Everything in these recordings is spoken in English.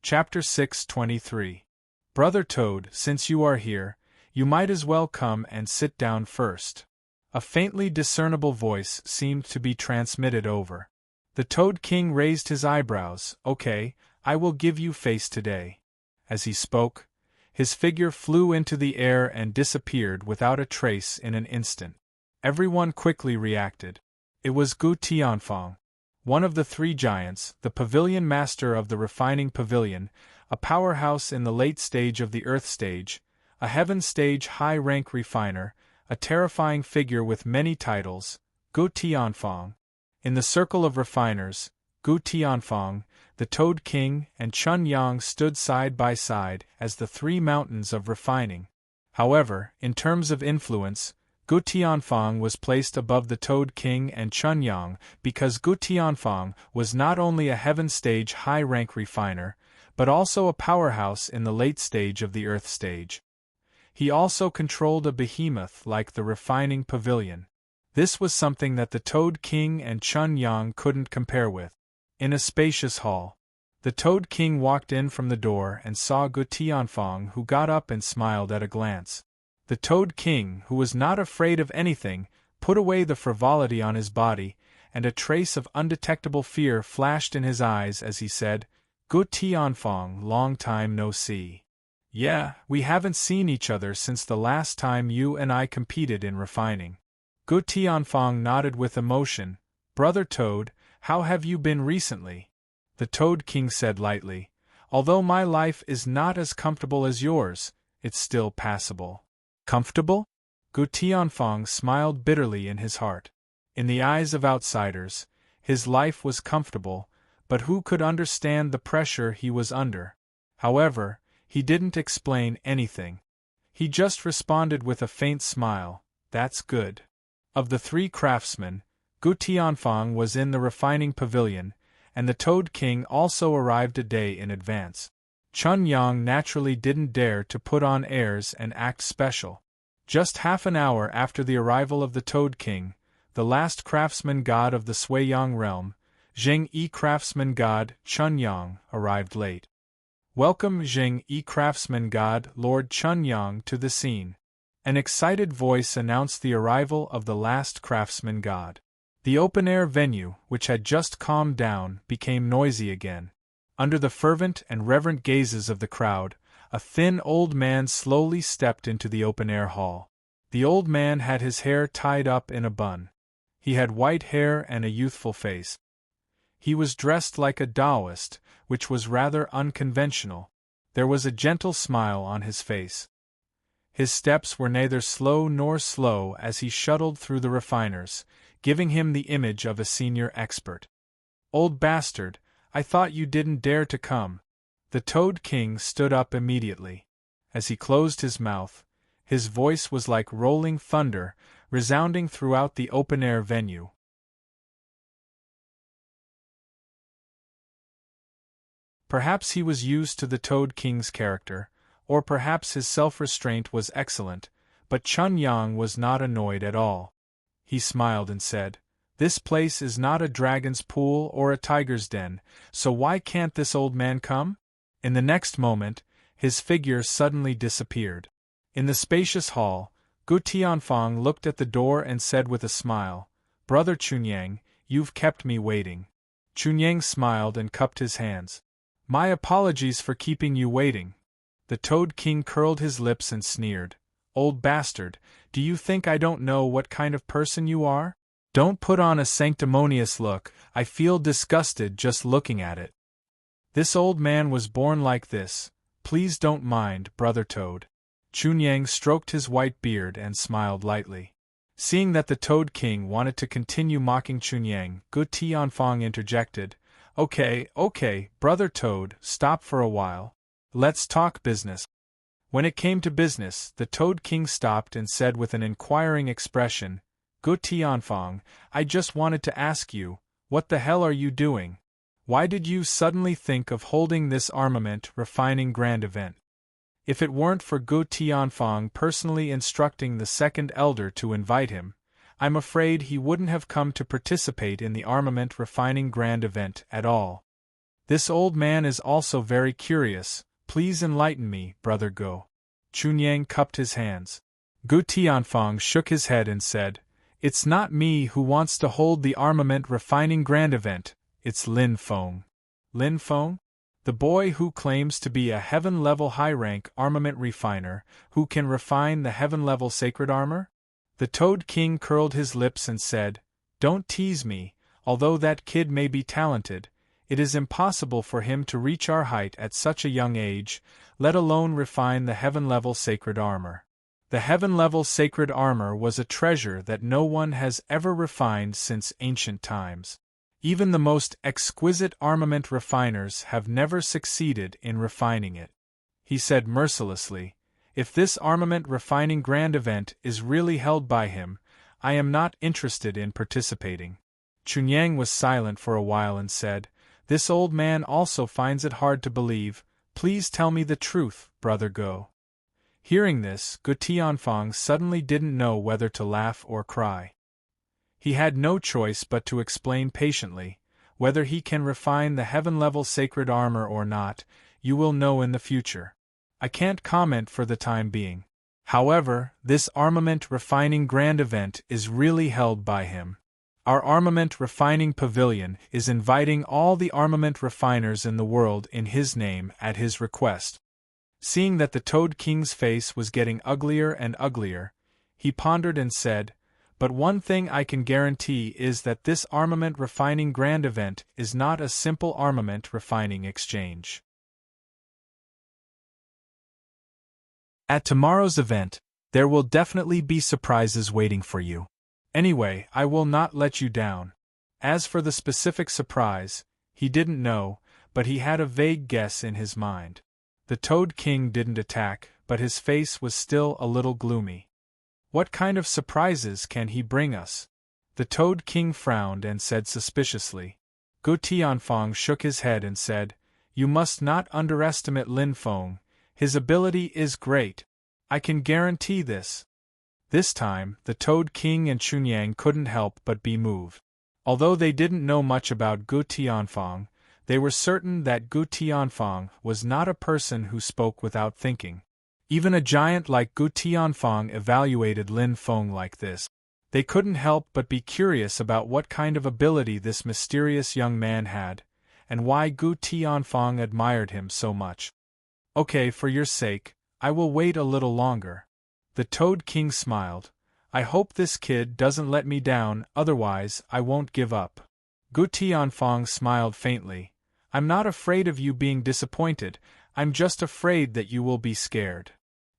Chapter 6:23. Brother Toad, since you are here, you might as well come and sit down first. A faintly discernible voice seemed to be transmitted over. The Toad King raised his eyebrows. Okay, I will give you face today. As he spoke, his figure flew into the air and disappeared without a trace in an instant. Everyone quickly reacted. It was Gu Tianfang, one of the three giants, the pavilion master of the refining pavilion, a powerhouse in the late stage of the earth stage, a heaven stage high-rank refiner, a terrifying figure with many titles, Gu Tianfang. In the circle of refiners, Gu Tianfang, the Toad King, and Chun Yang stood side by side as the three mountains of refining. However, in terms of influence, Gu Tianfang was placed above the Toad King and Chun Yang because Gu Tianfang was not only a heaven stage high-rank refiner, but also a powerhouse in the late stage of the earth stage. He also controlled a behemoth like the refining pavilion. This was something that the Toad King and Chun Yang couldn't compare with. In a spacious hall, the Toad King walked in from the door and saw Gu Tianfang, who got up and smiled at a glance. The Toad King, who was not afraid of anything, put away the frivolity on his body, and a trace of undetectable fear flashed in his eyes as he said, "Gu Tianfang, long time no see. Yeah, we haven't seen each other since the last time you and I competed in refining." Gu Tianfang nodded with emotion. "Brother Toad, how have you been recently?" The Toad King said lightly, "Although my life is not as comfortable as yours, it's still passable." Comfortable? Gu Tianfang smiled bitterly in his heart. In the eyes of outsiders, his life was comfortable, but who could understand the pressure he was under? However, he didn't explain anything. He just responded with a faint smile, "That's good." Of the three craftsmen, Gu Tianfang was in the refining pavilion, and the Toad King also arrived a day in advance. Chun Yang naturally didn't dare to put on airs and act special. Just half an hour after the arrival of the Toad King, the last craftsman god of the Sui-Yang realm, Zheng-Yi craftsman god Chun Yang, arrived late. "Welcome Zheng-Yi craftsman god Lord Chun Yang to the scene." An excited voice announced the arrival of the last craftsman god. The open-air venue, which had just calmed down, became noisy again. Under the fervent and reverent gazes of the crowd, a thin old man slowly stepped into the open-air hall. The old man had his hair tied up in a bun. He had white hair and a youthful face. He was dressed like a Taoist, which was rather unconventional. There was a gentle smile on his face. His steps were neither slow nor slow as he shuttled through the refiners, giving him the image of a senior expert. "Old bastard, I thought you didn't dare to come." The Toad King stood up immediately. As he closed his mouth, his voice was like rolling thunder, resounding throughout the open-air venue. Perhaps he was used to the Toad King's character, or perhaps his self-restraint was excellent, but Chun Yang was not annoyed at all. He smiled and said, "This place is not a dragon's pool or a tiger's den, so why can't this old man come?" In the next moment, his figure suddenly disappeared. In the spacious hall, Gu Tianfang looked at the door and said with a smile, "Brother Chunyang, you've kept me waiting." Chunyang smiled and cupped his hands. "My apologies for keeping you waiting." The Toad King curled his lips and sneered, "Old bastard, do you think I don't know what kind of person you are? Don't put on a sanctimonious look, I feel disgusted just looking at it. This old man was born like this, please don't mind, Brother Toad." Chunyang stroked his white beard and smiled lightly. Seeing that the Toad King wanted to continue mocking Chunyang, Gu Tianfang interjected, Okay, Brother Toad, stop for a while. Let's talk business." When it came to business, the Toad King stopped and said with an inquiring expression, "Gu Tianfang, I just wanted to ask you, what the hell are you doing? Why did you suddenly think of holding this armament refining grand event? If it weren't for Gu Tianfang personally instructing the second elder to invite him, I'm afraid he wouldn't have come to participate in the armament refining grand event at all." This old man is also very curious, please enlighten me, Brother Go. Chunyang cupped his hands. Gu Tianfang shook his head and said, It's not me who wants to hold the armament refining grand event, it's Lin Feng. Lin Feng? The boy who claims to be a heaven-level high-rank armament refiner, who can refine the heaven-level sacred armor? The Toad King curled his lips and said, Don't tease me, although that kid may be talented, it is impossible for him to reach our height at such a young age, let alone refine the heaven-level sacred armor. The heaven-level sacred armor was a treasure that no one has ever refined since ancient times. Even the most exquisite armament refiners have never succeeded in refining it. He said mercilessly, If this armament refining grand event is really held by him, I am not interested in participating. Chunyang was silent for a while and said, This old man also finds it hard to believe, please tell me the truth, Brother Go. Hearing this, Gu Tianfang suddenly didn't know whether to laugh or cry. He had no choice but to explain patiently, whether he can refine the heaven-level sacred armor or not, you will know in the future. I can't comment for the time being. However, this armament refining grand event is really held by him. Our armament refining pavilion is inviting all the armament refiners in the world in his name at his request. Seeing that the Toad King's face was getting uglier and uglier, he pondered and said, But one thing I can guarantee is that this armament refining grand event is not a simple armament refining exchange. At tomorrow's event, there will definitely be surprises waiting for you. Anyway, I will not let you down. As for the specific surprise, he didn't know, but he had a vague guess in his mind. The Toad King didn't attack, but his face was still a little gloomy. What kind of surprises can he bring us? The Toad King frowned and said suspiciously. Gu Tianfang shook his head and said, You must not underestimate Lin Feng, his ability is great. I can guarantee this. This time, the Toad King and Chunyang couldn't help but be moved. Although they didn't know much about Gu Tianfang, they were certain that Gu Tianfang was not a person who spoke without thinking. Even a giant like Gu Tianfang evaluated Lin Feng like this. They couldn't help but be curious about what kind of ability this mysterious young man had, and why Gu Tianfang admired him so much. Okay, for your sake, I will wait a little longer. The Toad King smiled. I hope this kid doesn't let me down, otherwise I won't give up. Gu Tianfang smiled faintly. I'm not afraid of you being disappointed, I'm just afraid that you will be scared.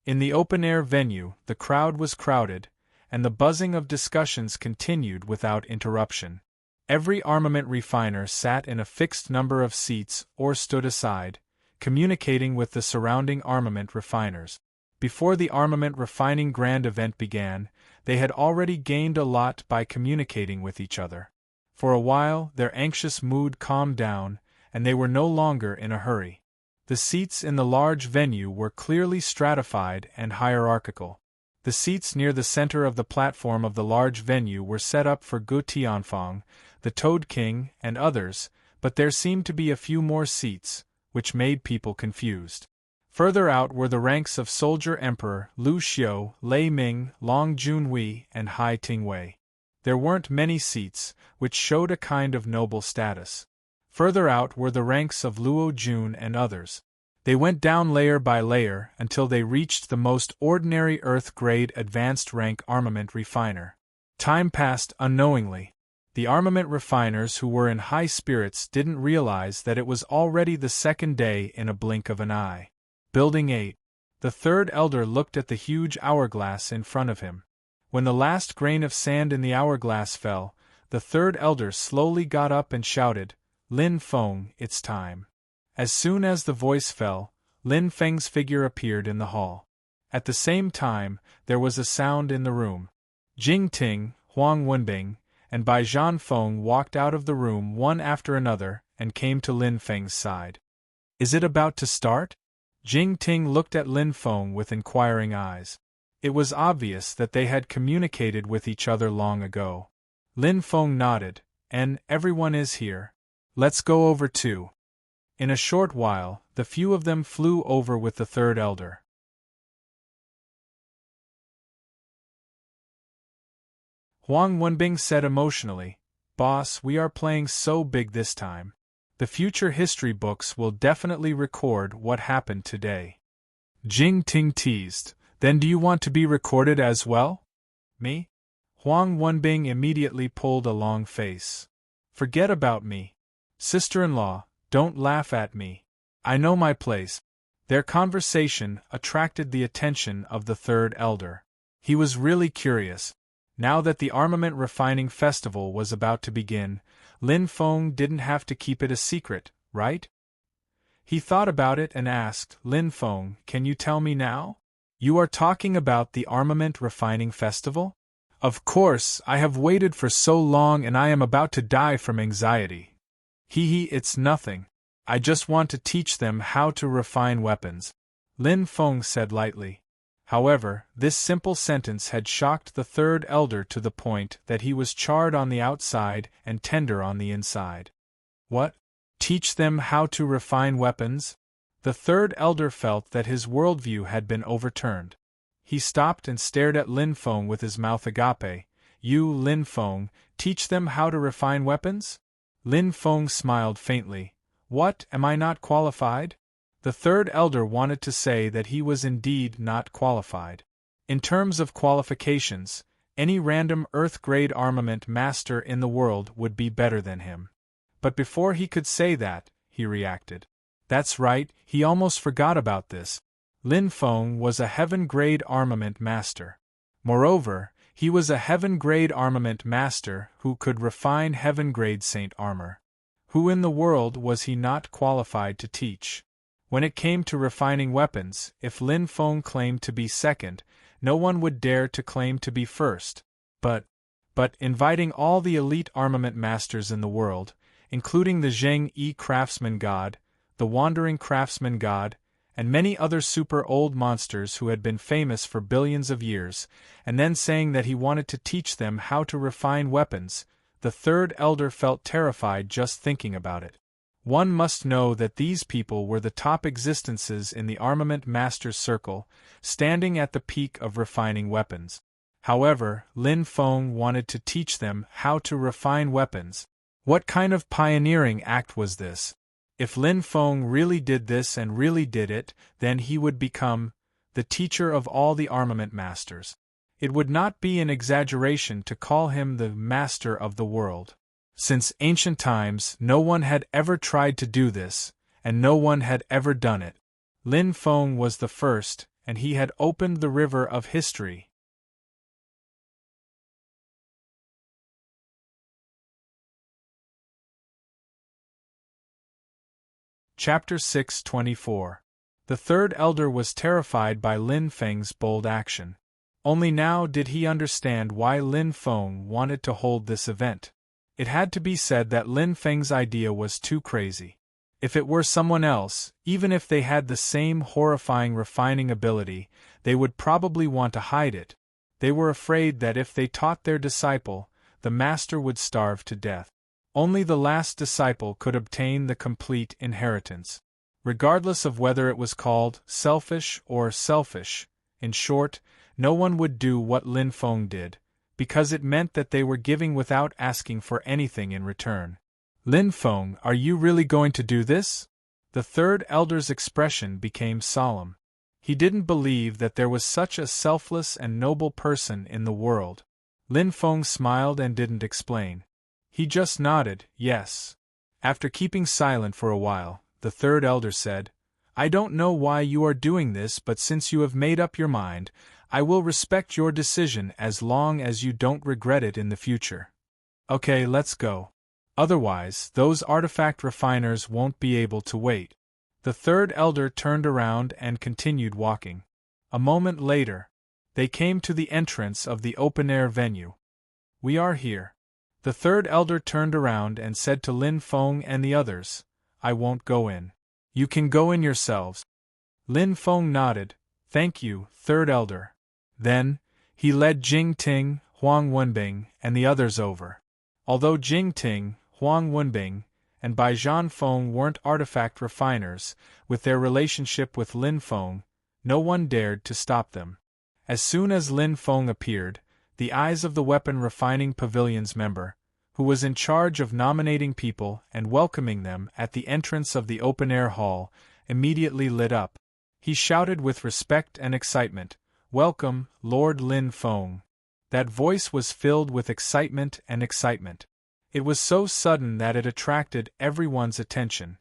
In the open-air venue, the crowd was crowded, and the buzzing of discussions continued without interruption. Every armament refiner sat in a fixed number of seats or stood aside, communicating with the surrounding armament refiners. Before the armament refining grand event began, they had already gained a lot by communicating with each other. For a while, their anxious mood calmed down, and they were no longer in a hurry. The seats in the large venue were clearly stratified and hierarchical. The seats near the center of the platform of the large venue were set up for Gu Tianfang, the Toad King, and others, but there seemed to be a few more seats, which made people confused. Further out were the ranks of Soldier Emperor Lu Xiu, Lei Ming, Long Junhui, and Hai Tingwei. There weren't many seats, which showed a kind of noble status. Further out were the ranks of Luo Jun and others. They went down layer by layer until they reached the most ordinary Earth-grade advanced rank armament refiner. Time passed unknowingly. The armament refiners who were in high spirits didn't realize that it was already the second day in a blink of an eye. Building 8. The third elder looked at the huge hourglass in front of him. When the last grain of sand in the hourglass fell, the third elder slowly got up and shouted, Lin Feng, it's time. As soon as the voice fell, Lin Feng's figure appeared in the hall. At the same time, there was a sound in the room. Jing Ting, Huang Wenbing, and Bai Zhanfeng walked out of the room one after another and came to Lin Feng's side. Is it about to start? Jing Ting looked at Lin Feng with inquiring eyes. It was obvious that they had communicated with each other long ago. Lin Feng nodded, and everyone is here. Let's go over too. In a short while, the few of them flew over with the third elder. Huang Wenbing said emotionally, "Boss, we are playing so big this time. The future history books will definitely record what happened today." Jing Ting teased, "Then do you want to be recorded as well?" "Me?" Huang Wenbing immediately pulled a long face. "Forget about me. Sister-in-law, don't laugh at me. I know my place." Their conversation attracted the attention of the third elder. He was really curious. Now that the Armament Refining Festival was about to begin, Lin Feng didn't have to keep it a secret, right? He thought about it and asked, "Lin Feng, can you tell me now? You are talking about the Armament Refining Festival?" "Of course, I have waited for so long and I am about to die from anxiety." It's nothing. I just want to teach them how to refine weapons," Lin Feng said lightly. However, this simple sentence had shocked the third elder to the point that he was charred on the outside and tender on the inside. "What? Teach them how to refine weapons?" The third elder felt that his worldview had been overturned. He stopped and stared at Lin Feng with his mouth agape. "You, Lin Feng, teach them how to refine weapons?" Lin Feng smiled faintly. "What, am I not qualified?" The third elder wanted to say that he was indeed not qualified. In terms of qualifications, any random Earth-grade armament master in the world would be better than him. But before he could say that, he reacted. That's right, he almost forgot about this. Lin Feng was a heaven-grade armament master. Moreover, he was a heaven-grade armament master who could refine heaven-grade saint armor. Who in the world was he not qualified to teach? When it came to refining weapons, if Lin Feng claimed to be second, no one would dare to claim to be first. But inviting all the elite armament masters in the world, including the Zheng-Yi craftsman god, the wandering craftsman god, and many other super-old monsters who had been famous for billions of years, and then saying that he wanted to teach them how to refine weapons, the third elder felt terrified just thinking about it. One must know that these people were the top existences in the armament master's circle, standing at the peak of refining weapons. However, Lin Feng wanted to teach them how to refine weapons. What kind of pioneering act was this? If Lin Feng really did this and really did it, then he would become the teacher of all the armament masters. It would not be an exaggeration to call him the master of the world. Since ancient times, no one had ever tried to do this, and no one had ever done it. Lin Feng was the first, and he had opened the river of history. Chapter 624. The third elder was terrified by Lin Feng's bold action. Only now did he understand why Lin Feng wanted to hold this event. It had to be said that Lin Feng's idea was too crazy. If it were someone else, even if they had the same horrifying refining ability, they would probably want to hide it. They were afraid that if they taught their disciple, the master would starve to death. Only the last disciple could obtain the complete inheritance. Regardless of whether it was called selfish or selfish, in short, no one would do what Lin Feng did, because it meant that they were giving without asking for anything in return. "Lin Feng, are you really going to do this?" The third elder's expression became solemn. He didn't believe that there was such a selfless and noble person in the world. Lin Feng smiled and didn't explain. He just nodded, yes. After keeping silent for a while, the third elder said, "I don't know why you are doing this, but since you have made up your mind, I will respect your decision as long as you don't regret it in the future. Okay, let's go. Otherwise, those artifact refiners won't be able to wait." The third elder turned around and continued walking. A moment later, they came to the entrance of the open-air venue. "We are here." The third elder turned around and said to Lin Feng and the others, "I won't go in. You can go in yourselves." Lin Feng nodded, "Thank you, third elder." Then, he led Jing Ting, Huang Wenbing, and the others over. Although Jing Ting, Huang Wenbing, and Bai Zhan Feng weren't artifact refiners. With their relationship with Lin Feng, no one dared to stop them. As soon as Lin Feng appeared, the eyes of the Weapon Refining Pavilion's member, who was in charge of nominating people and welcoming them at the entrance of the open-air hall, immediately lit up. He shouted with respect and excitement, "Welcome, Lord Lin Feng." That voice was filled with excitement and excitement. It was so sudden that it attracted everyone's attention.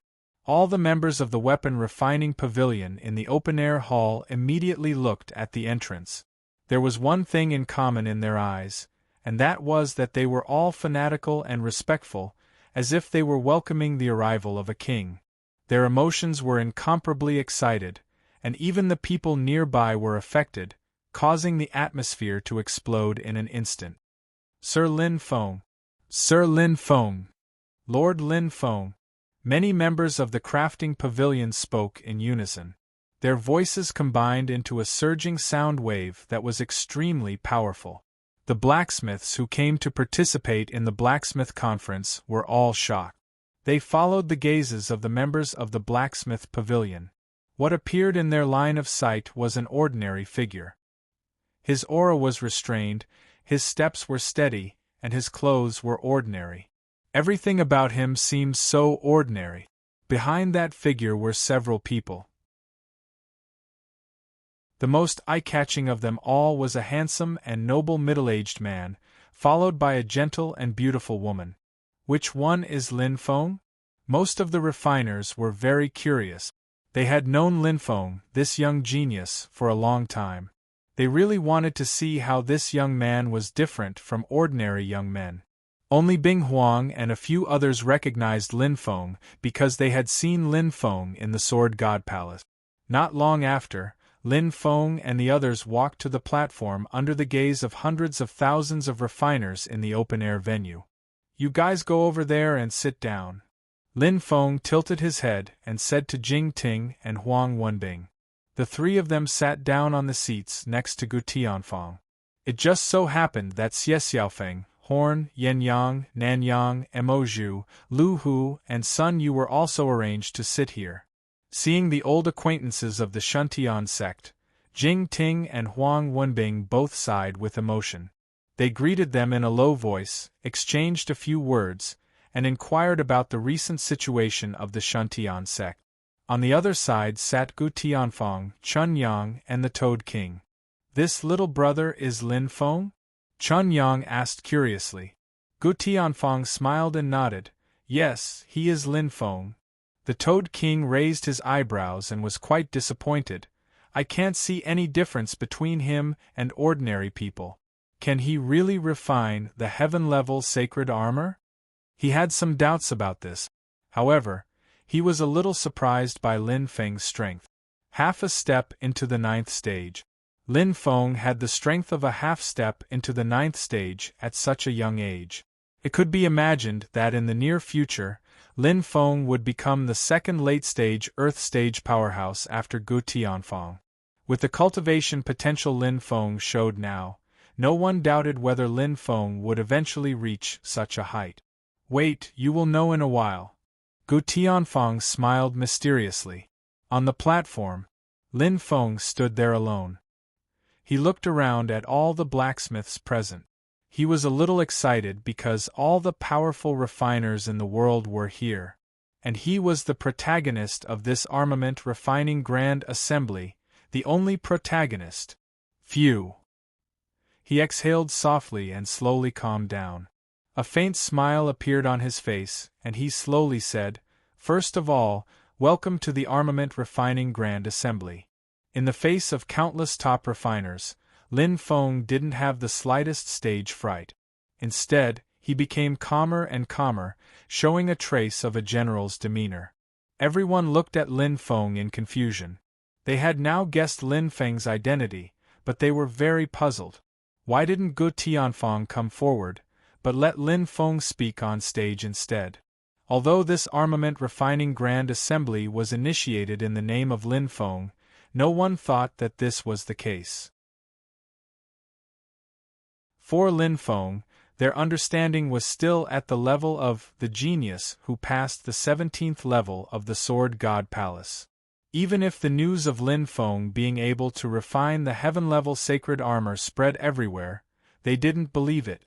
All the members of the Weapon Refining Pavilion in the open-air hall immediately looked at the entrance. There was one thing in common in their eyes, and that was that they were all fanatical and respectful, as if they were welcoming the arrival of a king. Their emotions were incomparably excited, and even the people nearby were affected, causing the atmosphere to explode in an instant. Sir Lin Feng! Sir Lin Feng! Lord Lin Feng! Many members of the crafting pavilion spoke in unison. Their voices combined into a surging sound wave that was extremely powerful. The blacksmiths who came to participate in the blacksmith conference were all shocked. They followed the gazes of the members of the blacksmith pavilion. What appeared in their line of sight was an ordinary figure. His aura was restrained, his steps were steady, and his clothes were ordinary. Everything about him seemed so ordinary. Behind that figure were several people. The most eye-catching of them all was a handsome and noble middle-aged man, followed by a gentle and beautiful woman. Which one is Lin Feng? Most of the refiners were very curious. They had known Lin Feng, this young genius, for a long time. They really wanted to see how this young man was different from ordinary young men. Only Bing Huang and a few others recognized Lin Feng because they had seen Lin Feng in the Sword God Palace. Not long after, Lin Feng and the others walked to the platform under the gaze of hundreds of thousands of refiners in the open-air venue. "You guys go over there and sit down." Lin Feng tilted his head and said to Jing Ting and Huang Wenbing. The three of them sat down on the seats next to Gu Tianfang. It just so happened that Xie Xiaofeng, Horn, Yen Yang, Nan Yang, Mo Zhu, Lu Hu, and Sun Yu were also arranged to sit here. Seeing the old acquaintances of the Shuntian sect, Jing Ting and Huang Wenbing both sighed with emotion. They greeted them in a low voice, exchanged a few words, and inquired about the recent situation of the Shuntian sect. On the other side sat Gu Tianfang, Chun Yang, and the Toad King. "This little brother is Lin Feng?" Chun Yang asked curiously. Gu Tianfang smiled and nodded. "Yes, he is Lin Feng." The Toad King raised his eyebrows and was quite disappointed. "I can't see any difference between him and ordinary people. Can he really refine the heaven-level sacred armor?" He had some doubts about this. However, he was a little surprised by Lin Feng's strength. Half a step into the 9th stage. Lin Feng had the strength of a half step into the 9th stage at such a young age. It could be imagined that in the near future, Lin Feng would become the second late-stage Earth stage powerhouse after Gu Tianfang. With the cultivation potential Lin Feng showed now, no one doubted whether Lin Feng would eventually reach such a height. "Wait, you will know in a while." Gu Tianfang smiled mysteriously. On the platform, Lin Feng stood there alone. He looked around at all the blacksmiths present. He was a little excited because all the powerful refiners in the world were here, and he was the protagonist of this armament refining grand assembly, the only protagonist. Phew! He exhaled softly and slowly calmed down. A faint smile appeared on his face, and he slowly said, "First of all, welcome to the Armament Refining Grand Assembly." In the face of countless top refiners, Lin Feng didn't have the slightest stage fright. Instead, he became calmer and calmer, showing a trace of a general's demeanor. Everyone looked at Lin Feng in confusion. They had now guessed Lin Feng's identity, but they were very puzzled. Why didn't Gu Tianfang come forward, but let Lin Feng speak on stage instead? Although this Armament Refining Grand Assembly was initiated in the name of Lin Feng, no one thought that this was the case. For Lin Feng, Their understanding was still at the level of the genius who passed the 17th level of the Sword God Palace. Even if the news of Lin Feng being able to refine the heaven-level sacred armor spread everywhere, they didn't believe it.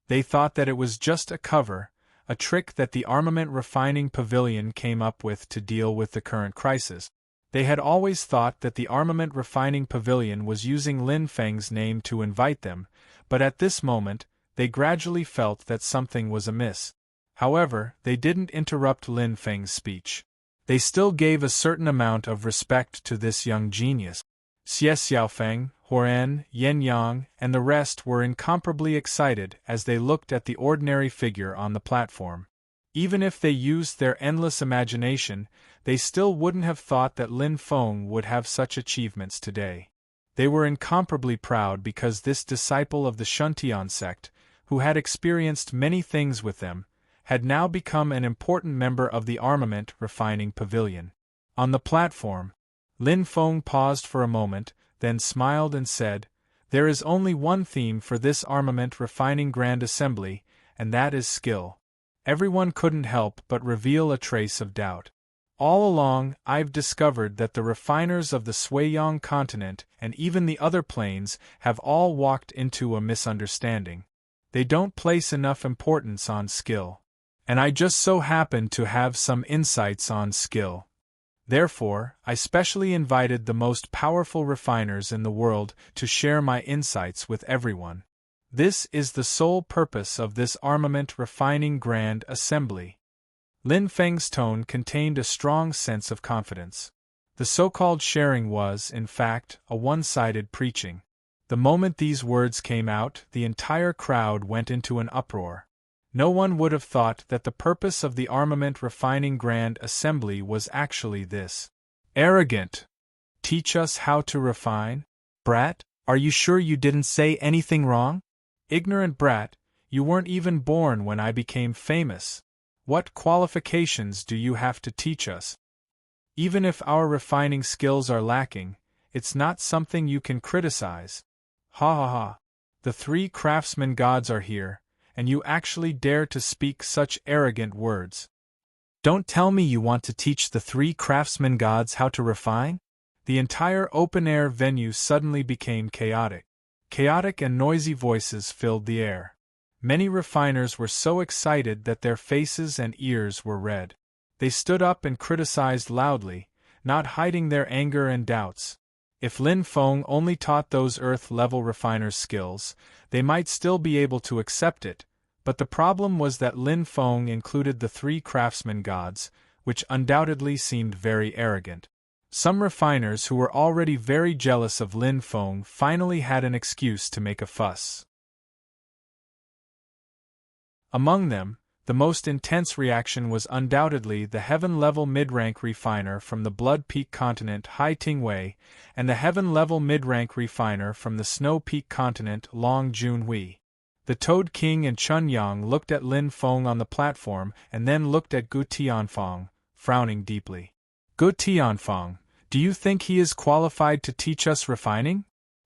They thought that it was just a cover, a trick that the Armament Refining Pavilion came up with to deal with the current crisis. They had always thought that the Armament Refining Pavilion was using Lin Feng's name to invite them, but at this moment, they gradually felt that something was amiss. However, they didn't interrupt Lin Feng's speech. They still gave a certain amount of respect to this young genius. Xie Xiaofeng, Huoren, Yen Yang, and the rest were incomparably excited as they looked at the ordinary figure on the platform. Even if they used their endless imagination, they still wouldn't have thought that Lin Feng would have such achievements today. They were incomparably proud because this disciple of the Shuntian sect, who had experienced many things with them, had now become an important member of the Armament Refining Pavilion. On the platform, Lin Feng paused for a moment, then smiled and said, "There is only one theme for this Armament Refining Grand Assembly, and that is skill." Everyone couldn't help but reveal a trace of doubt. All along, I've discovered that the refiners of the Suiyang continent and even the other planes have all walked into a misunderstanding. They don't place enough importance on skill. And I just so happen to have some insights on skill. Therefore, I specially invited the most powerful refiners in the world to share my insights with everyone. This is the sole purpose of this Armament Refining Grand Assembly. Lin Feng's tone contained a strong sense of confidence. The so-called sharing was, in fact, a one-sided preaching. The moment these words came out, the entire crowd went into an uproar. No one would have thought that the purpose of the Armament Refining Grand Assembly was actually this. Arrogant! Teach us how to refine? Brat, are you sure you didn't say anything wrong? Ignorant brat, you weren't even born when I became famous. What qualifications do you have to teach us? Even if our refining skills are lacking, it's not something you can criticize. Ha ha ha. The three craftsman gods are here, and you actually dare to speak such arrogant words. Don't tell me you want to teach the three craftsman gods how to refine? The entire open-air venue suddenly became chaotic. Chaotic and noisy voices filled the air. Many refiners were so excited that their faces and ears were red. They stood up and criticized loudly, not hiding their anger and doubts. If Lin Feng only taught those Earth-level refiners skills, they might still be able to accept it, but the problem was that Lin Feng included the three craftsman gods, which undoubtedly seemed very arrogant. Some refiners who were already very jealous of Lin Feng finally had an excuse to make a fuss. Among them, the most intense reaction was undoubtedly the heaven-level mid-rank refiner from the Blood Peak continent Hai Tingwei and the heaven-level mid-rank refiner from the Snow Peak continent Long Junhui. The Toad King and Chun Yang looked at Lin Feng on the platform and then looked at Gu Tianfang, frowning deeply. Gu Tianfang, do you think he is qualified to teach us refining?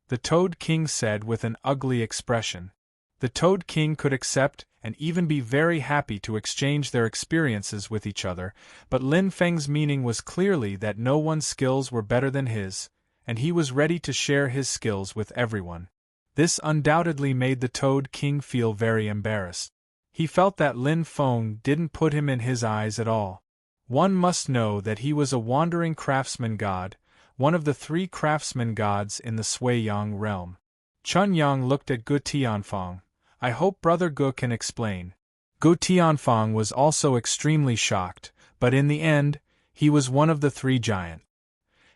The Toad King said with an ugly expression. The Toad King could accept and even be very happy to exchange their experiences with each other, but Lin Feng's meaning was clearly that no one's skills were better than his, and he was ready to share his skills with everyone. This undoubtedly made the Toad King feel very embarrassed. He felt that Lin Feng didn't put him in his eyes at all. One must know that he was a wandering craftsman god, one of the three craftsman gods in the Suiyang realm. Chun Yang looked at Gu Tianfang. I hope Brother Gu can explain. Gu Tianfang was also extremely shocked, but in the end, he was one of the three giants.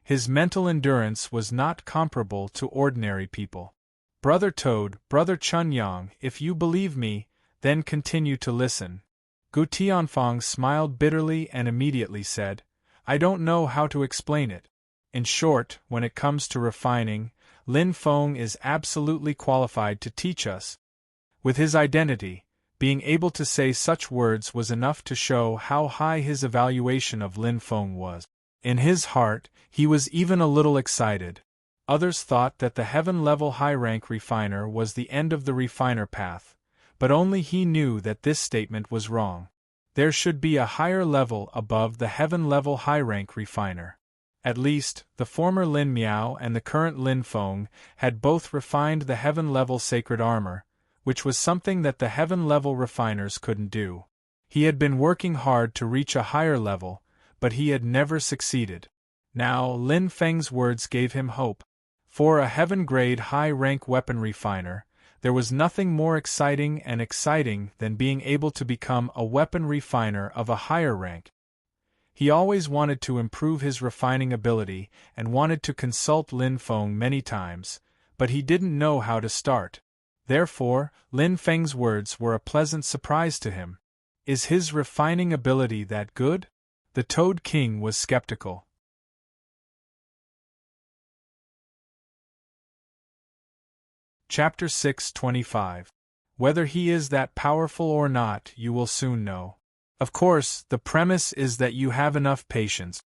His mental endurance was not comparable to ordinary people. Brother Toad, Brother Chun Yang, if you believe me, then continue to listen. Gu Tianfang smiled bitterly and immediately said, I don't know how to explain it. In short, when it comes to refining, Lin Feng is absolutely qualified to teach us. With his identity, being able to say such words was enough to show how high his evaluation of Lin Feng was. In his heart, he was even a little excited. Others thought that the heaven-level high-rank refiner was the end of the refiner path, but only he knew that this statement was wrong. There should be a higher level above the heaven-level high-rank refiner. At least, the former Lin Miao and the current Lin Feng had both refined the heaven-level sacred armor, which was something that the heaven-level refiners couldn't do. He had been working hard to reach a higher level, but he had never succeeded. Now, Lin Feng's words gave him hope. For a heaven-grade high-rank weapon refiner, there was nothing more exciting than being able to become a weapon refiner of a higher rank. He always wanted to improve his refining ability and wanted to consult Lin Feng many times, but he didn't know how to start. Therefore, Lin Feng's words were a pleasant surprise to him. Is his refining ability that good? The Toad King was skeptical. Chapter 6:25. Whether he is that powerful or not, you will soon know. Of course, the premise is that you have enough patience.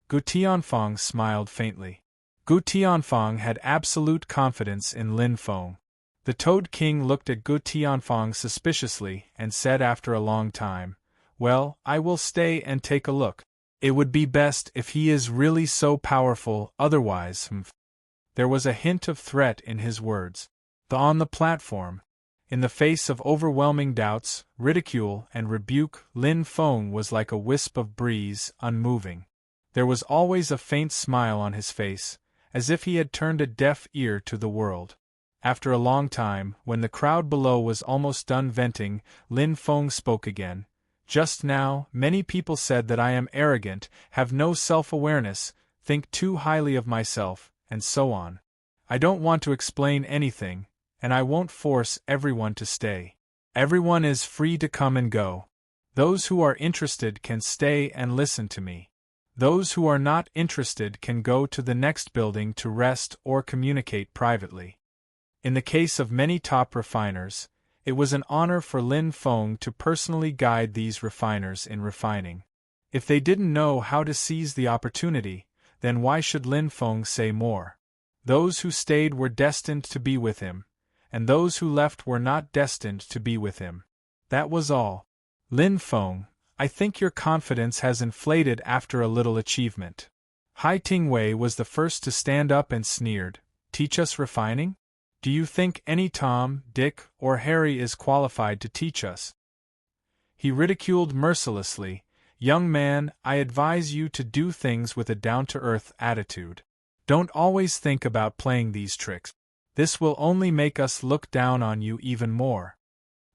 Gu Tianfang smiled faintly. Gu Tianfang had absolute confidence in Lin Feng. The Toad King looked at Gu Tianfang suspiciously and said after a long time, "Well, I will stay and take a look. It would be best if he is really so powerful, otherwise, There was a hint of threat in his words. On the platform, in the face of overwhelming doubts, ridicule, and rebuke, Lin Feng was like a wisp of breeze, unmoving. There was always a faint smile on his face, as if he had turned a deaf ear to the world. After a long time, when the crowd below was almost done venting, Lin Feng spoke again. "Just now, many people said that I am arrogant, have no self-awareness, think too highly of myself, and so on. I don't want to explain anything, and I won't force everyone to stay. Everyone is free to come and go. Those who are interested can stay and listen to me. Those who are not interested can go to the next building to rest or communicate privately." In the case of many top refiners, it was an honor for Lin Feng to personally guide these refiners in refining. If they didn't know how to seize the opportunity, then why should Lin Feng say more? Those who stayed were destined to be with him, and those who left were not destined to be with him. That was all. "Lin Feng, I think your confidence has inflated after a little achievement." Hai Tingwei was the first to stand up and sneered, "Teach us refining? Do you think any Tom, Dick, or Harry is qualified to teach us?" He ridiculed mercilessly, "Young man, I advise you to do things with a down-to-earth attitude. Don't always think about playing these tricks. This will only make us look down on you even more."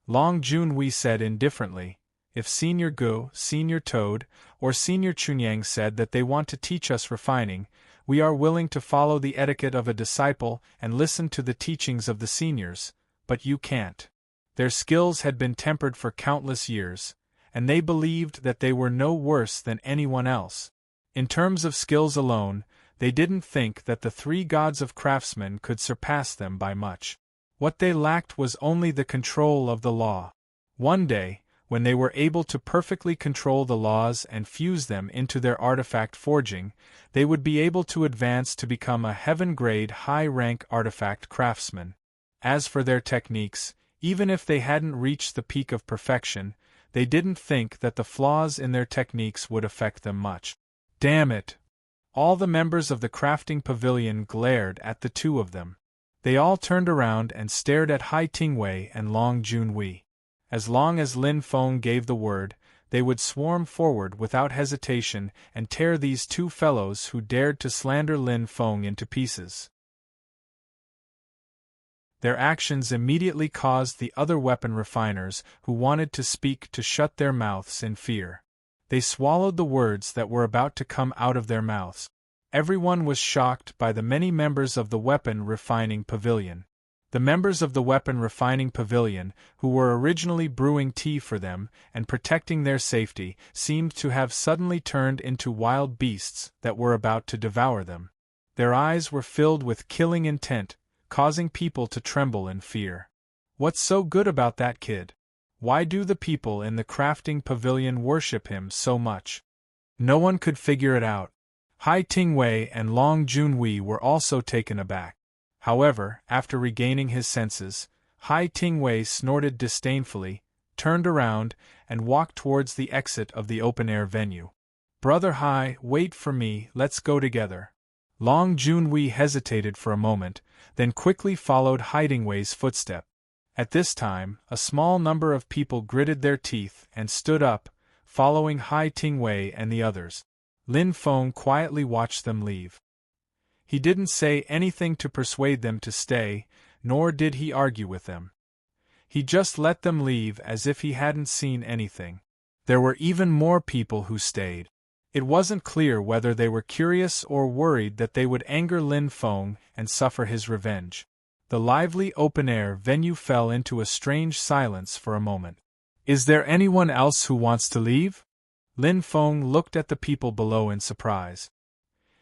Long Junhui said indifferently, "If Senior Gu, Senior Toad, or Senior Chunyang said that they want to teach us refining, we are willing to follow the etiquette of a disciple and listen to the teachings of the seniors, but you can't." Their skills had been tempered for countless years, and they believed that they were no worse than anyone else. In terms of skills alone, they didn't think that the three gods of craftsmen could surpass them by much. What they lacked was only the control of the law. One day, when they were able to perfectly control the laws and fuse them into their artifact forging, they would be able to advance to become a heaven-grade high-rank artifact craftsman. As for their techniques, even if they hadn't reached the peak of perfection, they didn't think that the flaws in their techniques would affect them much. Damn it! All the members of the crafting pavilion glared at the two of them. They all turned around and stared at Hai Tingwei and Long Junhui. As long as Lin Feng gave the word, they would swarm forward without hesitation and tear these two fellows who dared to slander Lin Feng into pieces. Their actions immediately caused the other weapon refiners who wanted to speak to shut their mouths in fear. They swallowed the words that were about to come out of their mouths. Everyone was shocked by the many members of the weapon refining pavilion. The members of the weapon refining pavilion, who were originally brewing tea for them and protecting their safety, seemed to have suddenly turned into wild beasts that were about to devour them. Their eyes were filled with killing intent, causing people to tremble in fear. What's so good about that kid? Why do the people in the crafting pavilion worship him so much? No one could figure it out. Hai Tingwei and Long Junhui were also taken aback. However, after regaining his senses, Hai Tingwei snorted disdainfully, turned around, and walked towards the exit of the open-air venue. Brother Hai, wait for me, let's go together. Long Junwei hesitated for a moment, then quickly followed Hai Tingwei's footstep. At this time, a small number of people gritted their teeth and stood up, following Hai Tingwei and the others. Lin Feng quietly watched them leave. He didn't say anything to persuade them to stay, nor did he argue with them. He just let them leave as if he hadn't seen anything. There were even more people who stayed. It wasn't clear whether they were curious or worried that they would anger Lin Feng and suffer his revenge. The lively open-air venue fell into a strange silence for a moment. Is there anyone else who wants to leave? Lin Feng looked at the people below in surprise.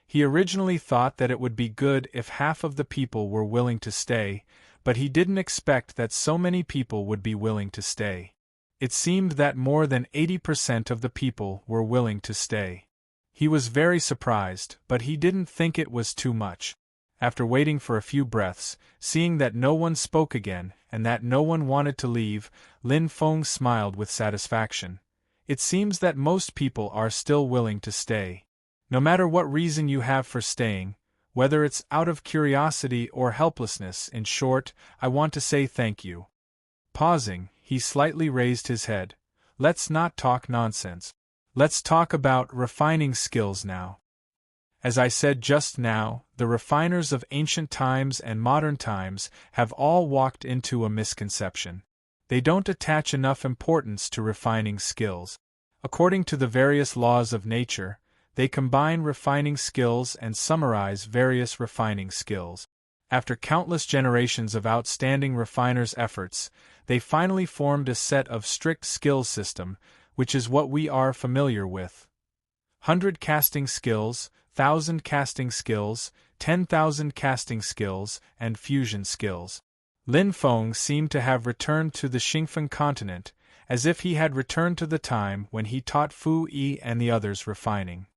He originally thought that it would be good if half of the people were willing to stay, but he didn't expect that so many people would be willing to stay. It seemed that more than 80% of the people were willing to stay. He was very surprised, but he didn't think it was too much. After waiting for a few breaths, seeing that no one spoke again and that no one wanted to leave, Lin Feng smiled with satisfaction. It seems that most people are still willing to stay. No matter what reason you have for staying, whether it's out of curiosity or helplessness, in short, I want to say thank you. Pausing, he slightly raised his head. Let's not talk nonsense. Let's talk about refining skills now. As I said just now, the refiners of ancient times and modern times have all walked into a misconception. They don't attach enough importance to refining skills. According to the various laws of nature, they combine refining skills and summarize various refining skills. After countless generations of outstanding refiners' efforts, they finally formed a set of strict skills system, which is what we are familiar with. 100 casting skills, 1,000 casting skills, 10,000 casting skills, and fusion skills. Lin Feng seemed to have returned to the Xingfen continent, as if he had returned to the time when he taught Fu Yi and the others refining.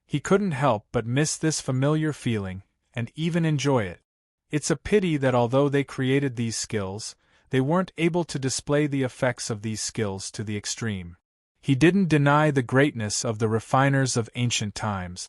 He couldn't help but miss this familiar feeling, and even enjoy it. It's a pity that although they created these skills, they weren't able to display the effects of these skills to the extreme. He didn't deny the greatness of the refiners of ancient times.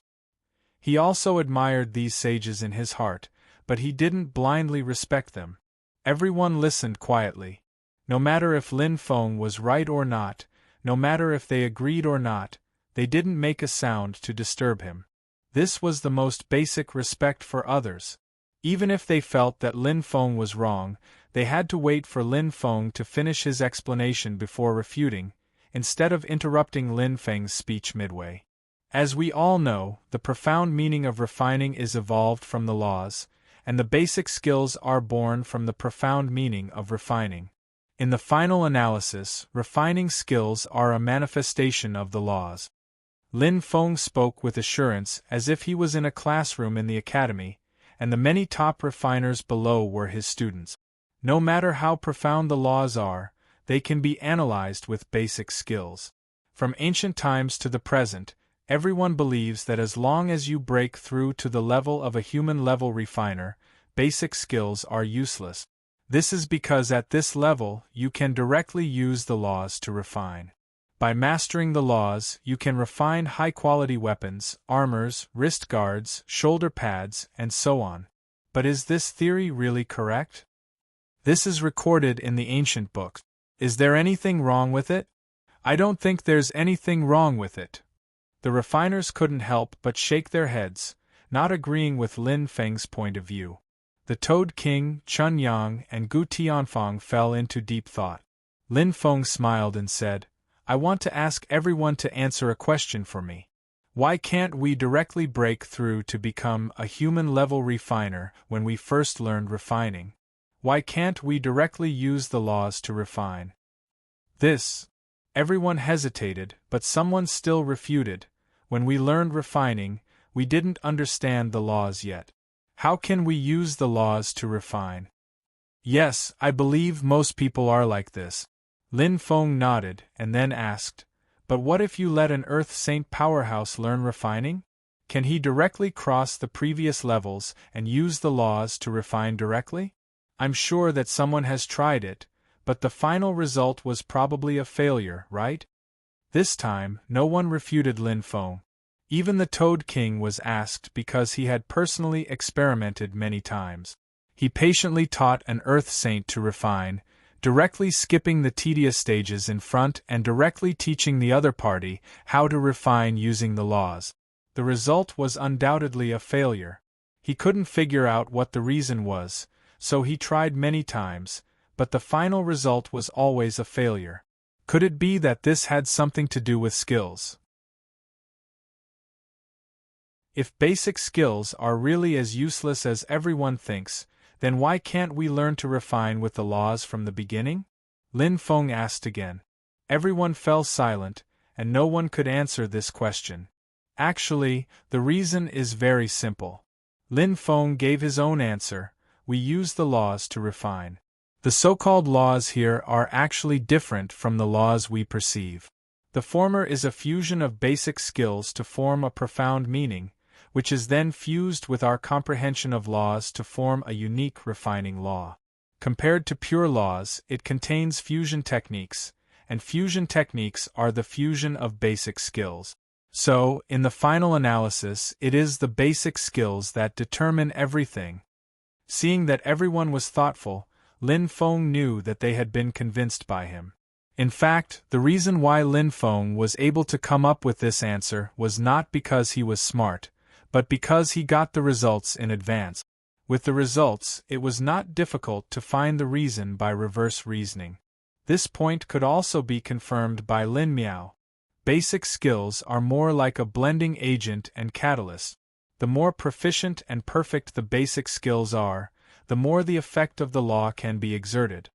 He also admired these sages in his heart, but he didn't blindly respect them. Everyone listened quietly. No matter if Lin Feng was right or not, no matter if they agreed or not, they didn't make a sound to disturb him. This was the most basic respect for others. Even if they felt that Lin Feng was wrong, they had to wait for Lin Feng to finish his explanation before refuting, instead of interrupting Lin Feng's speech midway. As we all know, the profound meaning of refining is evolved from the laws, and the basic skills are born from the profound meaning of refining. In the final analysis, refining skills are a manifestation of the laws. Lin Feng spoke with assurance as if he was in a classroom in the academy, and the many top refiners below were his students. No matter how profound the laws are, they can be analyzed with basic skills. From ancient times to the present, everyone believes that as long as you break through to the level of a human-level refiner, basic skills are useless. This is because at this level, you can directly use the laws to refine. By mastering the laws, you can refine high-quality weapons, armors, wrist guards, shoulder pads, and so on. But is this theory really correct? This is recorded in the ancient books. Is there anything wrong with it? I don't think there's anything wrong with it. The refiners couldn't help but shake their heads, not agreeing with Lin Feng's point of view. The Toad King, Chun Yang, and Gu Tianfang fell into deep thought. Lin Feng smiled and said, I want to ask everyone to answer a question for me. Why can't we directly break through to become a human-level refiner when we first learned refining? Why can't we directly use the laws to refine? Everyone hesitated, but someone still refuted. When we learned refining, we didn't understand the laws yet. How can we use the laws to refine? Yes, I believe most people are like this. Lin Feng nodded and then asked, but what if you let an Earth Saint powerhouse learn refining? Can he directly cross the previous levels and use the laws to refine directly? I'm sure that someone has tried it, but the final result was probably a failure, right? This time, no one refuted Lin Feng. Even the Toad King was asked because he had personally experimented many times. He patiently taught an Earth Saint to refine, directly skipping the tedious stages in front and directly teaching the other party how to refine using the laws. The result was undoubtedly a failure. He couldn't figure out what the reason was, so he tried many times, but the final result was always a failure. Could it be that this had something to do with skills? If basic skills are really as useless as everyone thinks, then why can't we learn to refine with the laws from the beginning? Lin Feng asked again. Everyone fell silent, and no one could answer this question. Actually, the reason is very simple. Lin Feng gave his own answer: we use the laws to refine. The so-called laws here are actually different from the laws we perceive. The former is a fusion of basic skills to form a profound meaning, which is then fused with our comprehension of laws to form a unique refining law. Compared to pure laws, it contains fusion techniques, and fusion techniques are the fusion of basic skills. So, in the final analysis, it is the basic skills that determine everything. Seeing that everyone was thoughtful, Lin Feng knew that they had been convinced by him. In fact, the reason why Lin Feng was able to come up with this answer was not because he was smart, but because he got the results in advance. With the results, it was not difficult to find the reason by reverse reasoning. This point could also be confirmed by Lin Miao. Basic skills are more like a blending agent and catalyst. The more proficient and perfect the basic skills are, the more the effect of the law can be exerted.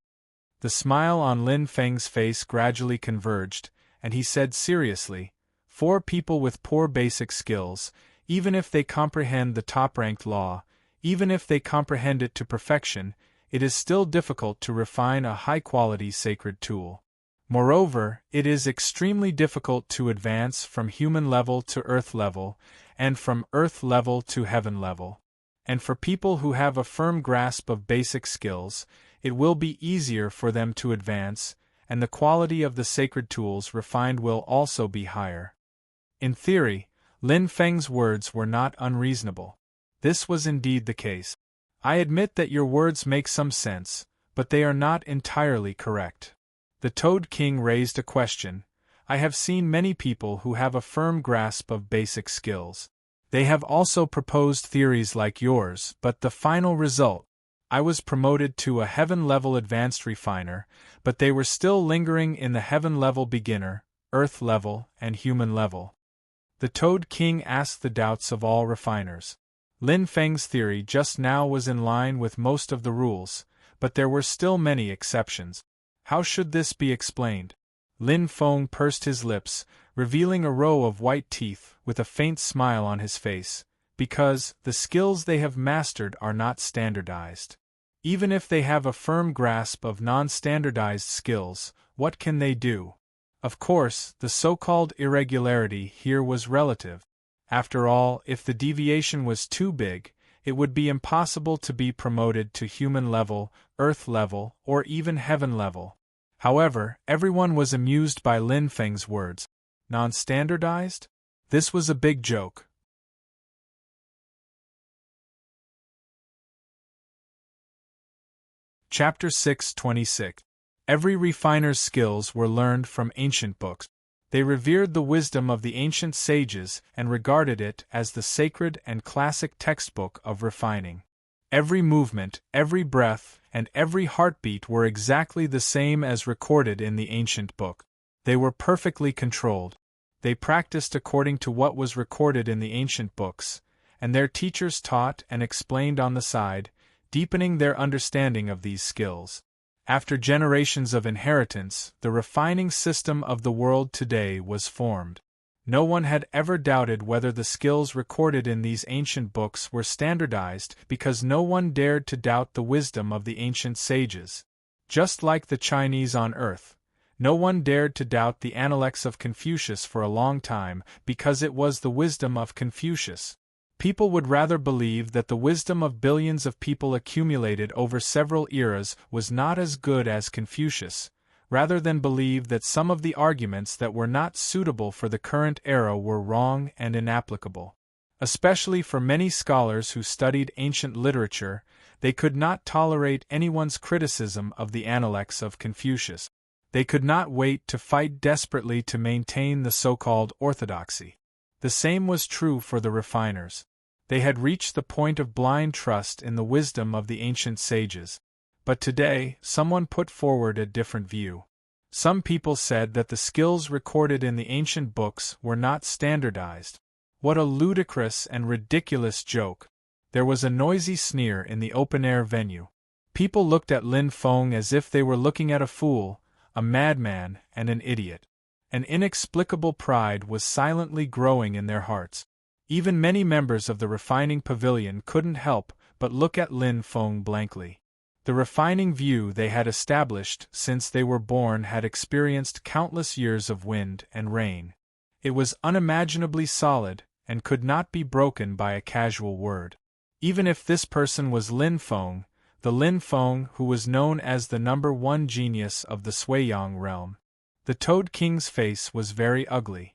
The smile on Lin Feng's face gradually converged, and he said seriously, "For people with poor basic skills, even if they comprehend the top-ranked law, even if they comprehend it to perfection, it is still difficult to refine a high-quality sacred tool. Moreover, it is extremely difficult to advance from human level to earth level, and from earth level to heaven level. And for people who have a firm grasp of basic skills, it will be easier for them to advance, and the quality of the sacred tools refined will also be higher." In theory, Lin Feng's words were not unreasonable. This was indeed the case. "I admit that your words make some sense, but they are not entirely correct." The Toad King raised a question. "I have seen many people who have a firm grasp of basic skills. They have also proposed theories like yours, but the final result, I was promoted to a heaven-level advanced refiner, but they were still lingering in the heaven-level beginner, earth-level, and human level." The Toad King asked the doubts of all refiners. Lin Feng's theory just now was in line with most of the rules, but there were still many exceptions. How should this be explained? Lin Feng pursed his lips, revealing a row of white teeth, with a faint smile on his face, because the skills they have mastered are not standardized. Even if they have a firm grasp of non-standardized skills, what can they do? Of course, the so-called irregularity here was relative. After all, if the deviation was too big, it would be impossible to be promoted to human level, earth level, or even heaven level. However, everyone was amused by Lin Feng's words. Non-standardized? This was a big joke. Chapter 626. Every refiner's skills were learned from ancient books. They revered the wisdom of the ancient sages and regarded it as the sacred and classic textbook of refining. Every movement, every breath, and every heartbeat were exactly the same as recorded in the ancient book. They were perfectly controlled. They practiced according to what was recorded in the ancient books, and their teachers taught and explained on the side, deepening their understanding of these skills. After generations of inheritance, the refining system of the world today was formed. No one had ever doubted whether the skills recorded in these ancient books were standardized because no one dared to doubt the wisdom of the ancient sages. Just like the Chinese on earth, no one dared to doubt the Analects of Confucius for a long time because it was the wisdom of Confucius. People would rather believe that the wisdom of billions of people accumulated over several eras was not as good as Confucius, rather than believe that some of the arguments that were not suitable for the current era were wrong and inapplicable. Especially for many scholars who studied ancient literature, they could not tolerate anyone's criticism of the Analects of Confucius. They could not wait to fight desperately to maintain the so-called orthodoxy. The same was true for the refiners. They had reached the point of blind trust in the wisdom of the ancient sages. But today, someone put forward a different view. Some people said that the skills recorded in the ancient books were not standardized. What a ludicrous and ridiculous joke! There was a noisy sneer in the open-air venue. People looked at Lin Feng as if they were looking at a fool, a madman, and an idiot. An inexplicable pride was silently growing in their hearts. Even many members of the refining pavilion couldn't help but look at Lin Feng blankly. The refining view they had established since they were born had experienced countless years of wind and rain. It was unimaginably solid, and could not be broken by a casual word. Even if this person was Lin Feng, the Lin Feng who was known as the #1 genius of the Suiyang realm. The Toad King's face was very ugly.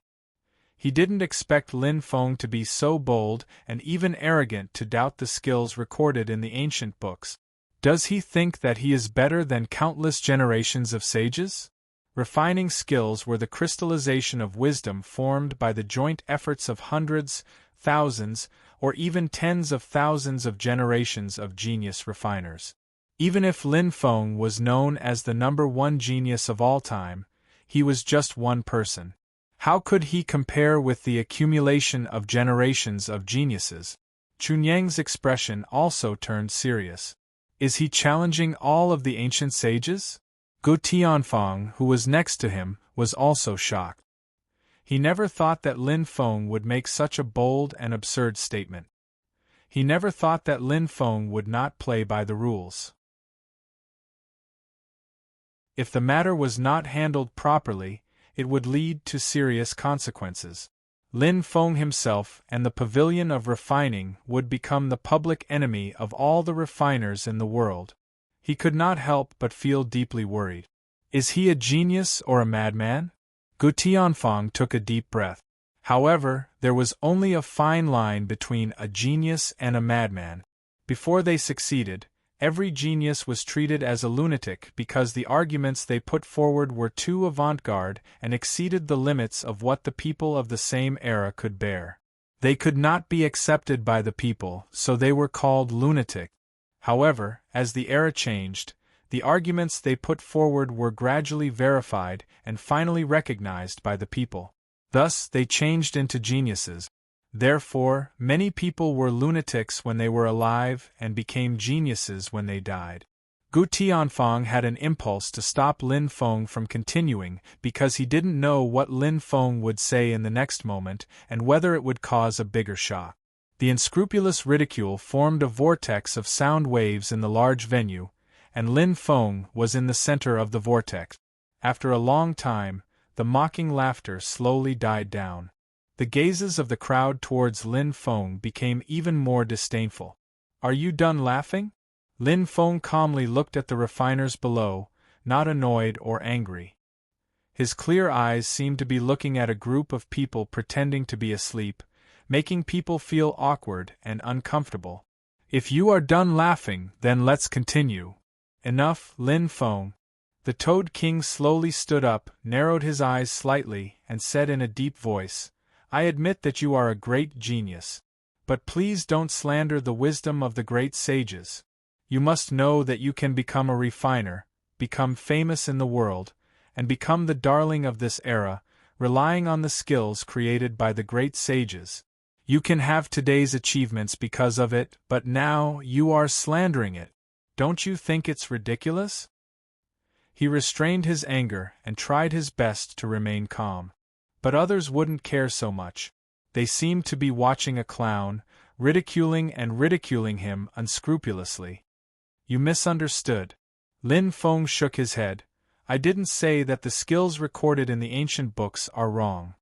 He didn't expect Lin Feng to be so bold and even arrogant to doubt the skills recorded in the ancient books. Does he think that he is better than countless generations of sages? Refining skills were the crystallization of wisdom formed by the joint efforts of hundreds, thousands, or even tens of thousands of generations of genius refiners. Even if Lin Feng was known as the #1 genius of all time, he was just one person. How could he compare with the accumulation of generations of geniuses? Chunyang's expression also turned serious. Is he challenging all of the ancient sages? Gu Tianfang, who was next to him, was also shocked. He never thought that Lin Feng would make such a bold and absurd statement. He never thought that Lin Feng would not play by the rules. If the matter was not handled properly, it would lead to serious consequences. Lin Feng himself and the Pavilion of Refining would become the public enemy of all the refiners in the world. He could not help but feel deeply worried. Is he a genius or a madman? Gu Tianfang took a deep breath. However, there was only a fine line between a genius and a madman. Before they succeeded, every genius was treated as a lunatic because the arguments they put forward were too avant-garde and exceeded the limits of what the people of the same era could bear. They could not be accepted by the people, so they were called lunatic. However, as the era changed, the arguments they put forward were gradually verified and finally recognized by the people. Thus, they changed into geniuses. Therefore, many people were lunatics when they were alive and became geniuses when they died. Gu Tianfang had an impulse to stop Lin Feng from continuing because he didn't know what Lin Feng would say in the next moment and whether it would cause a bigger shock. The unscrupulous ridicule formed a vortex of sound waves in the large venue, and Lin Feng was in the center of the vortex. After a long time, the mocking laughter slowly died down. The gazes of the crowd towards Lin Feng became even more disdainful. Are you done laughing? Lin Feng calmly looked at the refiners below, not annoyed or angry. His clear eyes seemed to be looking at a group of people pretending to be asleep, making people feel awkward and uncomfortable. If you are done laughing, then let's continue. Enough, Lin Feng. The Toad King slowly stood up, narrowed his eyes slightly, and said in a deep voice, I admit that you are a great genius. But please don't slander the wisdom of the great sages. You must know that you can become a refiner, become famous in the world, and become the darling of this era, relying on the skills created by the great sages. You can have today's achievements because of it, but now you are slandering it. Don't you think it's ridiculous? He restrained his anger and tried his best to remain calm. But others wouldn't care so much. They seemed to be watching a clown, ridiculing him unscrupulously. You misunderstood. Lin Feng shook his head. I didn't say that the skills recorded in the ancient books are wrong.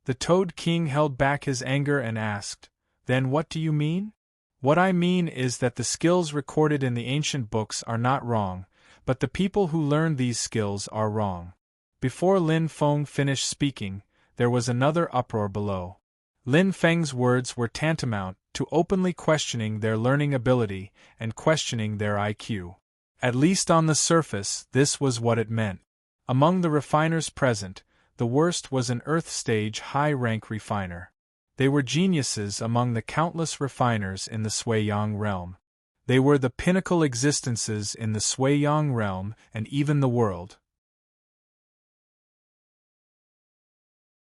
The Toad King held back his anger and asked, Then what do you mean? What I mean is that the skills recorded in the ancient books are not wrong, but the people who learn these skills are wrong. Before Lin Feng finished speaking, there was another uproar below. Lin Feng's words were tantamount to openly questioning their learning ability and questioning their IQ. At least on the surface, this was what it meant. Among the refiners present, the worst was an Earth-stage high-rank refiner. They were geniuses among the countless refiners in the Sui-Yang realm. They were the pinnacle existences in the Sui-Yang realm and even the world.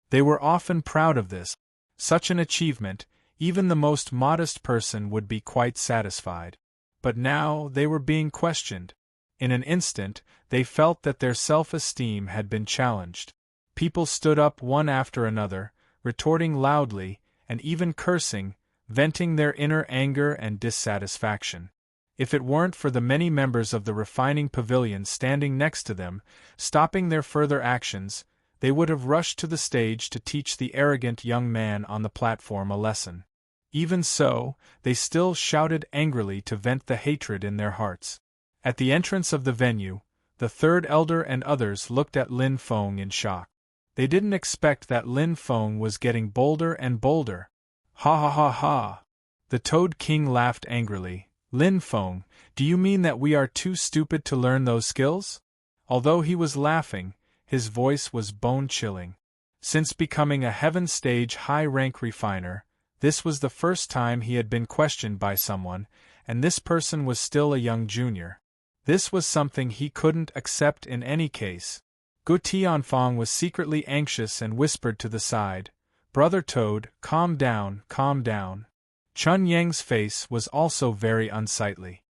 They were often proud of this. Such an achievement, even the most modest person would be quite satisfied. But now they were being questioned. In an instant, they felt that their self-esteem had been challenged. People stood up one after another, retorting loudly, and even cursing, venting their inner anger and dissatisfaction. If it weren't for the many members of the refining pavilion standing next to them, stopping their further actions, they would have rushed to the stage to teach the arrogant young man on the platform a lesson. Even so, they still shouted angrily to vent the hatred in their hearts. At the entrance of the venue, the third elder and others looked at Lin Feng in shock. They didn't expect that Lin Feng was getting bolder and bolder. Ha ha ha ha! The Toad King laughed angrily. Lin Feng, do you mean that we are too stupid to learn those skills? Although he was laughing, his voice was bone-chilling. Since becoming a heaven-stage high-rank refiner, this was the first time he had been questioned by someone, and this person was still a young junior. This was something he couldn't accept in any case. Gu Tianfang was secretly anxious and whispered to the side, "Brother Toad, calm down, calm down." Chun Yang's face was also very unsightly.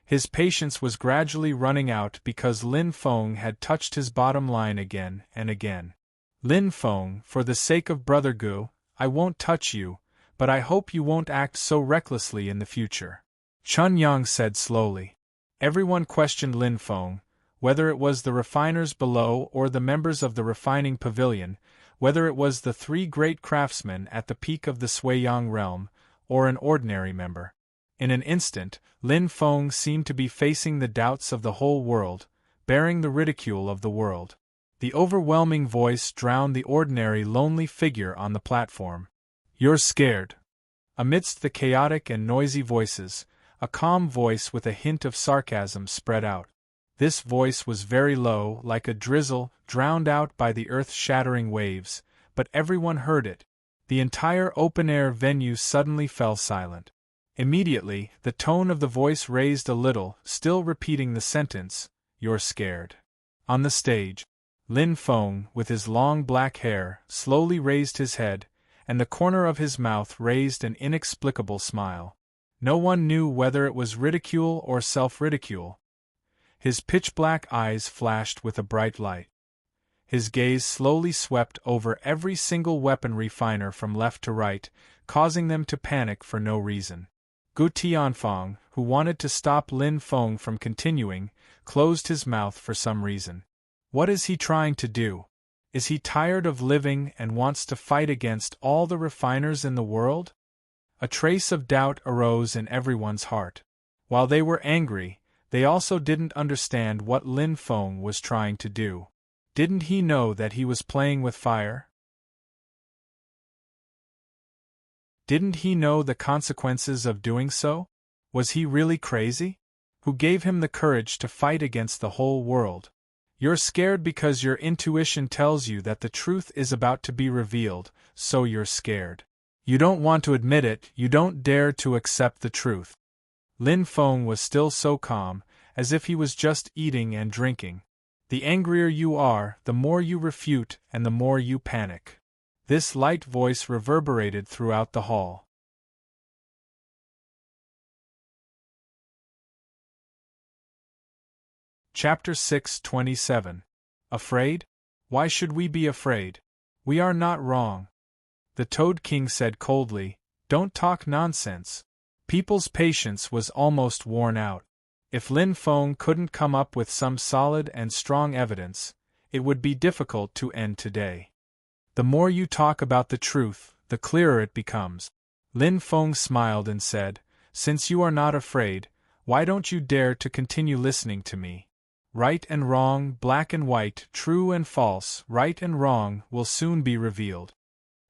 His patience was gradually running out because Lin Feng had touched his bottom line again and again. "Lin Feng, for the sake of Brother Gu, I won't touch you, but I hope you won't act so recklessly in the future," Chun Yang said slowly. Everyone questioned Lin Feng, whether it was the refiners below or the members of the refining pavilion, whether it was the three great craftsmen at the peak of the Sui-Yang realm, or an ordinary member. In an instant, Lin Feng seemed to be facing the doubts of the whole world, bearing the ridicule of the world. The overwhelming voice drowned the ordinary lonely figure on the platform. "You're scared." Amidst the chaotic and noisy voices, a calm voice with a hint of sarcasm spread out. This voice was very low, like a drizzle, drowned out by the earth-shattering waves, but everyone heard it. The entire open-air venue suddenly fell silent. Immediately, the tone of the voice raised a little, still repeating the sentence, "You're scared." On the stage, Lin Feng, with his long black hair, slowly raised his head, and the corner of his mouth raised an inexplicable smile. No one knew whether it was ridicule or self-ridicule. His pitch-black eyes flashed with a bright light. His gaze slowly swept over every single weapon refiner from left to right, causing them to panic for no reason. Gu Tianfang, who wanted to stop Lin Feng from continuing, closed his mouth for some reason. What is he trying to do? Is he tired of living and wants to fight against all the refiners in the world? A trace of doubt arose in everyone's heart. While they were angry, they also didn't understand what Lin Feng was trying to do. Didn't he know that he was playing with fire? Didn't he know the consequences of doing so? Was he really crazy? Who gave him the courage to fight against the whole world? You're scared because your intuition tells you that the truth is about to be revealed, so you're scared. You don't want to admit it, you don't dare to accept the truth. Lin Feng was still so calm, as if he was just eating and drinking. The angrier you are, the more you refute and the more you panic. This light voice reverberated throughout the hall. Chapter 6:27. Afraid? Why should we be afraid? We are not wrong. The Toad King said coldly, "Don't talk nonsense." People's patience was almost worn out. If Lin Feng couldn't come up with some solid and strong evidence, it would be difficult to end today. The more you talk about the truth, the clearer it becomes. Lin Feng smiled and said, "Since you are not afraid, why don't you dare to continue listening to me? Right and wrong, black and white, true and false, right and wrong will soon be revealed."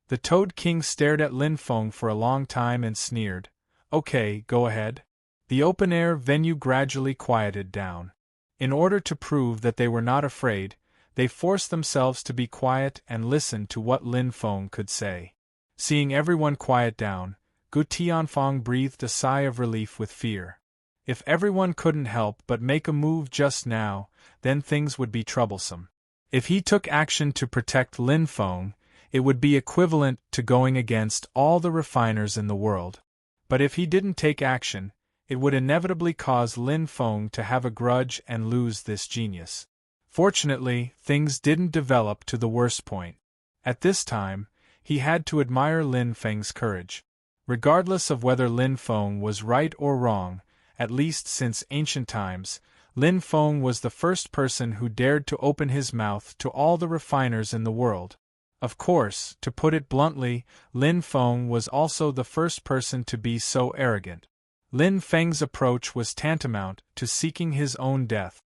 The Toad King stared at Lin Feng for a long time and sneered. "Okay, go ahead." The open-air venue gradually quieted down. In order to prove that they were not afraid, they forced themselves to be quiet and listen to what Lin Feng could say. Seeing everyone quiet down, Gu Tianfang breathed a sigh of relief with fear. If everyone couldn't help but make a move just now, then things would be troublesome. If he took action to protect Lin Feng, it would be equivalent to going against all the refiners in the world. But if he didn't take action, it would inevitably cause Lin Feng to have a grudge and lose this genius. Fortunately, things didn't develop to the worst point. At this time, he had to admire Lin Feng's courage. Regardless of whether Lin Feng was right or wrong, at least since ancient times, Lin Feng was the first person who dared to open his mouth to all the refiners in the world. Of course, to put it bluntly, Lin Feng was also the first person to be so arrogant. Lin Feng's approach was tantamount to seeking his own death.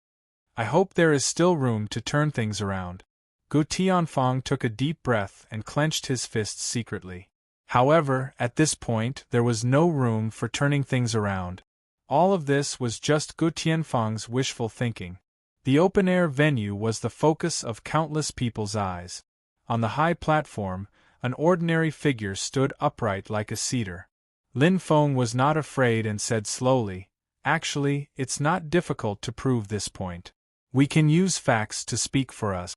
"I hope there is still room to turn things around." Gu Tianfang took a deep breath and clenched his fists secretly. However, at this point there was no room for turning things around. All of this was just Gu Tianfang's wishful thinking. The open-air venue was the focus of countless people's eyes. On the high platform, an ordinary figure stood upright like a cedar. Lin Feng was not afraid and said slowly, "Actually, it's not difficult to prove this point. We can use facts to speak for us."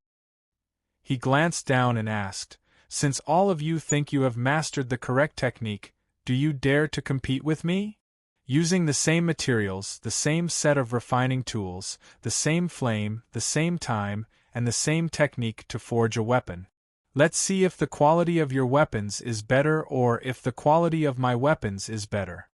He glanced down and asked, "Since all of you think you have mastered the correct technique, do you dare to compete with me? Using the same materials, the same set of refining tools, the same flame, the same time, and the same technique to forge a weapon. Let's see if the quality of your weapons is better or if the quality of my weapons is better."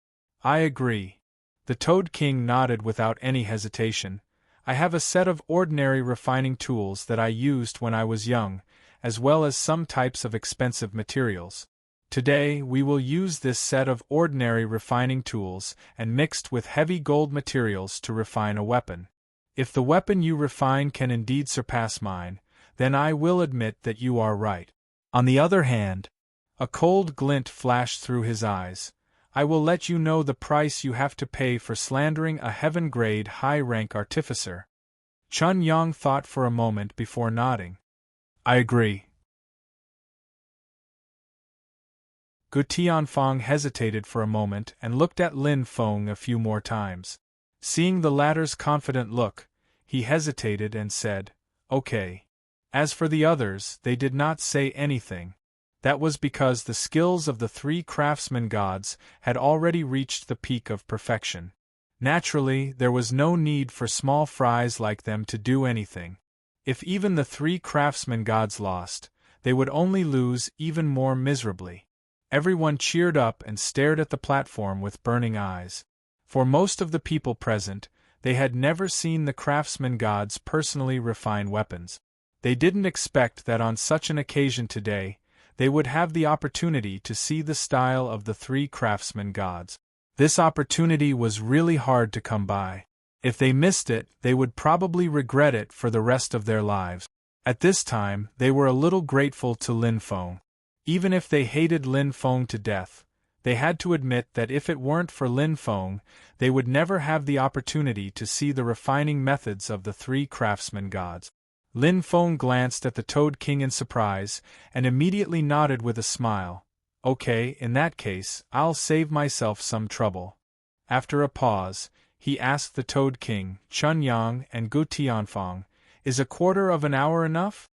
"I agree." The Toad King nodded without any hesitation. "I have a set of ordinary refining tools that I used when I was young, as well as some types of expensive materials. Today we will use this set of ordinary refining tools and mixed with heavy gold materials to refine a weapon. If the weapon you refine can indeed surpass mine, then I will admit that you are right. On the other hand," a cold glint flashed through his eyes, "I will let you know the price you have to pay for slandering a heaven-grade high-rank artificer." Chun Yang thought for a moment before nodding. "I agree." Gu Tianfang hesitated for a moment and looked at Lin Feng a few more times. Seeing the latter's confident look, he hesitated and said, "Okay." As for the others, they did not say anything. That was because the skills of the three craftsman gods had already reached the peak of perfection. Naturally, there was no need for small fries like them to do anything. If even the three craftsman gods lost, they would only lose even more miserably. Everyone cheered up and stared at the platform with burning eyes. For most of the people present, they had never seen the craftsman gods personally refine weapons. They didn't expect that on such an occasion today, they would have the opportunity to see the style of the three craftsman gods. This opportunity was really hard to come by. If they missed it, they would probably regret it for the rest of their lives. At this time, they were a little grateful to Lin Feng. Even if they hated Lin Feng to death, they had to admit that if it weren't for Lin Feng, they would never have the opportunity to see the refining methods of the three craftsman gods. Lin Feng glanced at the Toad King in surprise, and immediately nodded with a smile. "Okay, in that case, I'll save myself some trouble." After a pause, he asked the Toad King, Chun Yang and Gu Tianfang, "Is a quarter of an hour enough?"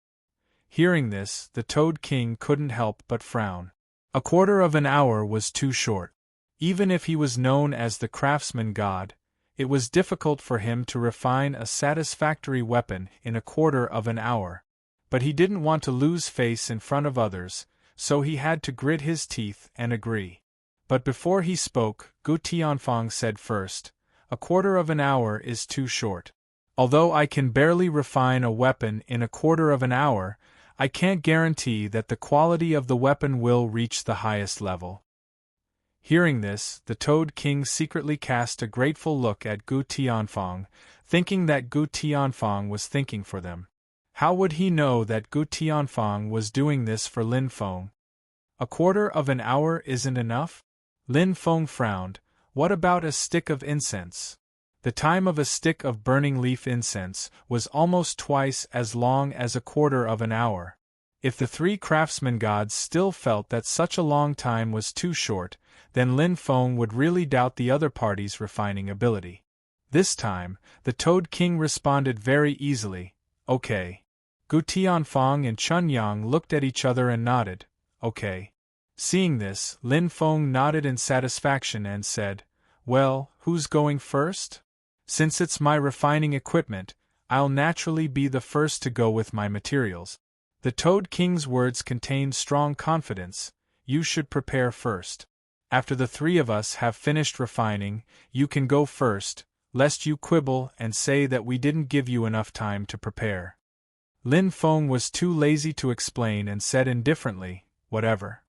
Hearing this, the Toad King couldn't help but frown. A quarter of an hour was too short. Even if he was known as the craftsman god, it was difficult for him to refine a satisfactory weapon in a quarter of an hour. But he didn't want to lose face in front of others, so he had to grit his teeth and agree. But before he spoke, Gu Tianfang said first, "A quarter of an hour is too short. Although I can barely refine a weapon in a quarter of an hour, I can't guarantee that the quality of the weapon will reach the highest level." Hearing this, the Toad King secretly cast a grateful look at Gu Tianfang, thinking that Gu Tianfang was thinking for them. How would he know that Gu Tianfang was doing this for Lin Feng? A quarter of an hour isn't enough? Lin Feng frowned. What about a stick of incense? The time of a stick of burning leaf incense was almost twice as long as a quarter of an hour. If the three craftsman gods still felt that such a long time was too short, then Lin Feng would really doubt the other party's refining ability. This time, the Toad King responded very easily, "Okay." Gu Tianfang and Chun Yang looked at each other and nodded, "Okay." Seeing this, Lin Feng nodded in satisfaction and said, "Well, who's going first? Since it's my refining equipment, I'll naturally be the first to go with my materials." The Toad King's words contained strong confidence. "You should prepare first. After the three of us have finished refining, you can go first, lest you quibble and say that we didn't give you enough time to prepare." Lin Feng was too lazy to explain and said indifferently, "Whatever."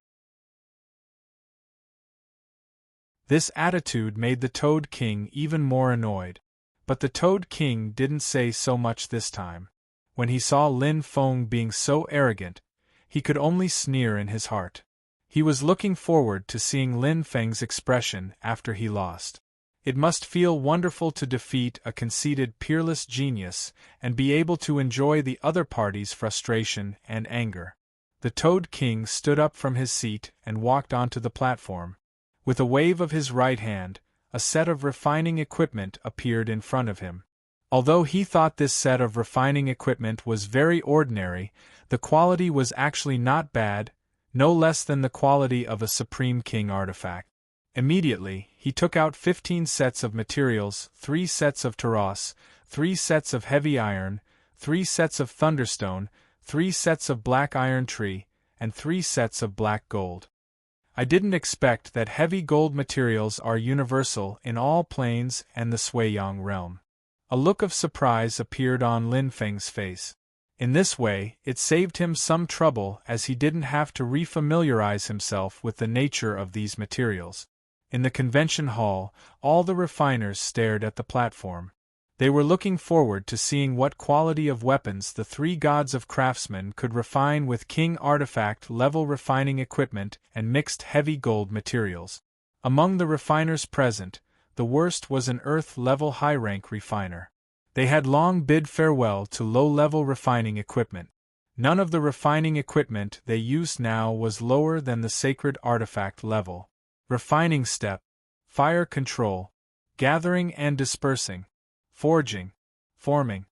This attitude made the Toad King even more annoyed. But the Toad King didn't say so much this time. When he saw Lin Feng being so arrogant, he could only sneer in his heart. He was looking forward to seeing Lin Feng's expression after he lost. It must feel wonderful to defeat a conceited, peerless genius and be able to enjoy the other party's frustration and anger. The Toad King stood up from his seat and walked onto the platform. With a wave of his right hand, a set of refining equipment appeared in front of him. Although he thought this set of refining equipment was very ordinary, the quality was actually not bad, no less than the quality of a Supreme King artifact. Immediately, he took out 15 sets of materials, 3 sets of terrace, 3 sets of heavy iron, 3 sets of thunderstone, 3 sets of black iron tree, and 3 sets of black gold. I didn't expect that heavy gold materials are universal in all planes and the Suiyang realm. A look of surprise appeared on Lin Feng's face. In this way, it saved him some trouble as he didn't have to refamiliarize himself with the nature of these materials. In the convention hall, all the refiners stared at the platform. They were looking forward to seeing what quality of weapons the three gods of craftsmen could refine with king artifact level refining equipment and mixed heavy gold materials. Among the refiners present, the worst was an earth-level high-rank refiner. They had long bid farewell to low-level refining equipment. None of the refining equipment they used now was lower than the sacred artifact level. Refining step, fire control, gathering and dispersing, forging, forming.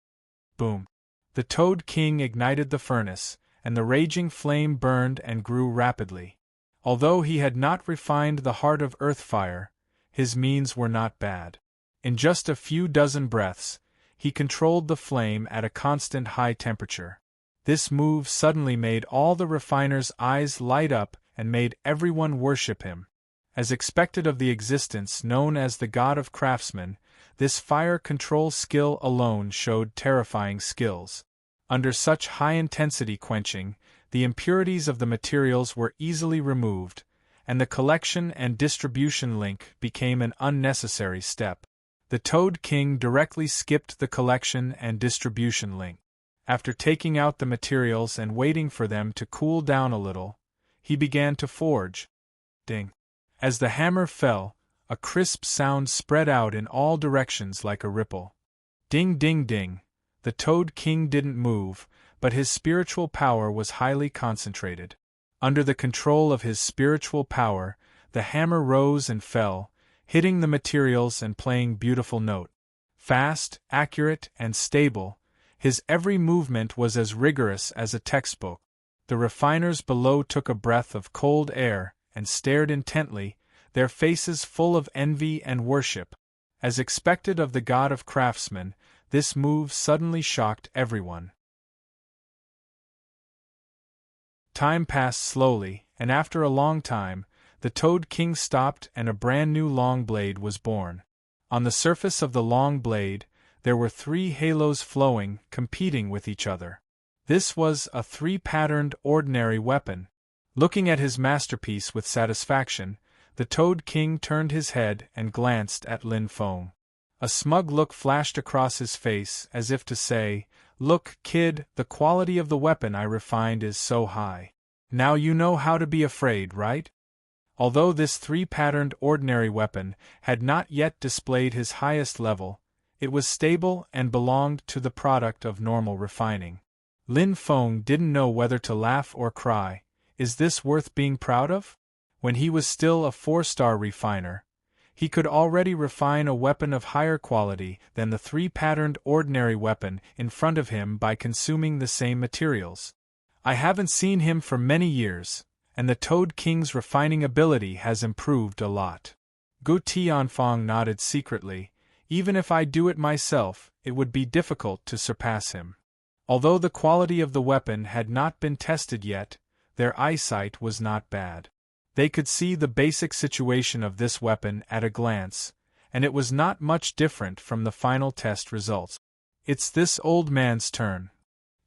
Boom. The Toad King ignited the furnace, and the raging flame burned and grew rapidly. Although he had not refined the heart of earth fire, his means were not bad. In just a few dozen breaths, he controlled the flame at a constant high temperature. This move suddenly made all the refiners' eyes light up and made everyone worship him. As expected of the existence known as the God of Craftsmen, this fire control skill alone showed terrifying skills. Under such high-intensity quenching, the impurities of the materials were easily removed, and the collection and distribution link became an unnecessary step. The Toad King directly skipped the collection and distribution link. After taking out the materials and waiting for them to cool down a little, he began to forge. Ding! As the hammer fell, a crisp sound spread out in all directions like a ripple. Ding ding ding! The Toad King didn't move, but his spiritual power was highly concentrated. Under the control of his spiritual power, the hammer rose and fell, hitting the materials and playing beautiful note. Fast, accurate, and stable, his every movement was as rigorous as a textbook. The refiners below took a breath of cold air and stared intently, their faces full of envy and worship. As expected of the God of Craftsmen, this move suddenly shocked everyone. Time passed slowly, and after a long time, the Toad King stopped and a brand new long blade was born. On the surface of the long blade, there were 3 halos flowing, competing with each other. This was a 3-patterned ordinary weapon. Looking at his masterpiece with satisfaction, The Toad King turned his head and glanced at Lin Feng. A smug look flashed across his face as if to say, "Look, kid, the quality of the weapon I refined is so high. Now you know how to be afraid, right?" Although this three-patterned ordinary weapon had not yet displayed his highest level, it was stable and belonged to the product of normal refining. Lin Feng didn't know whether to laugh or cry. Is this worth being proud of? When he was still a 4-star refiner, he could already refine a weapon of higher quality than the three-patterned ordinary weapon in front of him by consuming the same materials. I haven't seen him for many years, and the Toad King's refining ability has improved a lot. Gu Tianfang nodded secretly. Even if I do it myself, it would be difficult to surpass him. Although the quality of the weapon had not been tested yet, their eyesight was not bad. They could see the basic situation of this weapon at a glance, and it was not much different from the final test results. It's this old man's turn.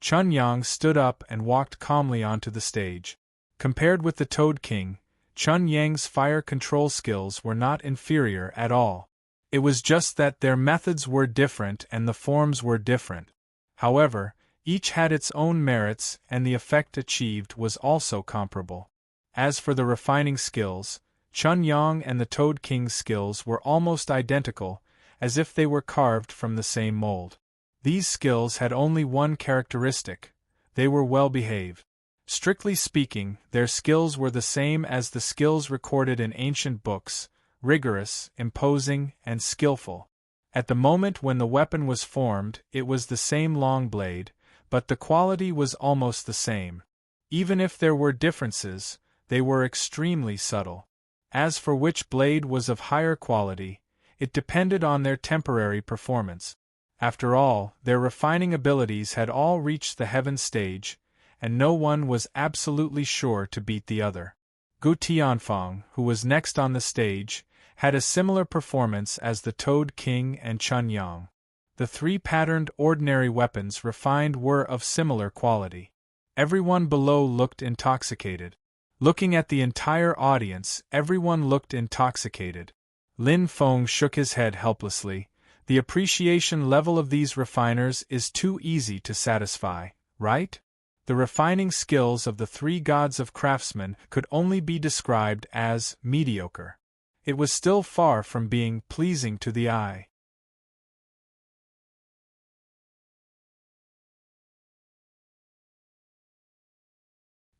Chun Yang stood up and walked calmly onto the stage. Compared with the Toad King, Chun Yang's fire control skills were not inferior at all. It was just that their methods were different and the forms were different. However, each had its own merits and the effect achieved was also comparable. As for the refining skills, Chun Yang and the Toad King's skills were almost identical, as if they were carved from the same mold. These skills had only one characteristic: they were well behaved. Strictly speaking, their skills were the same as the skills recorded in ancient books: rigorous, imposing, and skillful. At the moment when the weapon was formed, it was the same long blade, but the quality was almost the same. Even if there were differences, they were extremely subtle. As for which blade was of higher quality, it depended on their temporary performance. After all, their refining abilities had all reached the heaven stage, and no one was absolutely sure to beat the other. Gu Tianfang, who was next on the stage, had a similar performance as the Toad King and Chun Yang. The three-patterned ordinary weapons refined were of similar quality. Everyone below looked intoxicated. Looking at the entire audience, everyone looked intoxicated. Lin Feng shook his head helplessly. The appreciation level of these refiners is too easy to satisfy, right? The refining skills of the three gods of craftsmen could only be described as mediocre. It was still far from being pleasing to the eye.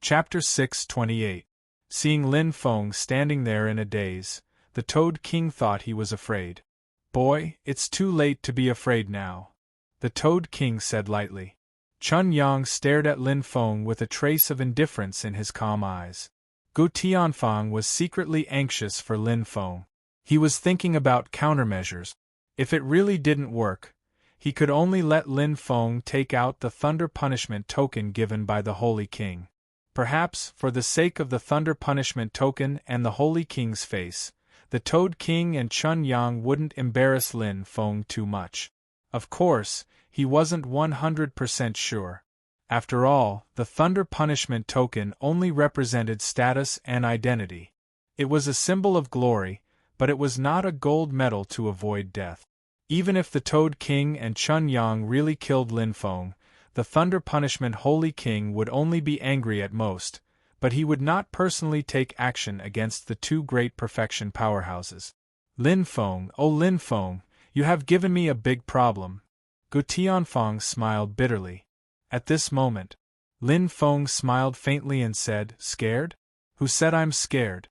Chapter 628. Seeing Lin Feng standing there in a daze, the Toad King thought he was afraid. "Boy, it's too late to be afraid now," the Toad King said lightly. Chun Yang stared at Lin Feng with a trace of indifference in his calm eyes. Gu Tianfang was secretly anxious for Lin Feng. He was thinking about countermeasures. If it really didn't work, he could only let Lin Feng take out the thunder punishment token given by the Holy King. Perhaps, for the sake of the thunder punishment token and the Holy King's face, the Toad King and Chun Yang wouldn't embarrass Lin Feng too much. Of course, he wasn't 100% sure. After all, the thunder punishment token only represented status and identity. It was a symbol of glory, but it was not a gold medal to avoid death. Even if the Toad King and Chun Yang really killed Lin Feng, the Thunder Punishment Holy King would only be angry at most, but he would not personally take action against the two great perfection powerhouses. Lin Feng, oh Lin Feng, you have given me a big problem. Gu Tianfang smiled bitterly. At this moment, Lin Feng smiled faintly and said, "Scared? Who said I'm scared?"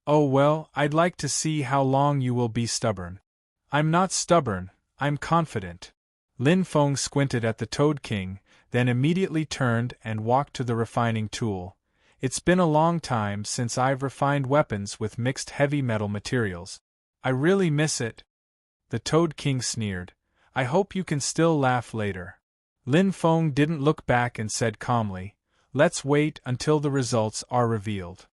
"Oh well, I'd like to see how long you will be stubborn." "I'm not stubborn, I'm confident." Lin Feng squinted at the Toad King, then immediately turned and walked to the refining tool. "It's been a long time since I've refined weapons with mixed heavy metal materials. I really miss it." The Toad King sneered. "I hope you can still laugh later." Lin Feng didn't look back and said calmly, "Let's wait until the results are revealed."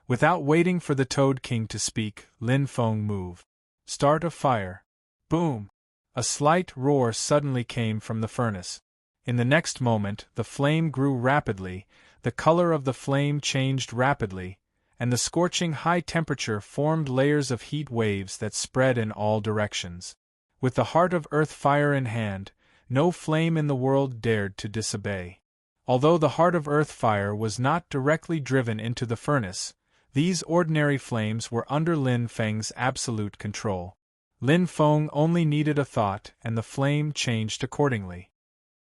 Without waiting for the Toad King to speak, Lin Feng moved. "Start a fire." Boom! A slight roar suddenly came from the furnace. In the next moment, the flame grew rapidly, the color of the flame changed rapidly, and the scorching high temperature formed layers of heat waves that spread in all directions. With the heart of earth fire in hand, no flame in the world dared to disobey. Although the heart of earth fire was not directly driven into the furnace, these ordinary flames were under Lin Feng's absolute control. Lin Feng only needed a thought and the flame changed accordingly.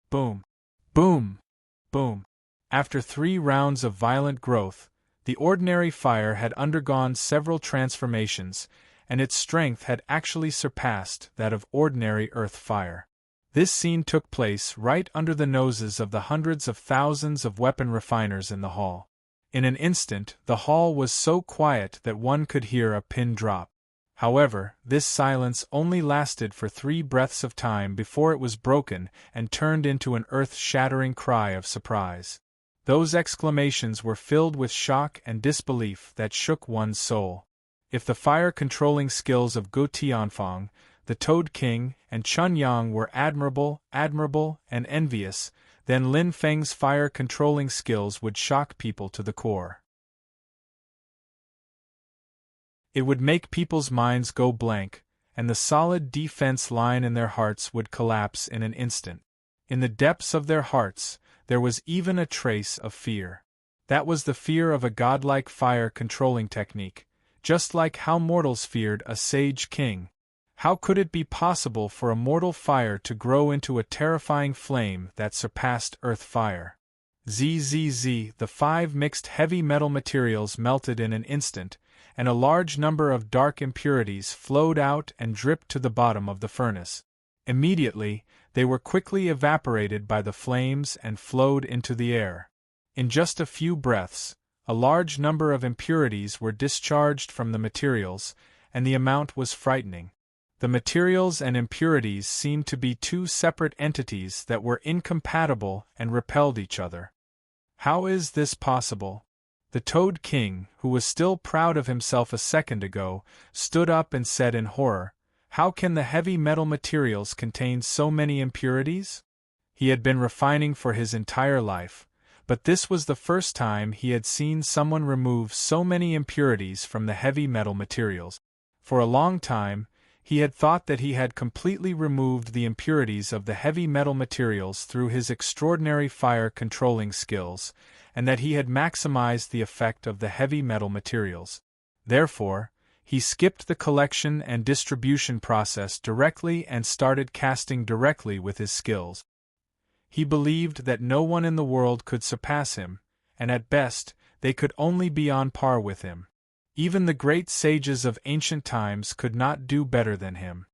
Boom! Boom! Boom! After 3 rounds of violent growth, the ordinary fire had undergone several transformations, and its strength had actually surpassed that of ordinary earth fire. This scene took place right under the noses of the hundreds of thousands of weapon refiners in the hall. In an instant, the hall was so quiet that one could hear a pin drop. However, this silence only lasted for 3 breaths of time before it was broken and turned into an earth-shattering cry of surprise. Those exclamations were filled with shock and disbelief that shook one's soul. If the fire-controlling skills of Gu Tianfang, the Toad King, and Chun Yang were admirable, and envious, then Lin Feng's fire-controlling skills would shock people to the core. It would make people's minds go blank, and the solid defense line in their hearts would collapse in an instant. In the depths of their hearts, there was even a trace of fear. That was the fear of a godlike fire-controlling technique, just like how mortals feared a sage king. How could it be possible for a mortal fire to grow into a terrifying flame that surpassed earth fire? The 5 mixed heavy metal materials melted in an instant, and a large number of dark impurities flowed out and dripped to the bottom of the furnace. Immediately, they were quickly evaporated by the flames and flowed into the air. In just a few breaths, a large number of impurities were discharged from the materials, and the amount was frightening. The materials and impurities seemed to be 2 separate entities that were incompatible and repelled each other. How is this possible? The Toad King, who was still proud of himself a second ago, stood up and said in horror, "How can the heavy metal materials contain so many impurities?" He had been refining for his entire life, but this was the first time he had seen someone remove so many impurities from the heavy metal materials. For a long time, he had thought that he had completely removed the impurities of the heavy metal materials through his extraordinary fire-controlling skills, and that he had maximized the effect of the heavy metal materials. Therefore, he skipped the collection and distribution process directly and started casting directly with his skills. He believed that no one in the world could surpass him, and at best, they could only be on par with him. Even the great sages of ancient times could not do better than him.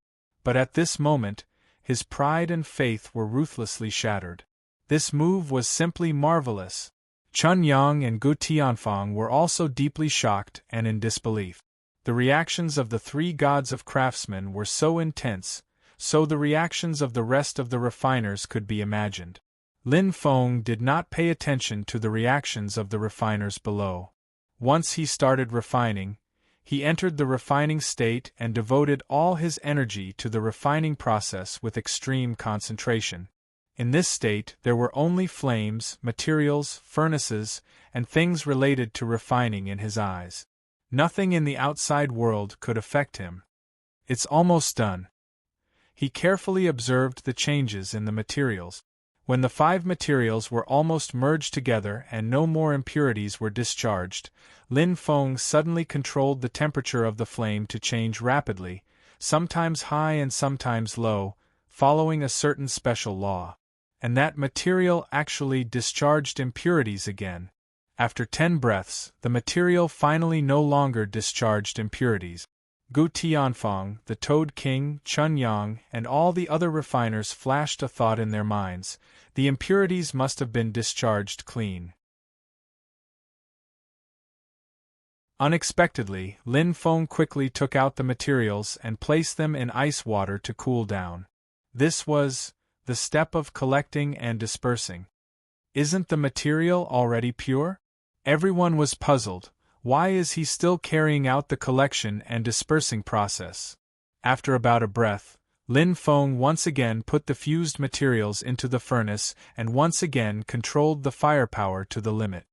But at this moment, his pride and faith were ruthlessly shattered. This move was simply marvelous. Chun Yang and Gu Tianfang were also deeply shocked and in disbelief. The reactions of the 3 gods of craftsmen were so intense, so the reactions of the rest of the refiners could be imagined. Lin Feng did not pay attention to the reactions of the refiners below. Once he started refining, he entered the refining state and devoted all his energy to the refining process with extreme concentration. In this state there were only flames, materials, furnaces, and things related to refining in his eyes. Nothing in the outside world could affect him. "It's almost done." He carefully observed the changes in the materials. When the 5 materials were almost merged together and no more impurities were discharged, Lin Feng suddenly controlled the temperature of the flame to change rapidly, sometimes high and sometimes low, following a certain special law. And that material actually discharged impurities again. After 10 breaths, the material finally no longer discharged impurities. Gu Tianfang, the Toad King, Chun Yang, and all the other refiners flashed a thought in their minds: the impurities must have been discharged clean. Unexpectedly, Lin Feng quickly took out the materials and placed them in ice water to cool down. This was the step of collecting and dispersing. Isn't the material already pure? Everyone was puzzled. Why is he still carrying out the collection and dispersing process? After about a breath, Lin Feng once again put the fused materials into the furnace and once again controlled the firepower to the limit.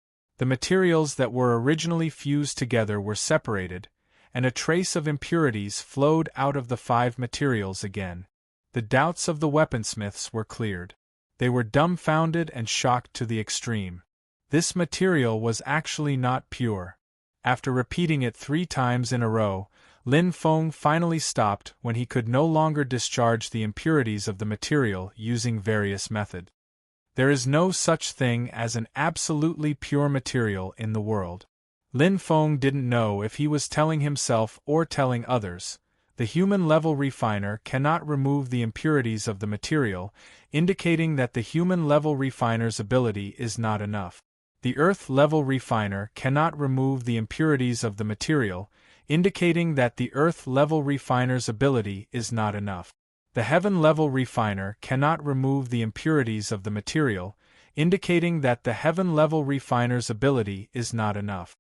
The materials that were originally fused together were separated, and a trace of impurities flowed out of the 5 materials again. The doubts of the weaponsmiths were cleared. They were dumbfounded and shocked to the extreme. This material was actually not pure. After repeating it 3 times in a row, Lin Feng finally stopped when he could no longer discharge the impurities of the material using various methods. There is no such thing as an absolutely pure material in the world. Lin Feng didn't know if he was telling himself or telling others. The human-level refiner cannot remove the impurities of the material, indicating that the human-level refiner's ability is not enough. The earth-level refiner cannot remove the impurities of the material, indicating that the earth-level refiner's ability is not enough. The heaven-level refiner cannot remove the impurities of the material, indicating that the heaven-level refiner's ability is not enough.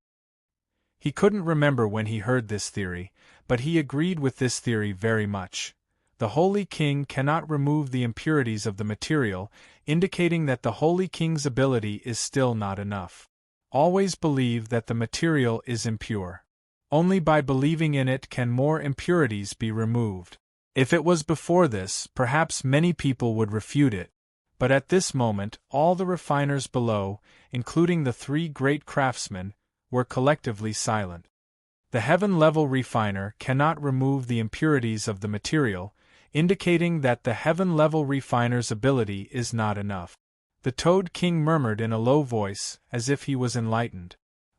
He couldn't remember when he heard this theory, but he agreed with this theory very much. The Holy King cannot remove the impurities of the material, indicating that the Holy King's ability is still not enough. Always believe that the material is impure. Only by believing in it can more impurities be removed. If it was before this, perhaps many people would refute it. But at this moment, all the refiners below, including the 3 great craftsmen, were collectively silent. The heaven-level refiner cannot remove the impurities of the material, indicating that the heaven-level refiner's ability is not enough. The Toad King murmured in a low voice, as if he was enlightened.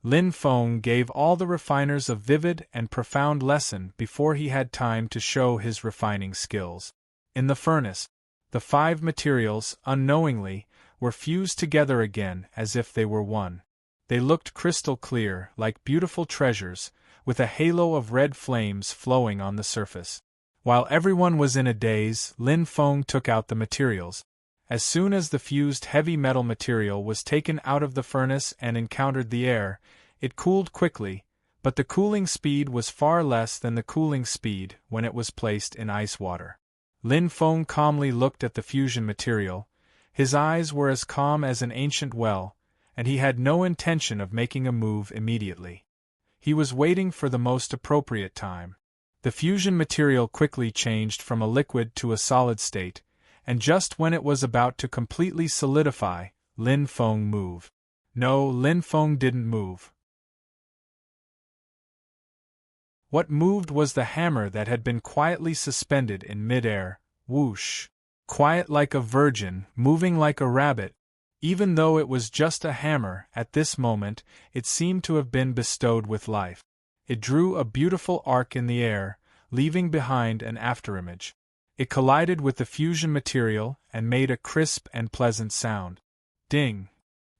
Lin Feng gave all the refiners a vivid and profound lesson before he had time to show his refining skills. In the furnace, the 5 materials, unknowingly, were fused together again as if they were one. They looked crystal clear, like beautiful treasures, with a halo of red flames flowing on the surface. While everyone was in a daze, Lin Feng took out the materials. As soon as the fused heavy metal material was taken out of the furnace and encountered the air, it cooled quickly, but the cooling speed was far less than the cooling speed when it was placed in ice water. Lin Feng calmly looked at the fusion material. His eyes were as calm as an ancient well, and he had no intention of making a move immediately. He was waiting for the most appropriate time. The fusion material quickly changed from a liquid to a solid state, and just when it was about to completely solidify, Lin Feng moved. No, Lin Feng didn't move. What moved was the hammer that had been quietly suspended in mid-air, whoosh. Quiet like a virgin, moving like a rabbit. Even though it was just a hammer, at this moment, it seemed to have been bestowed with life. It drew a beautiful arc in the air, leaving behind an afterimage. It collided with the fusion material and made a crisp and pleasant sound. Ding!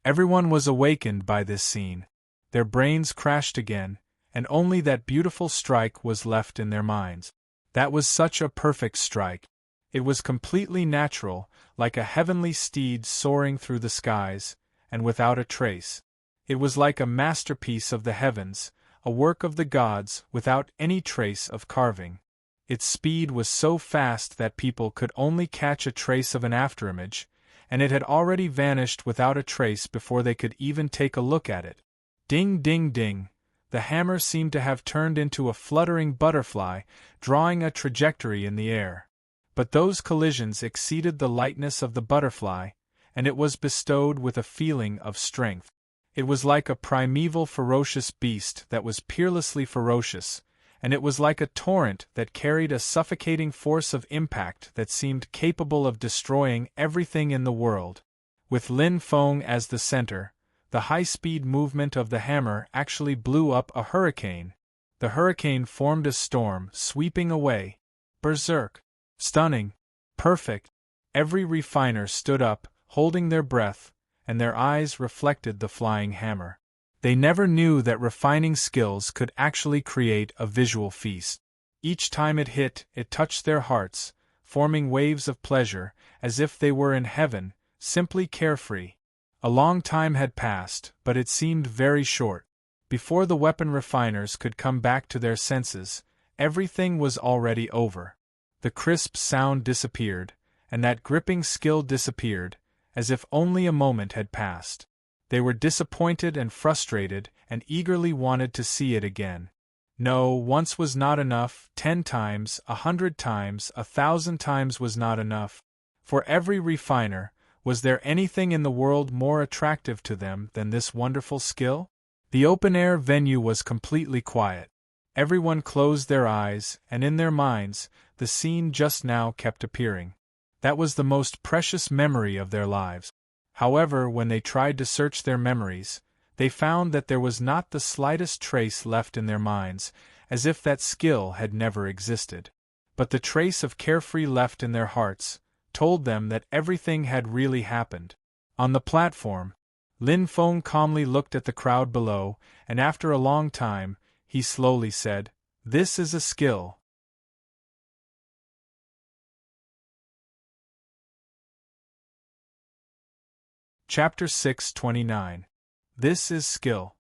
Everyone was awakened by this scene. Their brains crashed again, and only that beautiful strike was left in their minds. That was such a perfect strike. It was completely natural, like a heavenly steed soaring through the skies, and without a trace. It was like a masterpiece of the heavens, a work of the gods without any trace of carving. Its speed was so fast that people could only catch a trace of an afterimage, and it had already vanished without a trace before they could even take a look at it. Ding, ding, ding! The hammer seemed to have turned into a fluttering butterfly, drawing a trajectory in the air. But those collisions exceeded the lightness of the butterfly, and it was bestowed with a feeling of strength. It was like a primeval ferocious beast that was peerlessly ferocious, and it was like a torrent that carried a suffocating force of impact that seemed capable of destroying everything in the world. With Lin Feng as the center, the high-speed movement of the hammer actually blew up a hurricane. The hurricane formed a storm, sweeping away. Berserk! Stunning! Perfect! Every refiner stood up, holding their breath, and their eyes reflected the flying hammer. They never knew that refining skills could actually create a visual feast. Each time it hit, it touched their hearts, forming waves of pleasure, as if they were in heaven, simply carefree. A long time had passed, but it seemed very short. Before the weapon refiners could come back to their senses, everything was already over. The crisp sound disappeared, and that gripping skill disappeared, as if only a moment had passed. They were disappointed and frustrated and eagerly wanted to see it again. No, once was not enough, 10 times, 100 times, 1,000 times was not enough. For every refiner, was there anything in the world more attractive to them than this wonderful skill? The open-air venue was completely quiet. Everyone closed their eyes, and in their minds, the scene just now kept appearing. That was the most precious memory of their lives. However, when they tried to search their memories, they found that there was not the slightest trace left in their minds, as if that skill had never existed. But the trace of carefree left in their hearts told them that everything had really happened. On the platform, Lin Feng calmly looked at the crowd below, and after a long time, he slowly said, "This is a skill." Chapter 629. This is skill.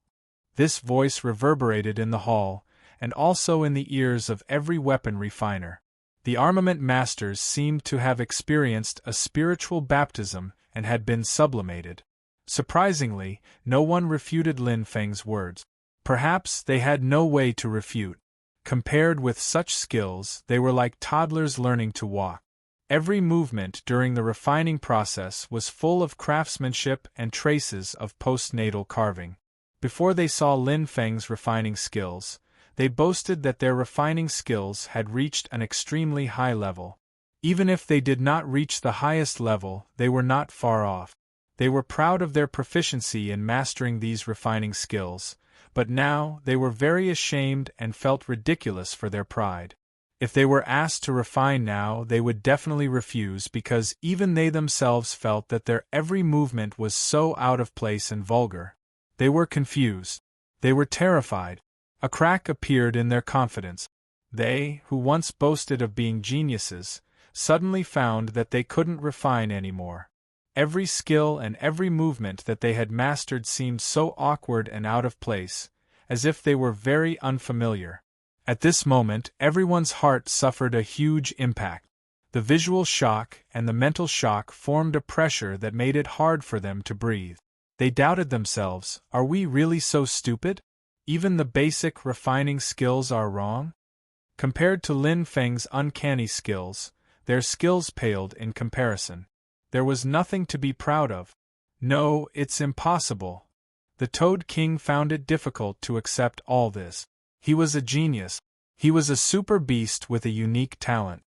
This voice reverberated in the hall, and also in the ears of every weapon refiner. The armament masters seemed to have experienced a spiritual baptism and had been sublimated. Surprisingly, no one refuted Lin Feng's words. Perhaps they had no way to refute. Compared with such skills, they were like toddlers learning to walk. Every movement during the refining process was full of craftsmanship and traces of postnatal carving. Before they saw Lin Feng's refining skills, they boasted that their refining skills had reached an extremely high level. Even if they did not reach the highest level, they were not far off. They were proud of their proficiency in mastering these refining skills, but now they were very ashamed and felt ridiculous for their pride. If they were asked to refine now, they would definitely refuse because even they themselves felt that their every movement was so out of place and vulgar. They were confused. They were terrified. A crack appeared in their confidence. They, who once boasted of being geniuses, suddenly found that they couldn't refine anymore. Every skill and every movement that they had mastered seemed so awkward and out of place, as if they were very unfamiliar. At this moment, everyone's heart suffered a huge impact. The visual shock and the mental shock formed a pressure that made it hard for them to breathe. They doubted themselves, are we really so stupid? Even the basic refining skills are wrong? Compared to Lin Feng's uncanny skills, their skills paled in comparison. There was nothing to be proud of. No, it's impossible. The Toad King found it difficult to accept all this. He was a genius. He was a super beast with a unique talent.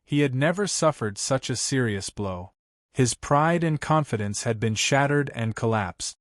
He had never suffered such a serious blow. His pride and confidence had been shattered and collapsed.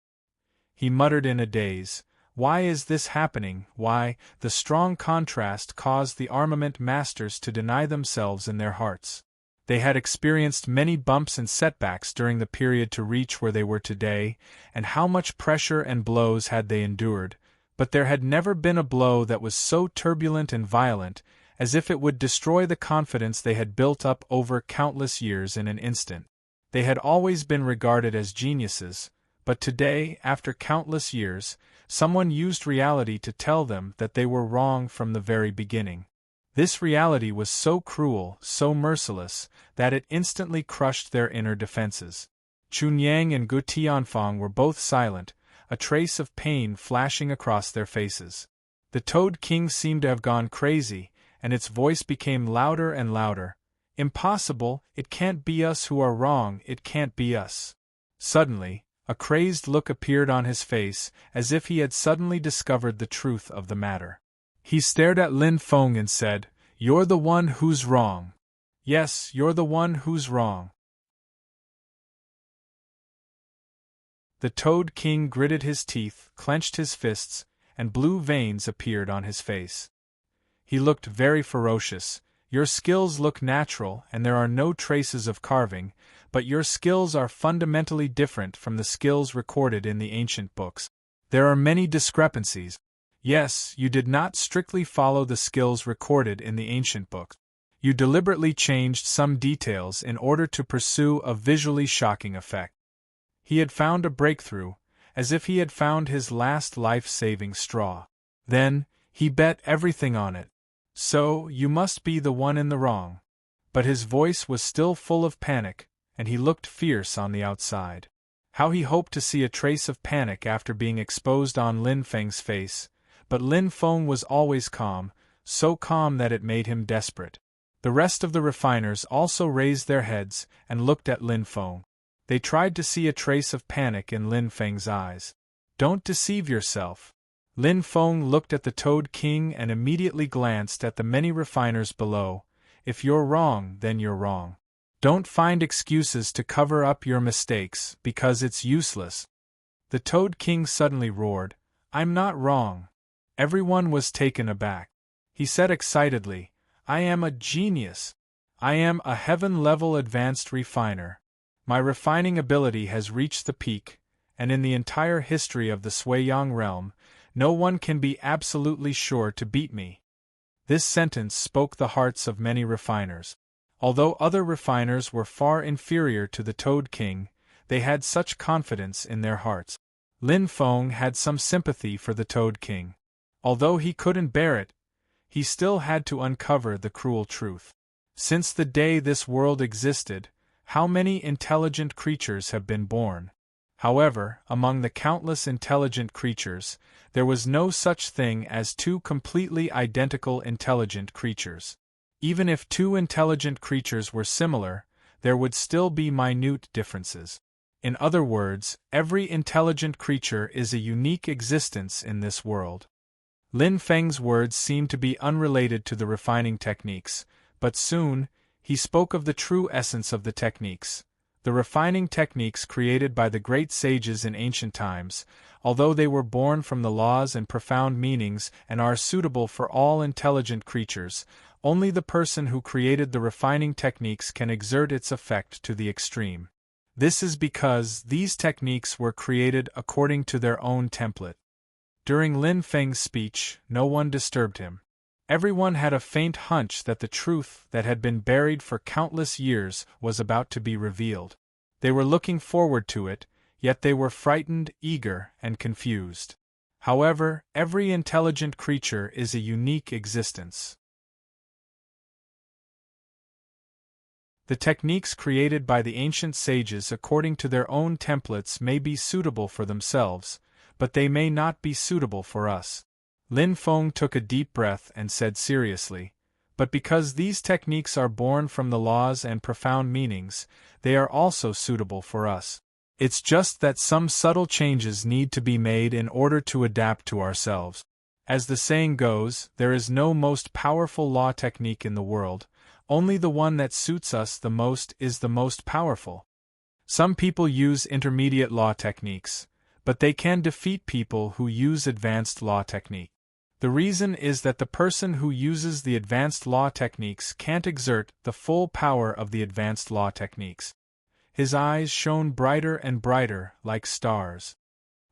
He muttered in a daze, "Why is this happening? Why?" The strong contrast caused the armament masters to deny themselves in their hearts. They had experienced many bumps and setbacks during the period to reach where they were today, and how much pressure and blows had they endured, but there had never been a blow that was so turbulent and violent, as if it would destroy the confidence they had built up over countless years in an instant. They had always been regarded as geniuses, but today, after countless years, someone used reality to tell them that they were wrong from the very beginning. This reality was so cruel, so merciless, that it instantly crushed their inner defenses. Chunyang and Gu Tianfang were both silent, a trace of pain flashing across their faces. The Toad King seemed to have gone crazy, and its voice became louder and louder. "Impossible, it can't be us who are wrong, it can't be us." Suddenly, a crazed look appeared on his face, as if he had suddenly discovered the truth of the matter. He stared at Lin Feng and said, "You're the one who's wrong. Yes, you're the one who's wrong." The Toad King gritted his teeth, clenched his fists, and blue veins appeared on his face. He looked very ferocious. "Your skills look natural and there are no traces of carving, but your skills are fundamentally different from the skills recorded in the ancient books. There are many discrepancies. Yes, you did not strictly follow the skills recorded in the ancient books. You deliberately changed some details in order to pursue a visually shocking effect." He had found a breakthrough, as if he had found his last life-saving straw. Then, he bet everything on it. "So, you must be the one in the wrong." But his voice was still full of panic, and he looked fierce on the outside. How he hoped to see a trace of panic after being exposed on Lin Feng's face, but Lin Feng was always calm, so calm that it made him desperate. The rest of the refiners also raised their heads and looked at Lin Feng. They tried to see a trace of panic in Lin Feng's eyes. Don't deceive yourself. Lin Feng looked at the Toad King and immediately glanced at the many refiners below. If you're wrong, then you're wrong. Don't find excuses to cover up your mistakes, because it's useless. The Toad King suddenly roared, I'm not wrong. Everyone was taken aback. He said excitedly, I am a genius. I am a heaven-level advanced refiner. My refining ability has reached the peak, and in the entire history of the Sui-Yang realm, no one can be absolutely sure to beat me. This sentence spoke the hearts of many refiners. Although other refiners were far inferior to the Toad King, they had such confidence in their hearts. Lin Feng had some sympathy for the Toad King. Although he couldn't bear it, he still had to uncover the cruel truth. Since the day this world existed, how many intelligent creatures have been born? However, among the countless intelligent creatures, there was no such thing as two completely identical intelligent creatures. Even if two intelligent creatures were similar, there would still be minute differences. In other words, every intelligent creature is a unique existence in this world. Lin Feng's words seemed to be unrelated to the refining techniques, but soon, he spoke of the true essence of the techniques. The refining techniques created by the great sages in ancient times, although they were born from the laws and profound meanings and are suitable for all intelligent creatures, only the person who created the refining techniques can exert its effect to the extreme. This is because these techniques were created according to their own template. During Lin Feng's speech, no one disturbed him. Everyone had a faint hunch that the truth that had been buried for countless years was about to be revealed. They were looking forward to it, yet they were frightened, eager, and confused. However, every intelligent creature is a unique existence. The techniques created by the ancient sages according to their own templates may be suitable for themselves, but they may not be suitable for us. Lin Feng took a deep breath and said seriously, but because these techniques are born from the laws and profound meanings, they are also suitable for us. It's just that some subtle changes need to be made in order to adapt to ourselves. As the saying goes, there is no most powerful law technique in the world, only the one that suits us the most is the most powerful. Some people use intermediate law techniques, but they can defeat people who use advanced law technique. The reason is that the person who uses the advanced law techniques can't exert the full power of the advanced law techniques. His eyes shone brighter and brighter, like stars.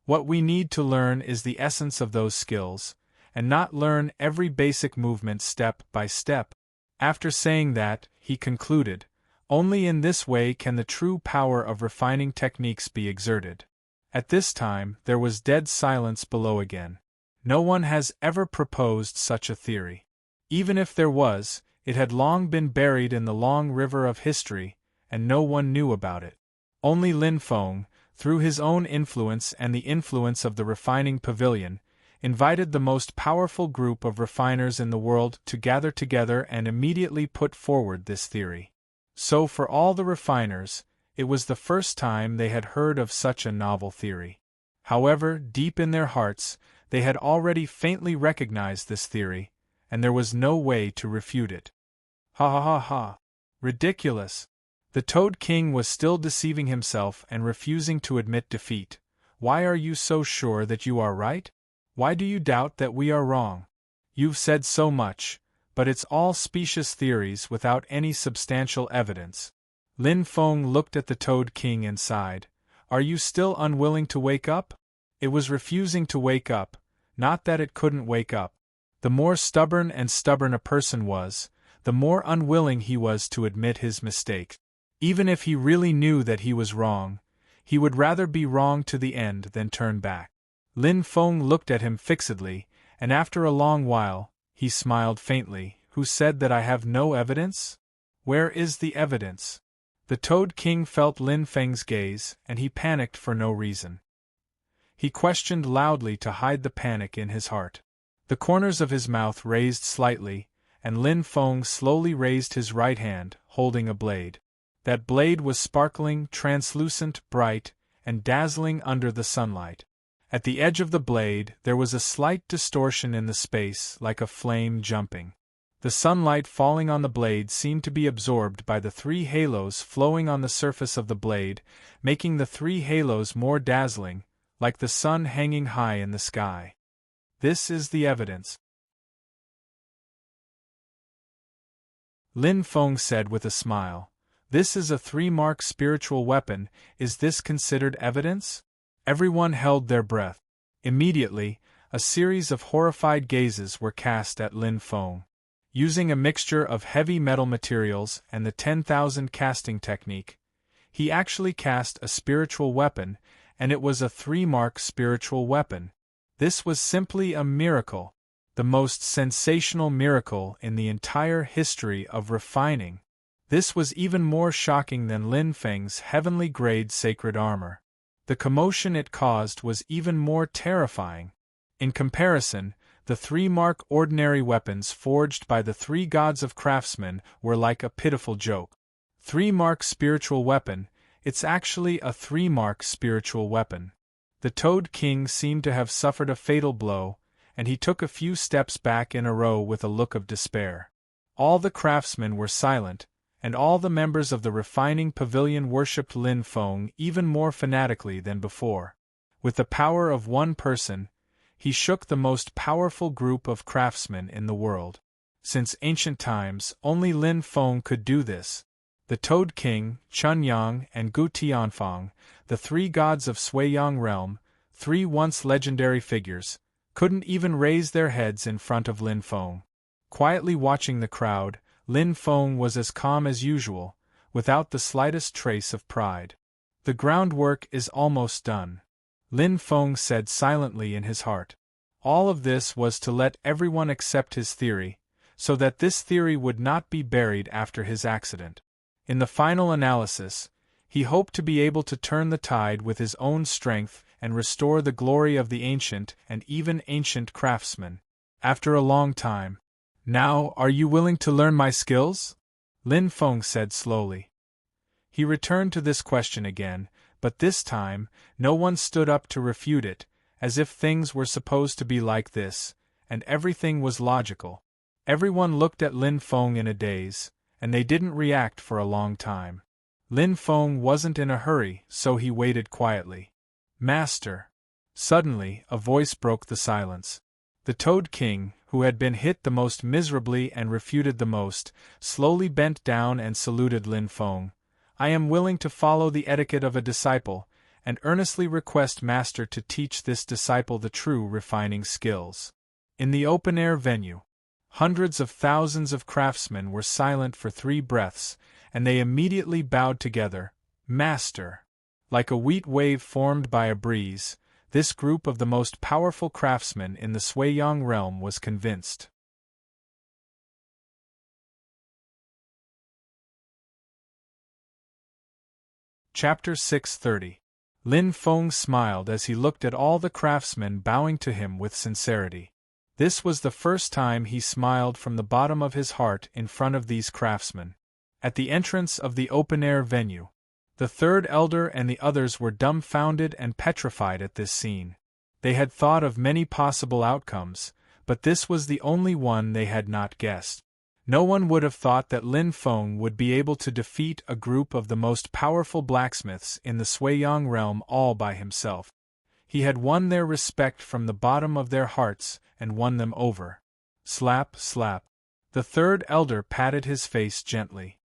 What we need to learn is the essence of those skills, and not learn every basic movement step by step. After saying that, he concluded, only in this way can the true power of refining techniques be exerted. At this time, there was dead silence below again. No one has ever proposed such a theory. Even if there was, it had long been buried in the long river of history, and no one knew about it. Only Lin Feng, through his own influence and the influence of the refining pavilion, invited the most powerful group of refiners in the world to gather together and immediately put forward this theory. So for all the refiners, it was the first time they had heard of such a novel theory. However, deep in their hearts, they had already faintly recognized this theory, and there was no way to refute it. Ha ha ha ha! Ridiculous! The Toad King was still deceiving himself and refusing to admit defeat. Why are you so sure that you are right? Why do you doubt that we are wrong? You've said so much, but it's all specious theories without any substantial evidence. Lin Feng looked at the Toad King and sighed. Are you still unwilling to wake up? It was refusing to wake up, not that it couldn't wake up. The more stubborn a person was, the more unwilling he was to admit his mistake. Even if he really knew that he was wrong, he would rather be wrong to the end than turn back. Lin Feng looked at him fixedly, and after a long while, he smiled faintly. Who said that I have no evidence? Where is the evidence? The Toad King felt Lin Feng's gaze, and he panicked for no reason. He questioned loudly to hide the panic in his heart. The corners of his mouth raised slightly, and Lin Feng slowly raised his right hand, holding a blade. That blade was sparkling, translucent, bright, and dazzling under the sunlight. At the edge of the blade there was a slight distortion in the space, like a flame jumping. The sunlight falling on the blade seemed to be absorbed by the 3 halos flowing on the surface of the blade, making the 3 halos more dazzling, like the sun hanging high in the sky. This is the evidence, Lin Feng said with a smile. This is a 3-mark spiritual weapon. Is this considered evidence? Everyone held their breath. Immediately, a series of horrified gazes were cast at Lin Feng. Using a mixture of heavy metal materials and the 10,000 casting technique, he actually cast a spiritual weapon, and it was a 3-mark spiritual weapon. This was simply a miracle, the most sensational miracle in the entire history of refining. This was even more shocking than Lin Feng's heavenly-grade sacred armor. The commotion it caused was even more terrifying. In comparison, the 3-mark ordinary weapons forged by the 3 gods of craftsmen were like a pitiful joke. 3-mark spiritual weapon, it's actually a 3-mark spiritual weapon. The Toad King seemed to have suffered a fatal blow, and he took a few steps back in a row with a look of despair. All the craftsmen were silent, and all the members of the refining pavilion worshipped Lin Feng even more fanatically than before. With the power of one person, he shook the most powerful group of craftsmen in the world. Since ancient times, only Lin Feng could do this. The Toad King, Chun Yang, and Gu Tianfang, the 3 gods of Suiyang realm, 3 once legendary figures, couldn't even raise their heads in front of Lin Feng. Quietly watching the crowd, Lin Feng was as calm as usual, without the slightest trace of pride. The groundwork is almost done, Lin Feng said silently in his heart. All of this was to let everyone accept his theory, so that this theory would not be buried after his accident. In the final analysis, he hoped to be able to turn the tide with his own strength and restore the glory of the ancient and even ancient craftsmen. After a long time. Now, are you willing to learn my skills? Lin Feng said slowly. He returned to this question again, but this time, no one stood up to refute it, as if things were supposed to be like this, and everything was logical. Everyone looked at Lin Feng in a daze, and they didn't react for a long time. Lin Feng wasn't in a hurry, so he waited quietly. Master! Suddenly, a voice broke the silence. The Toad King, who had been hit the most miserably and refuted the most, slowly bent down and saluted Lin Feng. I am willing to follow the etiquette of a disciple, and earnestly request Master to teach this disciple the true refining skills. In the open-air venue, hundreds of thousands of craftsmen were silent for 3 breaths, and they immediately bowed together. Master! Like a wheat wave formed by a breeze, this group of the most powerful craftsmen in the Suiyang realm was convinced. Chapter 630. Lin Feng smiled as he looked at all the craftsmen bowing to him with sincerity. This was the first time he smiled from the bottom of his heart in front of these craftsmen. At the entrance of the open-air venue, the 3rd elder and the others were dumbfounded and petrified at this scene. They had thought of many possible outcomes, but this was the only one they had not guessed. No one would have thought that Lin Feng would be able to defeat a group of the most powerful blacksmiths in the Suiyang realm all by himself. He had won their respect from the bottom of their hearts and won them over. Slap, slap. The 3rd elder patted his face gently.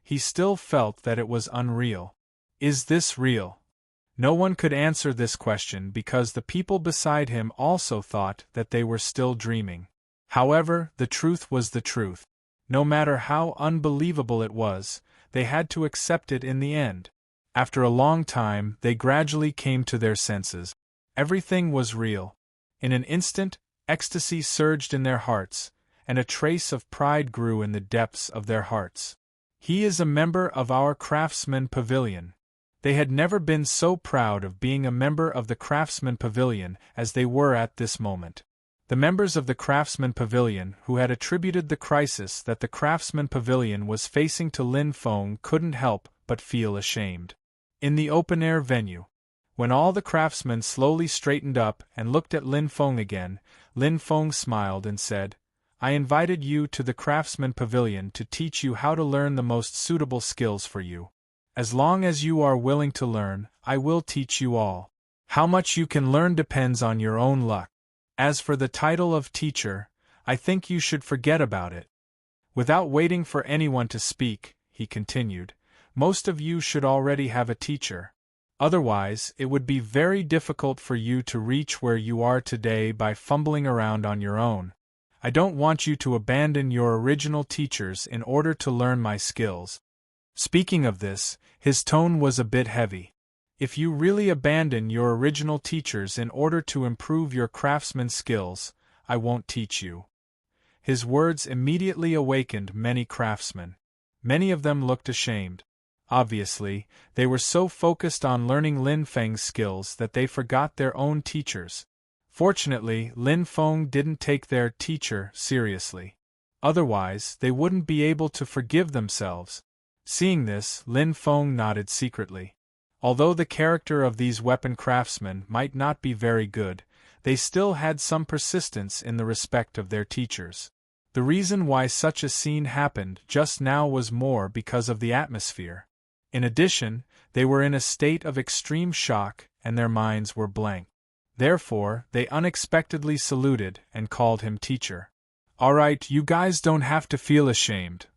He still felt that it was unreal. Is this real? No one could answer this question because the people beside him also thought that they were still dreaming. However, the truth was the truth. No matter how unbelievable it was, they had to accept it in the end. After a long time, they gradually came to their senses. Everything was real. In an instant, ecstasy surged in their hearts, and a trace of pride grew in the depths of their hearts. He is a member of our Craftsman Pavilion. They had never been so proud of being a member of the Craftsman Pavilion as they were at this moment. The members of the Craftsman Pavilion who had attributed the crisis that the Craftsman Pavilion was facing to Lin Feng couldn't help but feel ashamed. In the open-air venue, when all the craftsmen slowly straightened up and looked at Lin Feng again, Lin Feng smiled and said, "I invited you to the Craftsman Pavilion to teach you how to learn the most suitable skills for you. As long as you are willing to learn, I will teach you all. How much you can learn depends on your own luck. As for the title of teacher, I think you should forget about it." Without waiting for anyone to speak, he continued, "Most of you should already have a teacher. Otherwise, it would be very difficult for you to reach where you are today by fumbling around on your own. I don't want you to abandon your original teachers in order to learn my skills." Speaking of this, his tone was a bit heavy. "If you really abandon your original teachers in order to improve your craftsman skills, I won't teach you." His words immediately awakened many craftsmen. Many of them looked ashamed. Obviously, they were so focused on learning Lin Feng's skills that they forgot their own teachers. Fortunately, Lin Feng didn't take their teacher seriously. Otherwise, they wouldn't be able to forgive themselves. Seeing this, Lin Feng nodded secretly. Although the character of these weapon craftsmen might not be very good, they still had some persistence in the respect of their teachers. The reason why such a scene happened just now was more because of the atmosphere. In addition, they were in a state of extreme shock and their minds were blank. Therefore, they unexpectedly saluted and called him teacher. "All right, you guys don't have to feel ashamed.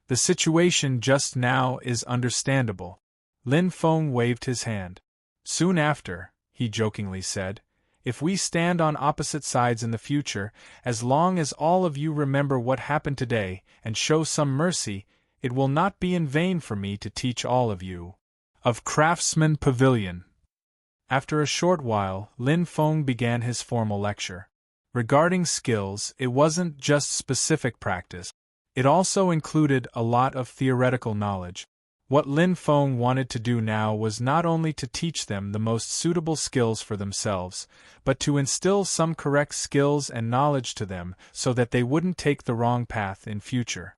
The situation just now is understandable." Lin Feng waved his hand. "Soon after," he jokingly said, "if we stand on opposite sides in the future, as long as all of you remember what happened today and show some mercy, it will not be in vain for me to teach all of you." Of Craftsman Pavilion. After a short while, Lin Feng began his formal lecture. Regarding skills, it wasn't just specific practice. It also included a lot of theoretical knowledge. What Lin Feng wanted to do now was not only to teach them the most suitable skills for themselves, but to instill some correct skills and knowledge to them so that they wouldn't take the wrong path in future.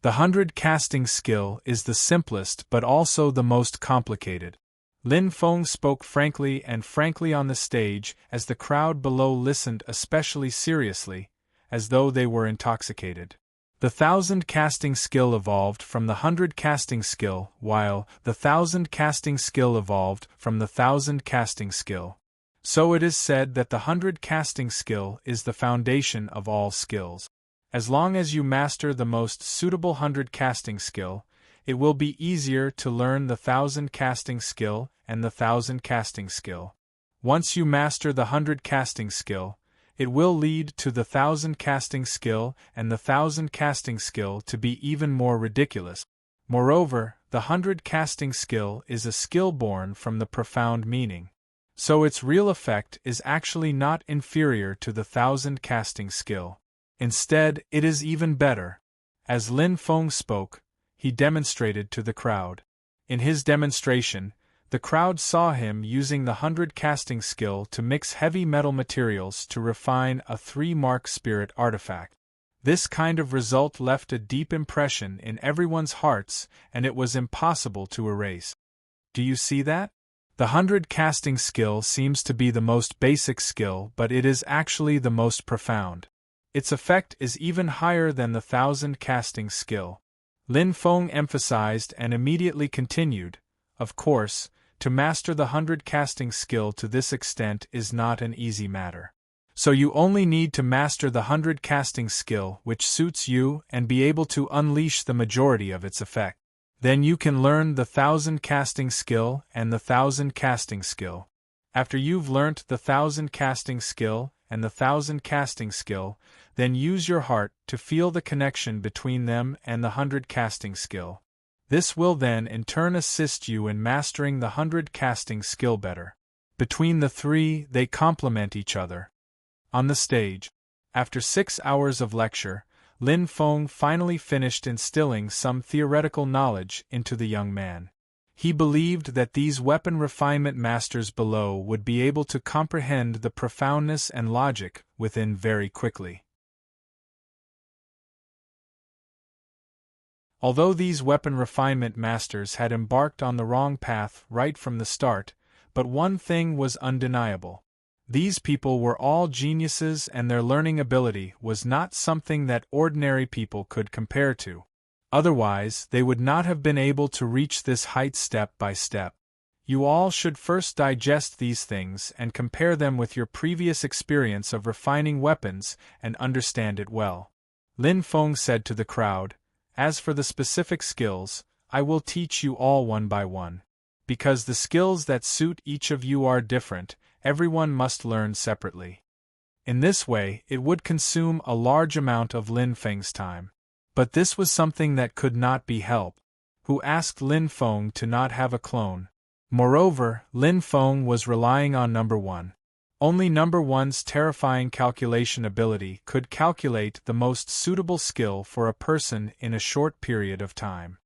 The 100 casting skill is the simplest but also the most complicated. Lin Feng spoke frankly on the stage as the crowd below listened especially seriously, as though they were intoxicated. The 1000 casting skill evolved from the 100 casting skill, while the 1000 casting skill evolved from the 1000 casting skill. So it is said that the 100 casting skill is the foundation of all skills. As long as you master the most suitable 100 casting skill, it will be easier to learn the 1000 casting skill and the 1000 casting skill. Once you master the 100 casting skill, it will lead to the 1000 casting skill and the 1000 casting skill to be even more ridiculous. Moreover, the 100 casting skill is a skill born from the profound meaning. So its real effect is actually not inferior to the 1000 casting skill. Instead, it is even better. As Lin Feng spoke, he demonstrated to the crowd. In his demonstration, the crowd saw him using the 100 casting skill to mix heavy metal materials to refine a 3-mark spirit artifact. This kind of result left a deep impression in everyone's hearts, and it was impossible to erase. Do you see that? The 100 casting skill seems to be the most basic skill, but it is actually the most profound. Its effect is even higher than the 1000 casting skill. Lin Feng emphasized and immediately continued, "Of course, to master the 100 casting skill to this extent is not an easy matter. So you only need to master the 100 casting skill which suits you and be able to unleash the majority of its effect. Then you can learn the 1000 casting skill and the 1000 casting skill. After you've learnt the 1000 casting skill and the 1000 casting skill, then use your heart to feel the connection between them and the 100 casting skill. This will then in turn assist you in mastering the 100 casting skill better. Between the three, they complement each other." On the stage, after 6 hours of lecture, Lin Feng finally finished instilling some theoretical knowledge into the young man. He believed that these weapon refinement masters below would be able to comprehend the profoundness and logic within very quickly. Although these weapon refinement masters had embarked on the wrong path right from the start, but one thing was undeniable. These people were all geniuses, and their learning ability was not something that ordinary people could compare to. Otherwise, they would not have been able to reach this height step by step. You all should first digest these things and compare them with your previous experience of refining weapons and understand it well. Lin Feng said to the crowd, "As for the specific skills, I will teach you all one by one. Because the skills that suit each of you are different, everyone must learn separately." In this way, it would consume a large amount of Lin Feng's time. But this was something that could not be helped. Who asked Lin Feng to not have a clone? Moreover, Lin Feng was relying on number one. Only number one's terrifying calculation ability could calculate the most suitable skill for a person in a short period of time.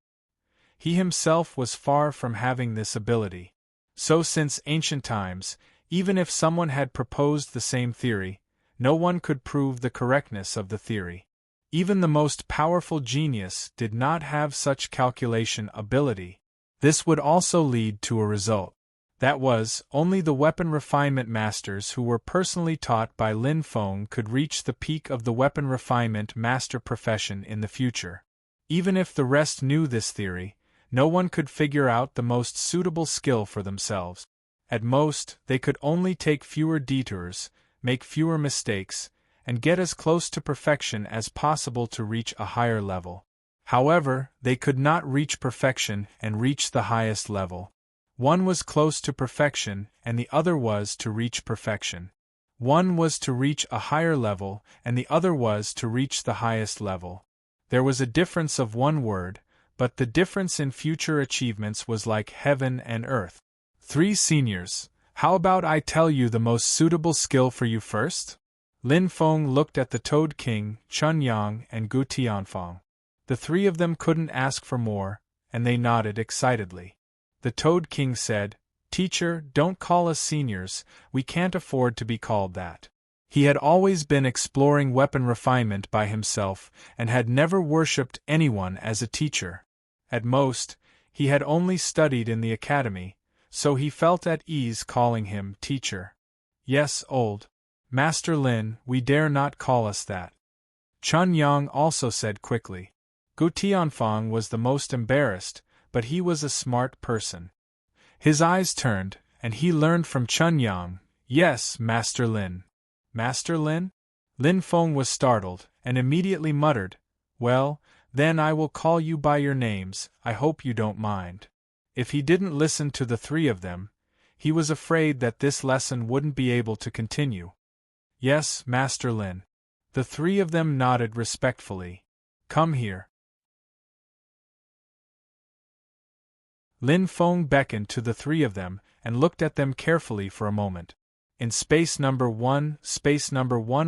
He himself was far from having this ability. So since ancient times, even if someone had proposed the same theory, no one could prove the correctness of the theory. Even the most powerful genius did not have such calculation ability. This would also lead to a result. That was, only the weapon refinement masters who were personally taught by Lin Feng could reach the peak of the weapon refinement master profession in the future. Even if the rest knew this theory, no one could figure out the most suitable skill for themselves. At most, they could only take fewer detours, make fewer mistakes, and get as close to perfection as possible to reach a higher level. However, they could not reach perfection and reach the highest level. One was close to perfection, and the other was to reach perfection. One was to reach a higher level, and the other was to reach the highest level. There was a difference of one word, but the difference in future achievements was like heaven and earth. 3 seniors, how about I tell you the most suitable skill for you first? Lin Feng looked at the Toad King, Chun Yang, and Gu Tianfang. The three of them couldn't ask for more, and they nodded excitedly. The Toad King said, "Teacher, don't call us seniors, we can't afford to be called that." He had always been exploring weapon refinement by himself and had never worshipped anyone as a teacher. At most, he had only studied in the academy, so he felt at ease calling him teacher. "Yes, old Master Lin, we dare not call us that." Chun Yang also said quickly. Gu Tianfang was the most embarrassed, but he was a smart person. His eyes turned, and he learned from Chun Yang, "Yes, Master Lin." "Master Lin?" Lin Feng was startled, and immediately muttered, "Well, then I will call you by your names, I hope you don't mind." If he didn't listen to the three of them, he was afraid that this lesson wouldn't be able to continue. "Yes, Master Lin." The three of them nodded respectfully. "Come here." Lin Feng beckoned to the three of them and looked at them carefully for a moment. In space number 1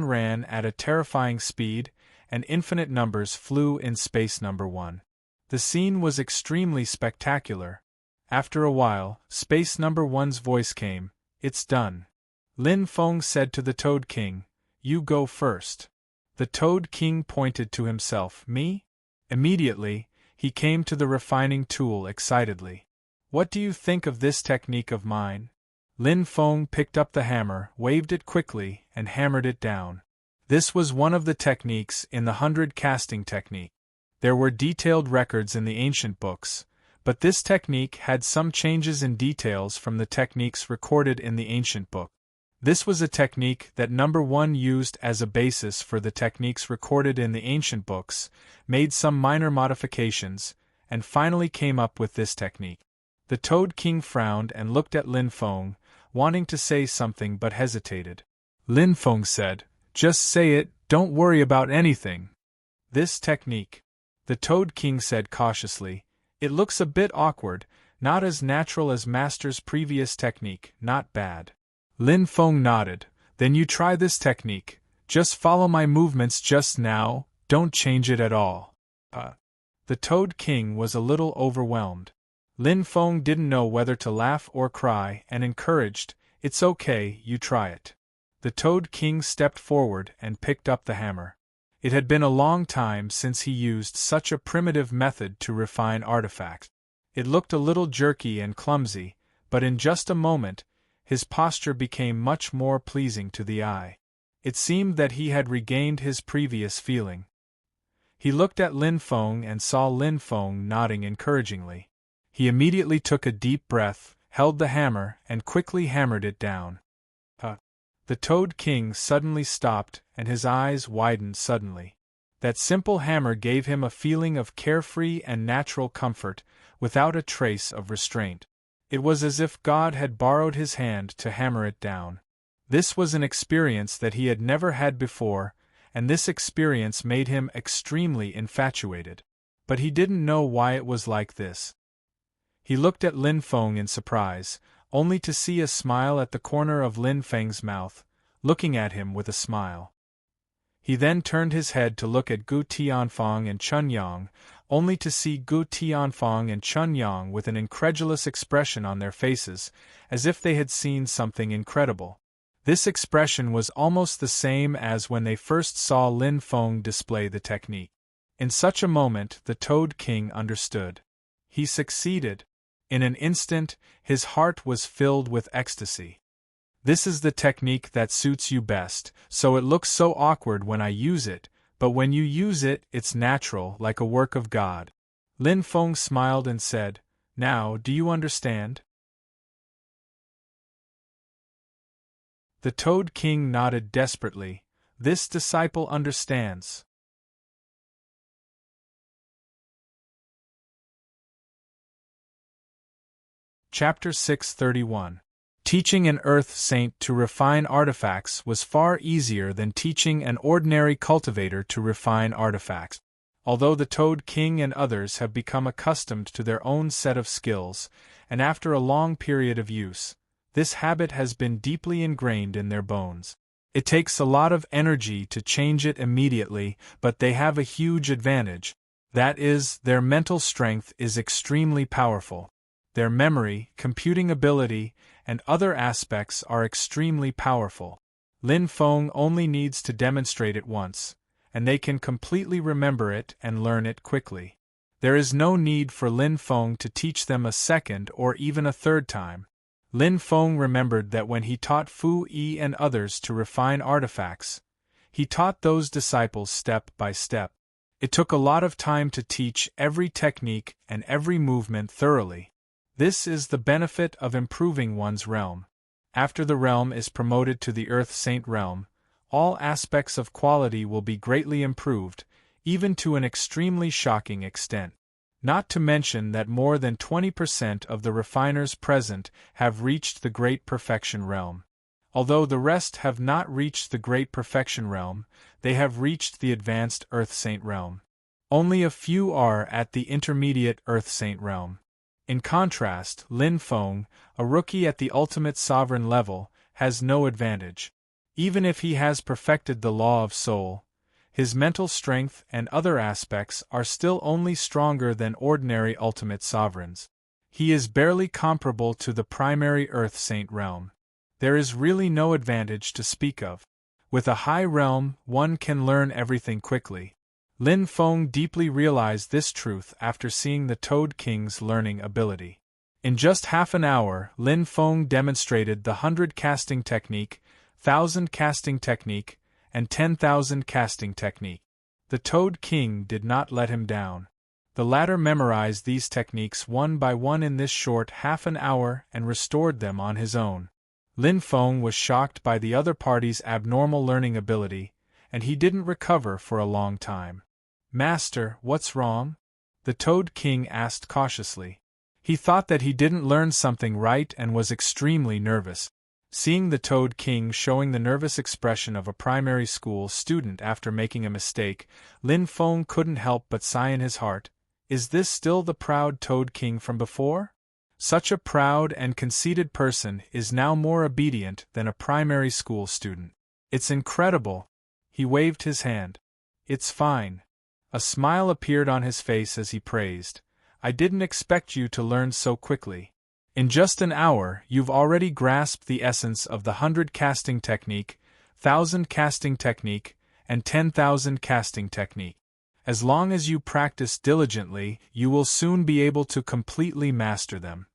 ran at a terrifying speed, and infinite numbers flew in space number 1. The scene was extremely spectacular. After a while, space number 1's voice came, "It's done." Lin Feng said to the Toad King, "You go first." The Toad King pointed to himself, "Me?" Immediately, he came to the refining tool excitedly. "What do you think of this technique of mine?" Lin Feng picked up the hammer, waved it quickly, and hammered it down. This was one of the techniques in the 100 casting technique. There were detailed records in the ancient books, but this technique had some changes in details from the techniques recorded in the ancient book. This was a technique that number 1 used as a basis for the techniques recorded in the ancient books, made some minor modifications, and finally came up with this technique. The Toad King frowned and looked at Lin Feng, wanting to say something but hesitated. Lin Feng said, "Just say it, don't worry about anything." "This technique," the Toad King said cautiously, "it looks a bit awkward, not as natural as Master's previous technique, not bad." Lin Feng nodded. "Then you try this technique. Just follow my movements just now, Don't change it at all. The Toad King was a little overwhelmed. Lin Feng didn't know whether to laugh or cry and encouraged, "It's okay, you try it." The Toad King stepped forward and picked up the hammer. It had been a long time since he used such a primitive method to refine artifacts. It looked a little jerky and clumsy, but in just a moment, his posture became much more pleasing to the eye. It seemed that he had regained his previous feeling. He looked at Lin Feng and saw Lin Feng nodding encouragingly. He immediately took a deep breath, held the hammer, and quickly hammered it down. The Toad King suddenly stopped and his eyes widened suddenly. That simple hammer gave him a feeling of carefree and natural comfort, without a trace of restraint. It was as if God had borrowed his hand to hammer it down. This was an experience that he had never had before, and this experience made him extremely infatuated. But he didn't know why it was like this. He looked at Lin Feng in surprise, only to see a smile at the corner of Lin Feng's mouth, looking at him with a smile. He then turned his head to look at Gu Tianfang and Chun Yang, only to see Gu Tianfang and Chun Yang with an incredulous expression on their faces, as if they had seen something incredible. This expression was almost the same as when they first saw Lin Feng display the technique. In such a moment, the Toad King understood. He succeeded. In an instant, his heart was filled with ecstasy. This is the technique that suits you best, so it looks so awkward when I use it, but when you use it, it's natural, like a work of God. Lin Feng smiled and said, "Now, do you understand?" The Toad King nodded desperately. "This disciple understands." Chapter 631. Teaching an Earth Saint to refine artifacts was far easier than teaching an ordinary cultivator to refine artifacts. Although the Toad King and others have become accustomed to their own set of skills, and after a long period of use, this habit has been deeply ingrained in their bones. It takes a lot of energy to change it immediately, but they have a huge advantage. That is, their mental strength is extremely powerful. Their memory, computing ability, and other aspects are extremely powerful. Lin Feng only needs to demonstrate it once, and they can completely remember it and learn it quickly. There is no need for Lin Feng to teach them a second or even a third time. Lin Feng remembered that when he taught Fu Yi and others to refine artifacts, he taught those disciples step by step. It took a lot of time to teach every technique and every movement thoroughly. This is the benefit of improving one's realm. After the realm is promoted to the Earth Saint realm, all aspects of quality will be greatly improved, even to an extremely shocking extent. Not to mention that more than 20% of the refiners present have reached the Great Perfection realm. Although the rest have not reached the Great Perfection realm, they have reached the Advanced Earth Saint realm. Only a few are at the Intermediate Earth Saint realm. In contrast, Lin Feng, a rookie at the Ultimate Sovereign level, has no advantage. Even if he has perfected the Law of Soul, his mental strength and other aspects are still only stronger than ordinary Ultimate Sovereigns. He is barely comparable to the primary Earth Saint realm. There is really no advantage to speak of. With a high realm, one can learn everything quickly. Lin Feng deeply realized this truth after seeing the Toad King's learning ability. In just half an hour, Lin Feng demonstrated the 100 casting technique, 1000 casting technique, and 10,000 casting technique. The Toad King did not let him down. The latter memorized these techniques one by one in this short half an hour and restored them on his own. Lin Feng was shocked by the other party's abnormal learning ability, and he didn't recover for a long time. "Master, what's wrong?" the Toad King asked cautiously. He thought that he didn't learn something right and was extremely nervous. Seeing the Toad King showing the nervous expression of a primary school student after making a mistake, Lin Feng couldn't help but sigh in his heart. Is this still the proud Toad King from before? Such a proud and conceited person is now more obedient than a primary school student. It's incredible. He waved his hand. It's fine. A smile appeared on his face as he praised. I didn't expect you to learn so quickly. In just an hour, you've already grasped the essence of the 100 casting technique, 1,000 casting technique, and 10,000 casting technique. As long as you practice diligently, you will soon be able to completely master them.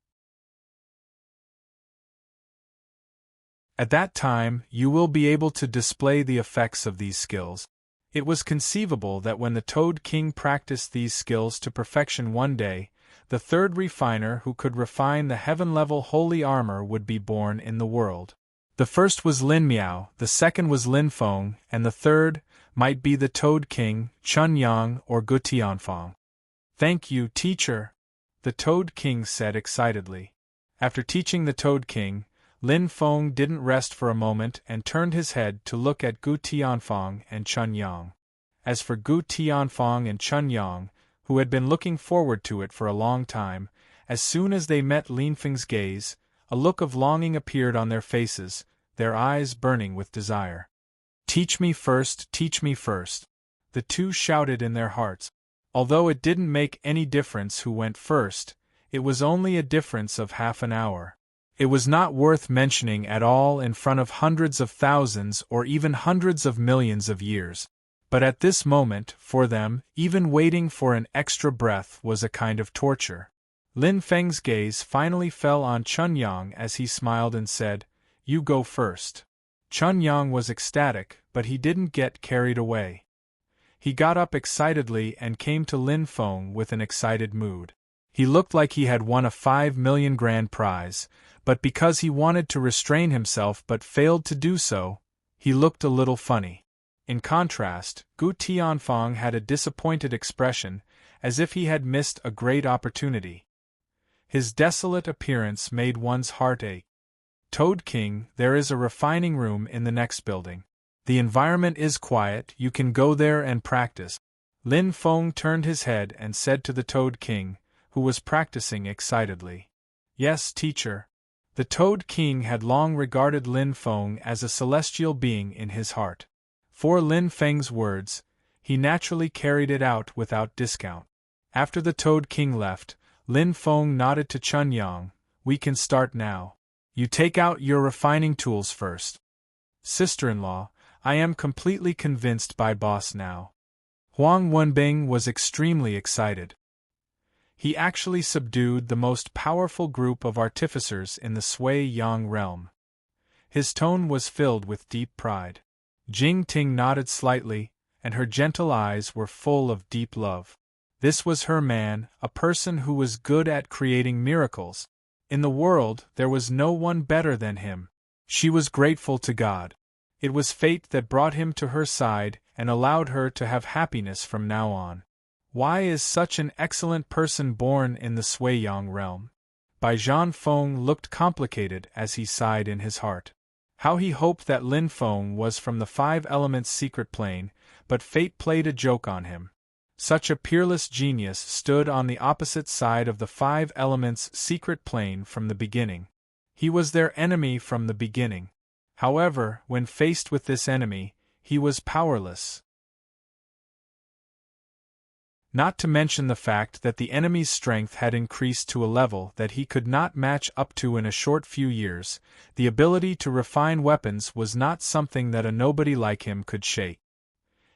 At that time, you will be able to display the effects of these skills. It was conceivable that when the Toad King practiced these skills to perfection one day, the third refiner who could refine the heaven-level holy armor would be born in the world. The first was Lin Miao, the second was Lin Feng, and the third might be the Toad King, Chun Yang or Gu Tianfang. Thank you, teacher, the Toad King said excitedly. After teaching the Toad King, Lin Feng didn't rest for a moment and turned his head to look at Gu Tianfang and Chun Yang. As for Gu Tianfang and Chun Yang, who had been looking forward to it for a long time, as soon as they met Lin Feng's gaze, a look of longing appeared on their faces, their eyes burning with desire. Teach me first, the two shouted in their hearts. Although it didn't make any difference who went first, it was only a difference of half an hour. It was not worth mentioning at all in front of hundreds of thousands or even hundreds of millions of years. But at this moment, for them, even waiting for an extra breath was a kind of torture. Lin Feng's gaze finally fell on Chun Yang as he smiled and said, "You go first." Chun Yang was ecstatic, but he didn't get carried away. He got up excitedly and came to Lin Feng with an excited mood. He looked like he had won a 5 million grand prize, but because he wanted to restrain himself but failed to do so, he looked a little funny. In contrast, Gu Tianfang had a disappointed expression, as if he had missed a great opportunity. His desolate appearance made one's heart ache. Toad King, there is a refining room in the next building. The environment is quiet, you can go there and practice. Lin Feng turned his head and said to the Toad King, who was practicing excitedly. Yes, teacher. The Toad King had long regarded Lin Feng as a celestial being in his heart. For Lin Feng's words, he naturally carried it out without discount. After the Toad King left, Lin Feng nodded to Chun Yang. We can start now. You take out your refining tools first. Sister-in-law, I am completely convinced by boss now. Huang Wenbing was extremely excited. He actually subdued the most powerful group of artificers in the Sui-Yang realm. His tone was filled with deep pride. Jing Ting nodded slightly, and her gentle eyes were full of deep love. This was her man, a person who was good at creating miracles. In the world, there was no one better than him. She was grateful to God. It was fate that brought him to her side and allowed her to have happiness from now on. Why is such an excellent person born in the Sui-Yang realm? Bai Zhanfeng looked complicated as he sighed in his heart. How he hoped that Lin Feng was from the 5 Elements secret plane, but fate played a joke on him. Such a peerless genius stood on the opposite side of the 5 Elements secret plane from the beginning. He was their enemy from the beginning. However, when faced with this enemy, he was powerless. Not to mention the fact that the enemy's strength had increased to a level that he could not match up to in a short few years, the ability to refine weapons was not something that a nobody like him could shake.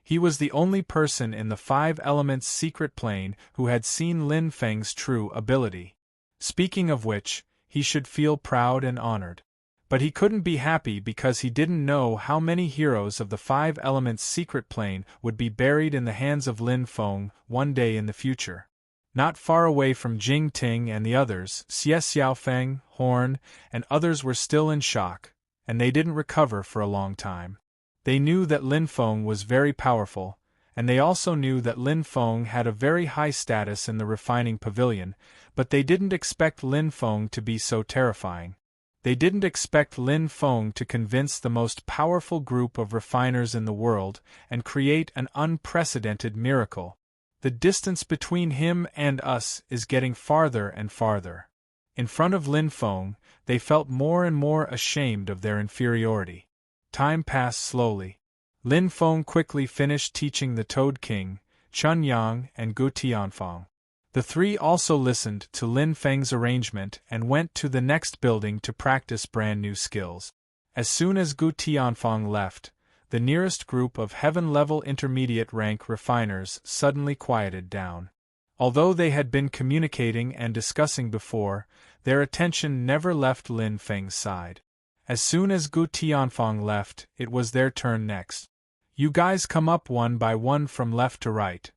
He was the only person in the 5 Elements secret plane who had seen Lin Feng's true ability. Speaking of which, he should feel proud and honored. But he couldn't be happy because he didn't know how many heroes of the 5 Elements secret plane would be buried in the hands of Lin Feng one day in the future. Not far away from Jing Ting and the others, Xie Xiaofeng, Horn, and others were still in shock, and they didn't recover for a long time. They knew that Lin Feng was very powerful, and they also knew that Lin Feng had a very high status in the refining pavilion, but they didn't expect Lin Feng to be so terrifying. They didn't expect Lin Feng to convince the most powerful group of refiners in the world and create an unprecedented miracle. The distance between him and us is getting farther and farther. In front of Lin Feng, they felt more and more ashamed of their inferiority. Time passed slowly. Lin Feng quickly finished teaching the Toad King, Chun Yang, and Gu Tianfang. The three also listened to Lin Feng's arrangement and went to the next building to practice brand new skills. As soon as Gu Tianfang left, the nearest group of heaven-level intermediate rank refiners suddenly quieted down. Although they had been communicating and discussing before, their attention never left Lin Feng's side. As soon as Gu Tianfang left, it was their turn next. "You guys come up one by one from left to right,"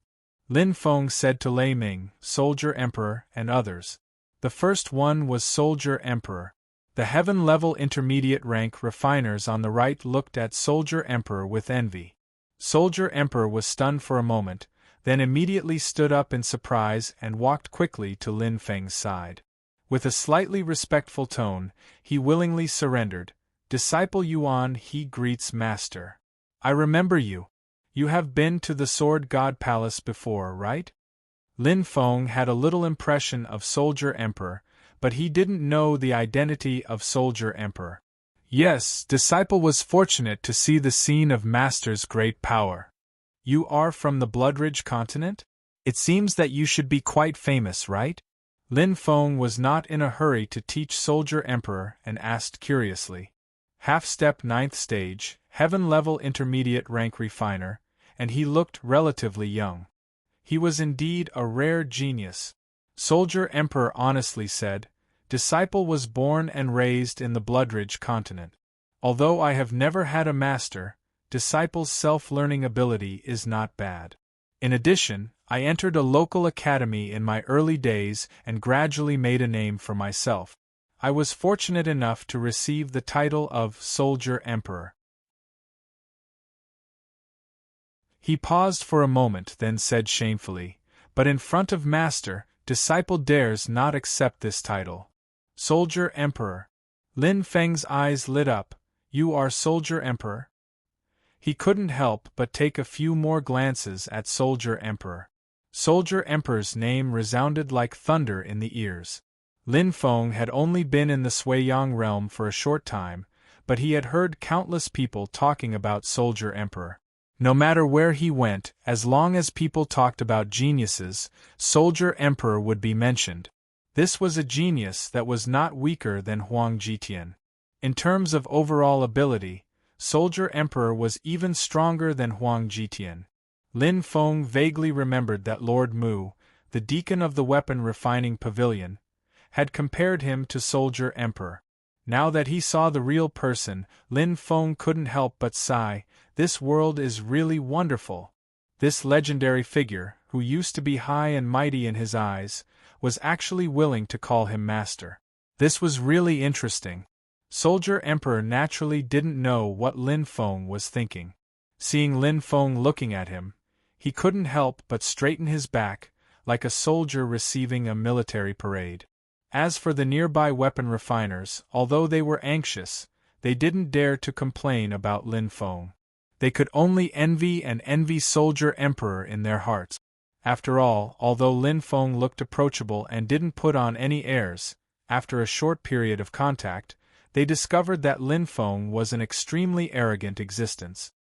Lin Feng said to Lei Ming, Soldier Emperor, and others. The first one was Soldier Emperor. The heaven-level intermediate rank refiners on the right looked at Soldier Emperor with envy. Soldier Emperor was stunned for a moment, then immediately stood up in surprise and walked quickly to Lin Feng's side. With a slightly respectful tone, he willingly surrendered. "Disciple Yuan, he greets Master. I remember you. You have been to the Sword God Palace before, right?" Lin Feng had a little impression of Soldier Emperor, but he didn't know the identity of Soldier Emperor. "Yes, disciple was fortunate to see the scene of Master's great power. You are from the Bloodridge continent? It seems that you should be quite famous, right?" Lin Feng was not in a hurry to teach Soldier Emperor and asked curiously. Half-step 9th stage, heaven-level intermediate rank refiner, and he looked relatively young. He was indeed a rare genius. Soldier Emperor honestly said, "Disciple was born and raised in the Bloodridge continent. Although I have never had a master, Disciple's self-learning ability is not bad. In addition, I entered a local academy in my early days and gradually made a name for myself. I was fortunate enough to receive the title of Soldier Emperor." He paused for a moment, then said shamefully, "But in front of Master, disciple dares not accept this title." "Soldier Emperor." Lin Feng's eyes lit up. "You are Soldier Emperor?" He couldn't help but take a few more glances at Soldier Emperor. Soldier Emperor's name resounded like thunder in the ears. Lin Feng had only been in the Suiyang realm for a short time, but he had heard countless people talking about Soldier Emperor. No matter where he went, as long as people talked about geniuses, Soldier Emperor would be mentioned. This was a genius that was not weaker than Huang Jitian. In terms of overall ability, Soldier Emperor was even stronger than Huang Jitian. Lin Feng vaguely remembered that Lord Mu, the deacon of the weapon refining pavilion, had compared him to Soldier Emperor. Now that he saw the real person, Lin Feng couldn't help but sigh. This world is really wonderful. This legendary figure, who used to be high and mighty in his eyes, was actually willing to call him master. This was really interesting. Soldier Emperor naturally didn't know what Lin Feng was thinking. Seeing Lin Feng looking at him, he couldn't help but straighten his back, like a soldier receiving a military parade. As for the nearby weapon refiners, although they were anxious, they didn't dare to complain about Lin Feng. They could only envy Soldier Emperor in their hearts. After all, although Lin Feng looked approachable and didn't put on any airs, after a short period of contact, they discovered that Lin Feng was an extremely arrogant existence.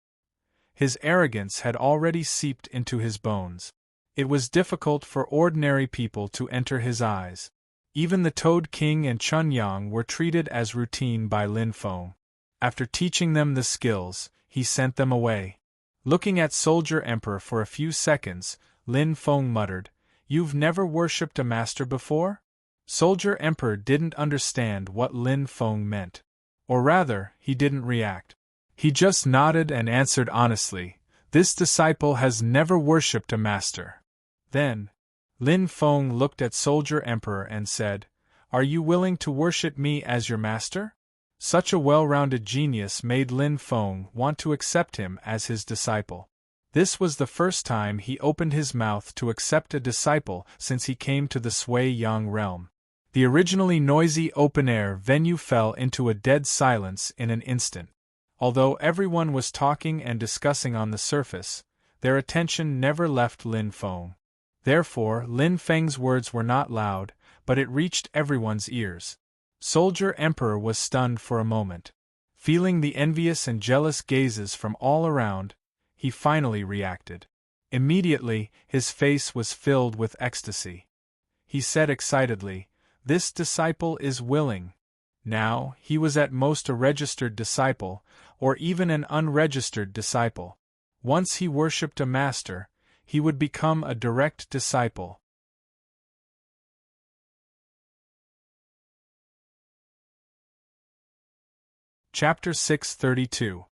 His arrogance had already seeped into his bones. It was difficult for ordinary people to enter his eyes. Even the Toad King and Chun Yang were treated as routine by Lin Feng. After teaching them the skills, he sent them away. Looking at Soldier Emperor for a few seconds, Lin Feng muttered, "You've never worshipped a master before?" Soldier Emperor didn't understand what Lin Feng meant. Or rather, he didn't react. He just nodded and answered honestly, "This disciple has never worshipped a master." Then, Lin Feng looked at Soldier Emperor and said, "Are you willing to worship me as your master?" Such a well-rounded genius made Lin Feng want to accept him as his disciple. This was the first time he opened his mouth to accept a disciple since he came to the Suiyang realm. The originally noisy open-air venue fell into a dead silence in an instant. Although everyone was talking and discussing on the surface, their attention never left Lin Feng. Therefore, Lin Feng's words were not loud, but it reached everyone's ears. Soldier Emperor was stunned for a moment. Feeling the envious and jealous gazes from all around, he finally reacted. Immediately, his face was filled with ecstasy. He said excitedly, "This disciple is willing." Now, he was at most a registered disciple, or even an unregistered disciple. Once he worshipped a master, he would become a direct disciple. Chapter 632.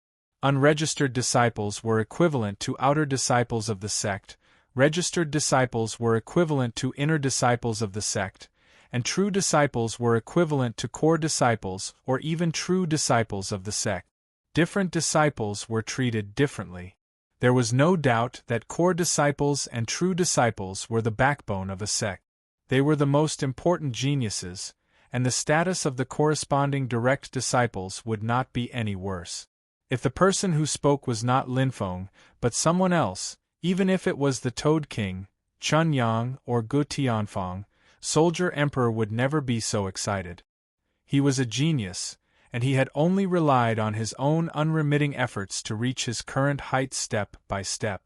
Unregistered disciples were equivalent to outer disciples of the sect, registered disciples were equivalent to inner disciples of the sect, and true disciples were equivalent to core disciples or even true disciples of the sect. Different disciples were treated differently. There was no doubt that core disciples and true disciples were the backbone of a sect. They were the most important geniuses, and the status of the corresponding direct disciples would not be any worse. If the person who spoke was not Linfeng, but someone else, even if it was the Toad King, Chun Yang or Gu Tianfang, Soldier Emperor would never be so excited. He was a genius, and he had only relied on his own unremitting efforts to reach his current height step by step.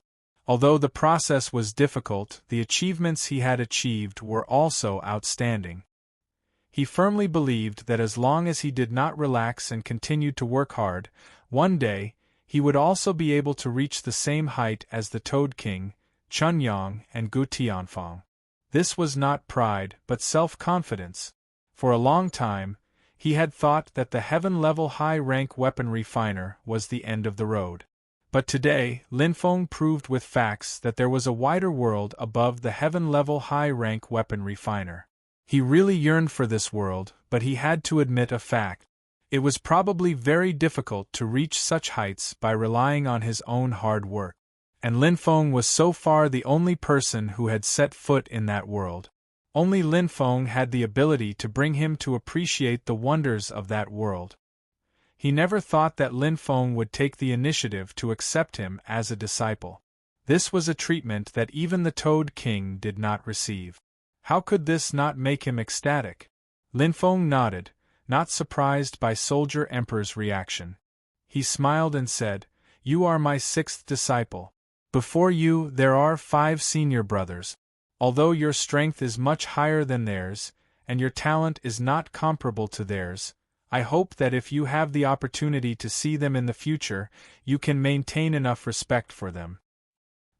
Although the process was difficult, the achievements he had achieved were also outstanding. He firmly believed that as long as he did not relax and continued to work hard, one day, he would also be able to reach the same height as the Toad King, Chun Yang and Gu Tianfang. This was not pride but self-confidence. For a long time, he had thought that the heaven-level high-rank weapon refiner was the end of the road. But today, Linfeng proved with facts that there was a wider world above the heaven-level high-rank weapon refiner. He really yearned for this world, but he had to admit a fact. It was probably very difficult to reach such heights by relying on his own hard work. And Linfeng was so far the only person who had set foot in that world. Only Linfeng had the ability to bring him to appreciate the wonders of that world. He never thought that Linfeng would take the initiative to accept him as a disciple. This was a treatment that even the Toad King did not receive. How could this not make him ecstatic? Linfeng nodded, not surprised by Soldier Emperor's reaction. He smiled and said, "You are my sixth disciple. Before you there are 5 senior brothers. Although your strength is much higher than theirs, and your talent is not comparable to theirs, I hope that if you have the opportunity to see them in the future, you can maintain enough respect for them.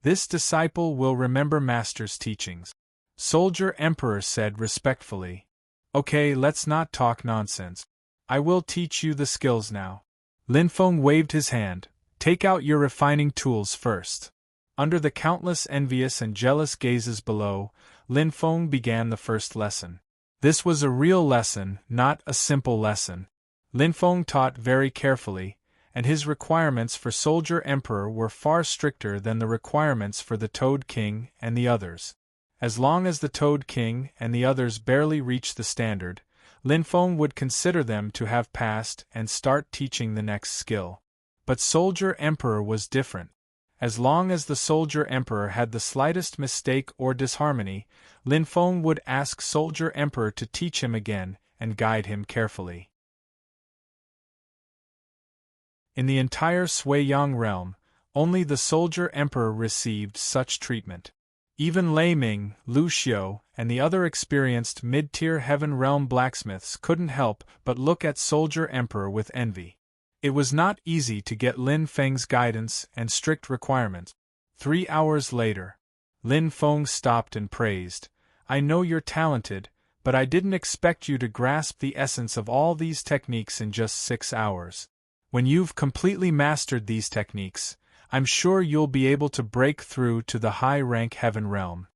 This disciple will remember Master's teachings," Soldier Emperor said respectfully. "Okay, let's not talk nonsense. I will teach you the skills now." Linfeng waved his hand. "Take out your refining tools first." Under the countless envious and jealous gazes below, Linfeng began the first lesson. This was a real lesson, not a simple lesson. Linfeng taught very carefully, and his requirements for Soldier Emperor were far stricter than the requirements for the Toad King and the others. As long as the Toad King and the others barely reached the standard, Linfeng would consider them to have passed and start teaching the next skill. But Soldier Emperor was different. As long as the Soldier Emperor had the slightest mistake or disharmony, Linfeng would ask Soldier Emperor to teach him again and guide him carefully. In the entire Sui-Yang realm, only the Soldier Emperor received such treatment. Even Lei Ming, Lu Xiu, and the other experienced mid-tier Heaven Realm blacksmiths couldn't help but look at Soldier Emperor with envy. It was not easy to get Lin Feng's guidance and strict requirements. 3 hours later, Lin Feng stopped and praised, "I know you're talented, but I didn't expect you to grasp the essence of all these techniques in just 6 hours. When you've completely mastered these techniques, I'm sure you'll be able to break through to the high-rank Heaven Realm."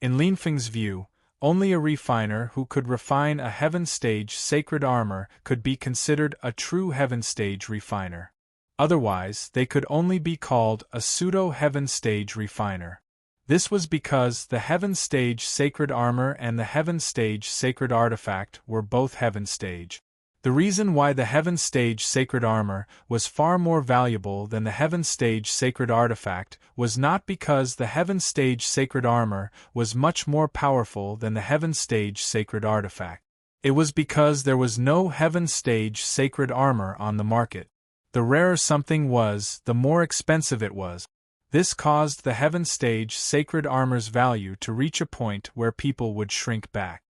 In Lin Feng's view, only a refiner who could refine a Heaven Stage sacred armor could be considered a true Heaven Stage refiner. Otherwise, they could only be called a pseudo-Heaven Stage refiner. This was because the Heaven Stage sacred armor and the Heaven Stage sacred artifact were both Heaven Stage. The reason why the Heaven Stage sacred armor was far more valuable than the Heaven Stage sacred artifact was not because the Heaven Stage sacred armor was much more powerful than the Heaven Stage sacred artifact. It was because there was no Heaven Stage sacred armor on the market. The rarer something was, the more expensive it was. This caused the Heaven Stage sacred armor's value to reach a point where people would shrink back.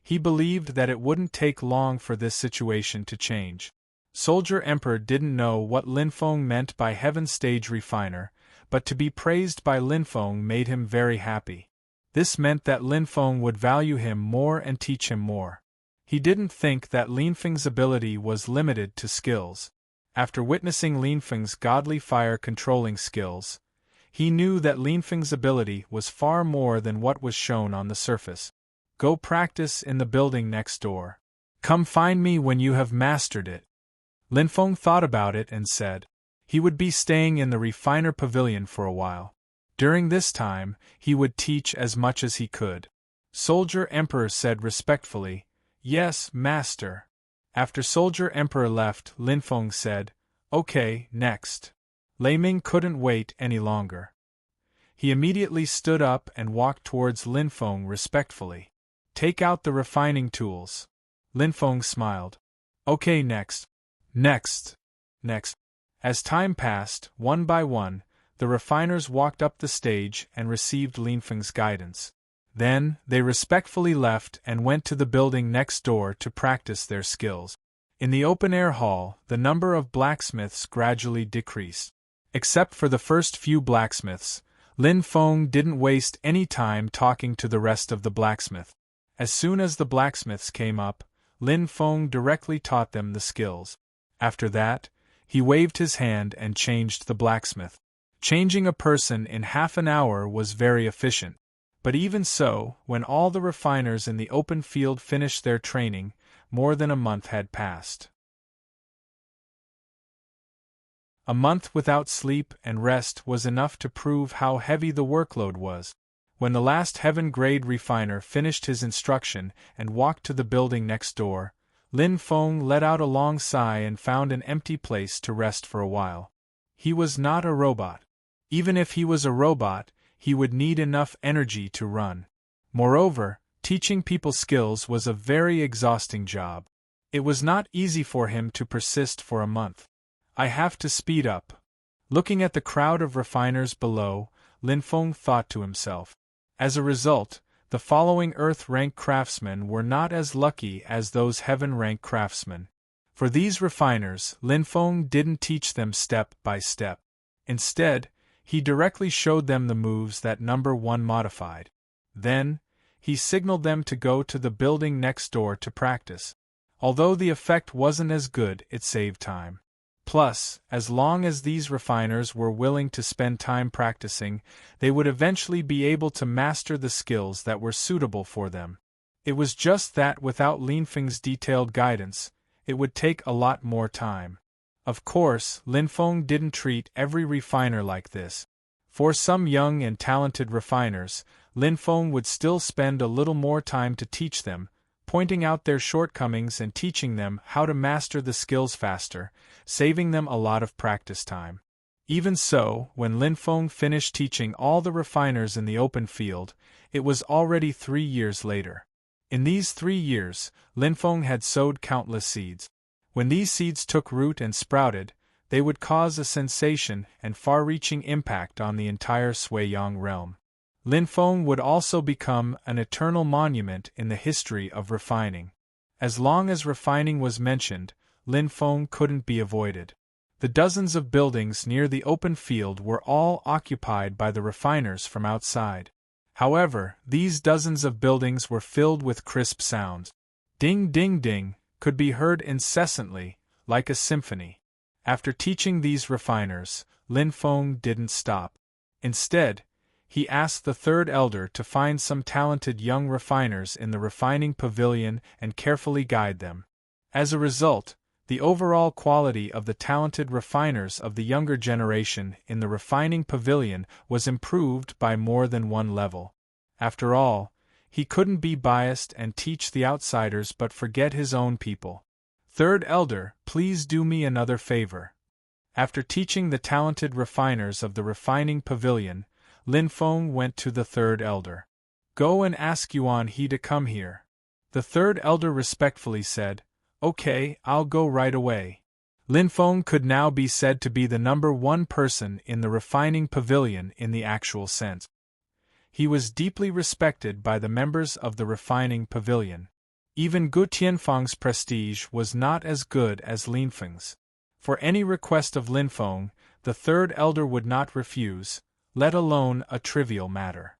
He believed that it wouldn't take long for this situation to change. Soldier Emperor didn't know what Lin Feng meant by Heaven Stage refiner, but to be praised by Lin Feng made him very happy. This meant that Lin Feng would value him more and teach him more. He didn't think that Lin Feng's ability was limited to skills. After witnessing Lin Feng's godly fire controlling skills, he knew that Lin Feng's ability was far more than what was shown on the surface. Go practice in the building next door. Come find me when you have mastered it. Lin Feng thought about it and said he would be staying in the refiner pavilion for a while. During this time, he would teach as much as he could. Soldier Emperor said respectfully, "Yes, master." After Soldier Emperor left, Lin Feng said, "Okay, next." Lei Ming couldn't wait any longer. He immediately stood up and walked towards Lin Feng respectfully. "Take out the refining tools." Lin Feng smiled. "Okay, next. Next. Next." As time passed, one by one, the refiners walked up the stage and received Lin Feng's guidance. Then, they respectfully left and went to the building next door to practice their skills. In the open-air hall, the number of blacksmiths gradually decreased. Except for the first few blacksmiths, Lin Feng didn't waste any time talking to the rest of the blacksmith. As soon as the blacksmiths came up, Lin Feng directly taught them the skills. After that, he waved his hand and changed the blacksmith. Changing a person in half an hour was very efficient. But even so, when all the refiners in the open field finished their training, more than a month had passed. A month without sleep and rest was enough to prove how heavy the workload was. When the last heaven-grade refiner finished his instruction and walked to the building next door, Lin Feng let out a long sigh and found an empty place to rest for a while. He was not a robot. Even if he was a robot, he would need enough energy to run. Moreover, teaching people skills was a very exhausting job. It was not easy for him to persist for a month. "I have to speed up." Looking at the crowd of refiners below, Lin Feng thought to himself. As a result, the following Earth-rank craftsmen were not as lucky as those Heaven-rank craftsmen. For these refiners, Lin Feng didn't teach them step by step. Instead, he directly showed them the moves that number 1 modified. Then, he signaled them to go to the building next door to practice. Although the effect wasn't as good, it saved time. Plus, as long as these refiners were willing to spend time practicing, they would eventually be able to master the skills that were suitable for them. It was just that without Lin Feng's detailed guidance, it would take a lot more time. Of course, Lin Feng didn't treat every refiner like this. For some young and talented refiners, Lin Feng would still spend a little more time to teach them, pointing out their shortcomings and teaching them how to master the skills faster, saving them a lot of practice time. Even so, when Lin Feng finished teaching all the refiners in the open field, it was already 3 years later. In these 3 years, Lin Feng had sowed countless seeds. When these seeds took root and sprouted, they would cause a sensation and far-reaching impact on the entire Suiyang realm. Lin Feng would also become an eternal monument in the history of refining. As long as refining was mentioned, Lin Feng couldn't be avoided. The dozens of buildings near the open field were all occupied by the refiners from outside. However, these dozens of buildings were filled with crisp sounds. Ding ding ding could be heard incessantly, like a symphony. After teaching these refiners, Lin Feng didn't stop. Instead, he asked the third elder to find some talented young refiners in the refining pavilion and carefully guide them. As a result, the overall quality of the talented refiners of the younger generation in the refining pavilion was improved by more than one level. After all, he couldn't be biased and teach the outsiders but forget his own people. "Third elder, please do me another favor." After teaching the talented refiners of the refining pavilion, Lin Feng went to the third elder. "Go and ask Yuan He to come here." The third elder respectfully said, "Okay, I'll go right away." Lin Feng could now be said to be the number one person in the refining pavilion in the actual sense. He was deeply respected by the members of the refining pavilion. Even Gu Tianfeng's prestige was not as good as Lin Feng's. For any request of Lin Feng, the third elder would not refuse, let alone a trivial matter.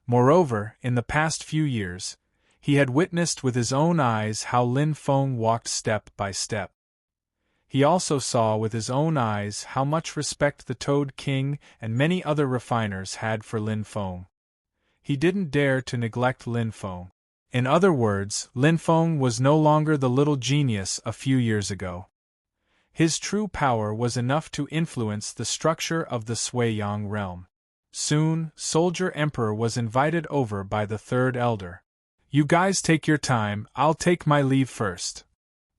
Moreover, in the past few years, he had witnessed with his own eyes how Lin Feng walked step by step. He also saw with his own eyes how much respect the Toad King and many other refiners had for Lin Feng. He didn't dare to neglect Lin Feng. In other words, Lin Feng was no longer the little genius a few years ago. His true power was enough to influence the structure of the Sui-Yang realm. Soon, Soldier Emperor was invited over by the third elder. "You guys take your time, I'll take my leave first."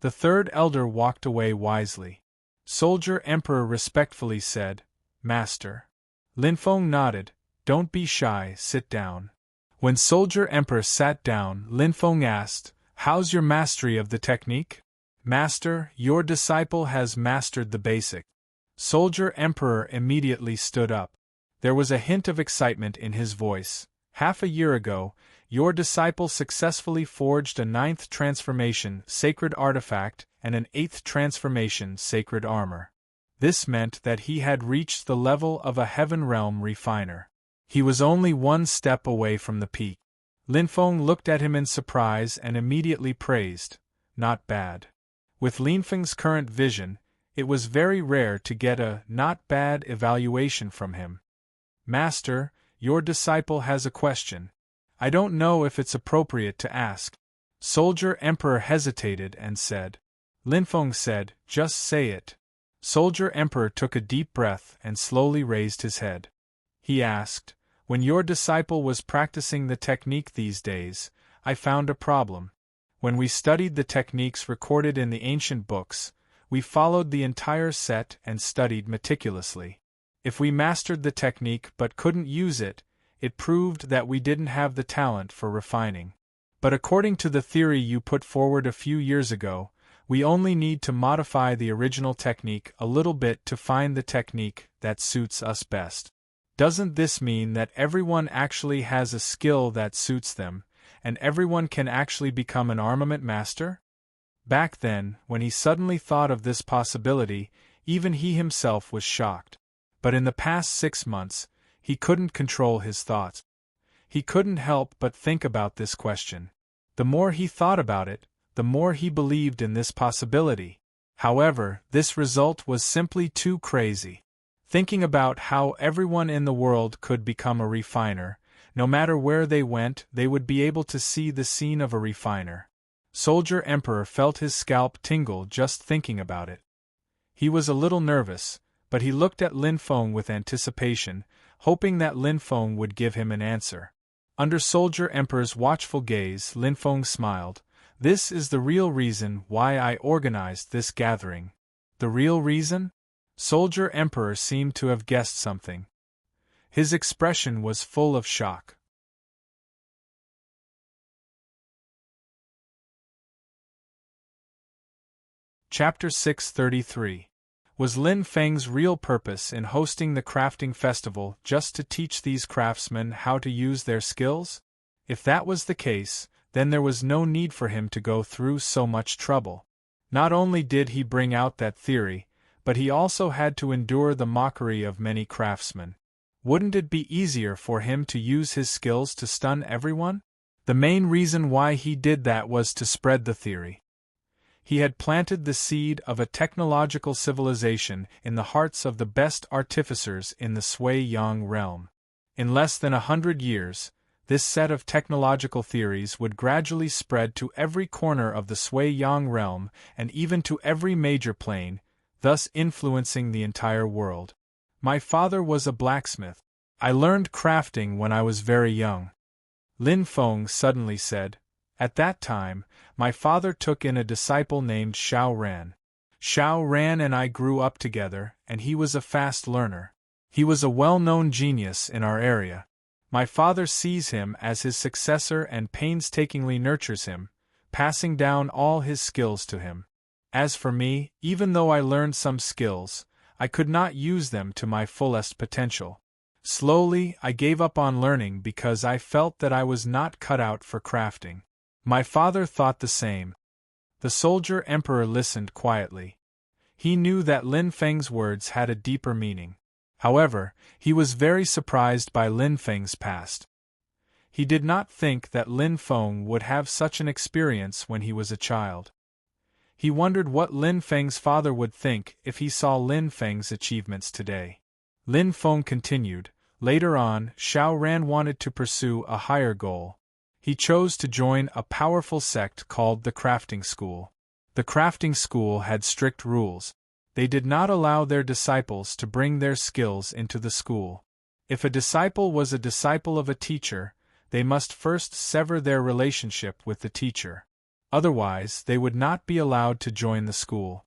The third elder walked away wisely. Soldier Emperor respectfully said, "Master." Lin Feng nodded, "Don't be shy, sit down." When Soldier Emperor sat down, Lin Feng asked, "How's your mastery of the technique?" "Master, your disciple has mastered the basic." Soldier Emperor immediately stood up. There was a hint of excitement in his voice. "Half a year ago, your disciple successfully forged a 9th transformation sacred artifact and an 8th transformation sacred armor. This meant that he had reached the level of a heaven realm refiner. He was only one step away from the peak." Lin Feng looked at him in surprise and immediately praised, "Not bad." With Lin Feng's current vision, it was very rare to get a "not bad" evaluation from him. "Master, your disciple has a question. I don't know if it's appropriate to ask." Soldier Emperor hesitated and said. Lin Feng said, "Just say it." Soldier Emperor took a deep breath and slowly raised his head. He asked, "When your disciple was practicing the technique these days, I found a problem. When we studied the techniques recorded in the ancient books, we followed the entire set and studied meticulously. If we mastered the technique but couldn't use it, it proved that we didn't have the talent for refining. But according to the theory you put forward a few years ago, we only need to modify the original technique a little bit to find the technique that suits us best. Doesn't this mean that everyone actually has a skill that suits them, and everyone can actually become an armament master?" Back then, when he suddenly thought of this possibility, even he himself was shocked. But in the past 6 months, he couldn't control his thoughts. He couldn't help but think about this question. The more he thought about it, the more he believed in this possibility. However, this result was simply too crazy. Thinking about how everyone in the world could become a refiner, no matter where they went, they would be able to see the scene of a refiner. Soldier Emperor felt his scalp tingle just thinking about it. He was a little nervous, but he looked at Lin Feng with anticipation, hoping that Lin Feng would give him an answer. Under Soldier Emperor's watchful gaze, Lin Feng smiled. "This is the real reason why I organized this gathering." "The real reason?" Soldier Emperor seemed to have guessed something. His expression was full of shock. Chapter 633. Was Lin Feng's real purpose in hosting the crafting festival just to teach these craftsmen how to use their skills? If that was the case, then there was no need for him to go through so much trouble. Not only did he bring out that theory, but he also had to endure the mockery of many craftsmen. Wouldn't it be easier for him to use his skills to stun everyone? The main reason why he did that was to spread the theory. He had planted the seed of a technological civilization in the hearts of the best artificers in the Sui-Yang realm. In less than 100 years, this set of technological theories would gradually spread to every corner of the Sui-Yang realm and even to every major plane, thus influencing the entire world. My father was a blacksmith. I learned crafting when I was very young. Lin Feng suddenly said. At that time, my father took in a disciple named Xiao Ran. Xiao Ran and I grew up together, and he was a fast learner. He was a well-known genius in our area. My father sees him as his successor and painstakingly nurtures him, passing down all his skills to him. As for me, even though I learned some skills, I could not use them to my fullest potential. Slowly, I gave up on learning because I felt that I was not cut out for crafting. My father thought the same. The soldier emperor listened quietly. He knew that Lin Feng's words had a deeper meaning. However, he was very surprised by Lin Feng's past. He did not think that Lin Feng would have such an experience when he was a child. He wondered what Lin Feng's father would think if he saw Lin Feng's achievements today. Lin Feng continued, later on, Xiao Ran wanted to pursue a higher goal. He chose to join a powerful sect called the Crafting School. The Crafting School had strict rules. They did not allow their disciples to bring their skills into the school. If a disciple was a disciple of a teacher, they must first sever their relationship with the teacher. Otherwise, they would not be allowed to join the school.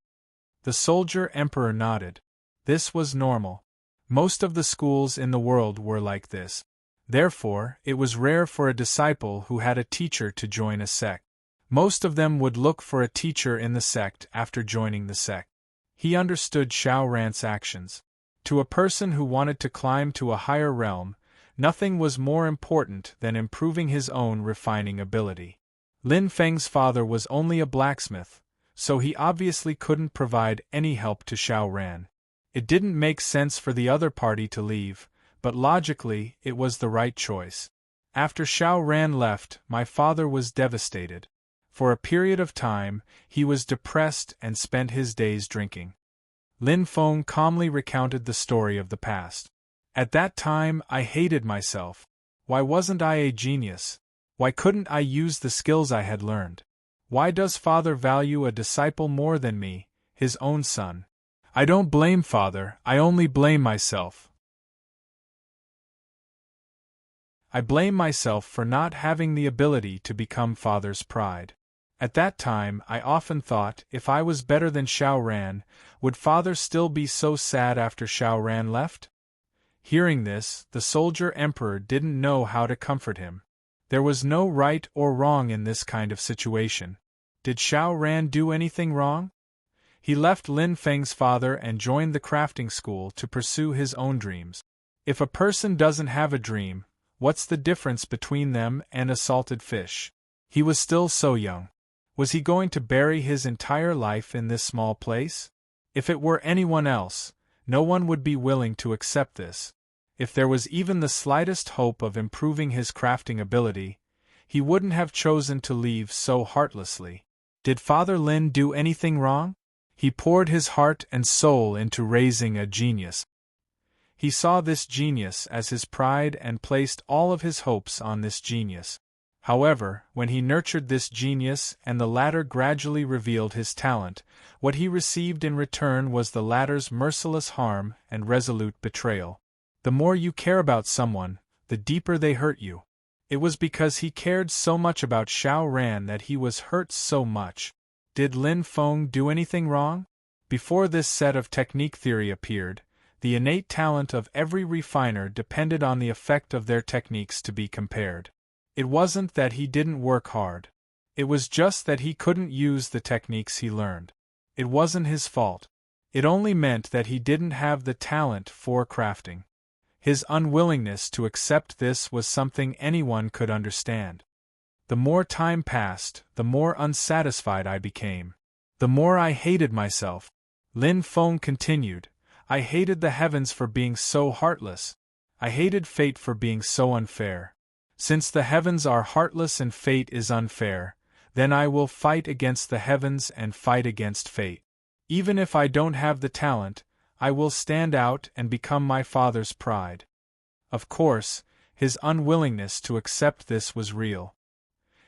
The soldier emperor nodded. This was normal. Most of the schools in the world were like this. Therefore, it was rare for a disciple who had a teacher to join a sect. Most of them would look for a teacher in the sect after joining the sect. He understood Xiao Ran's actions. To a person who wanted to climb to a higher realm, nothing was more important than improving his own refining ability. Lin Feng's father was only a blacksmith, so he obviously couldn't provide any help to Xiao Ran. It didn't make sense for the other party to leave, but logically, it was the right choice. After Xiao Ran left, my father was devastated. For a period of time, he was depressed and spent his days drinking. Lin Feng calmly recounted the story of the past. At that time, I hated myself. Why wasn't I a genius? Why couldn't I use the skills I had learned? Why does father value a disciple more than me, his own son? I don't blame father, I only blame myself. I blame myself for not having the ability to become father's pride. At that time, I often thought, if I was better than Xiao Ran, would father still be so sad after Xiao Ran left? Hearing this, the soldier emperor didn't know how to comfort him. There was no right or wrong in this kind of situation. Did Xiao Ran do anything wrong? He left Lin Feng's father and joined the crafting school to pursue his own dreams. If a person doesn't have a dream, what's the difference between them and a salted fish? He was still so young. Was he going to bury his entire life in this small place? If it were anyone else, no one would be willing to accept this. If there was even the slightest hope of improving his crafting ability, he wouldn't have chosen to leave so heartlessly. Did Father Lin do anything wrong? He poured his heart and soul into raising a genius. He saw this genius as his pride and placed all of his hopes on this genius. However, when he nurtured this genius and the latter gradually revealed his talent, what he received in return was the latter's merciless harm and resolute betrayal. The more you care about someone, the deeper they hurt you. It was because he cared so much about Xiao Ran that he was hurt so much. Did Lin Feng do anything wrong? Before this set of technique theory appeared, the innate talent of every refiner depended on the effect of their techniques to be compared. It wasn't that he didn't work hard. It was just that he couldn't use the techniques he learned. It wasn't his fault. It only meant that he didn't have the talent for crafting. His unwillingness to accept this was something anyone could understand. The more time passed, the more unsatisfied I became. The more I hated myself. Lin Feng continued, I hated the heavens for being so heartless. I hated fate for being so unfair. Since the heavens are heartless and fate is unfair, then I will fight against the heavens and fight against fate. Even if I don't have the talent, I will stand out and become my father's pride. Of course, his unwillingness to accept this was real.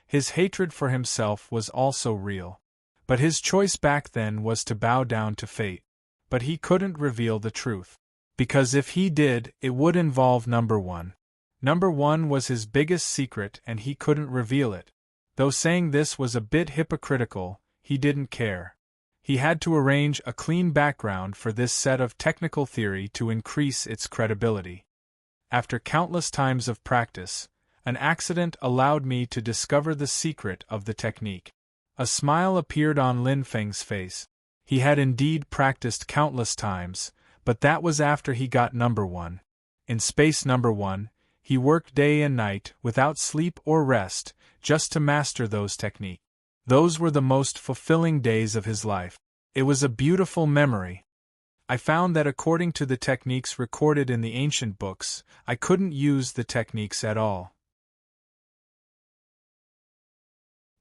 His hatred for himself was also real. But his choice back then was to bow down to fate. But he couldn't reveal the truth. Because if he did, it would involve number one. Number one was his biggest secret and he couldn't reveal it. Though saying this was a bit hypocritical, he didn't care. He had to arrange a clean background for this set of technical theory to increase its credibility. After countless times of practice, an accident allowed me to discover the secret of the technique. A smile appeared on Lin Feng's face. He had indeed practiced countless times, but that was after he got number 1. In space number 1, he worked day and night without sleep or rest just to master those techniques. Those were the most fulfilling days of his life. It was a beautiful memory. I found that according to the techniques recorded in the ancient books, I couldn't use the techniques at all.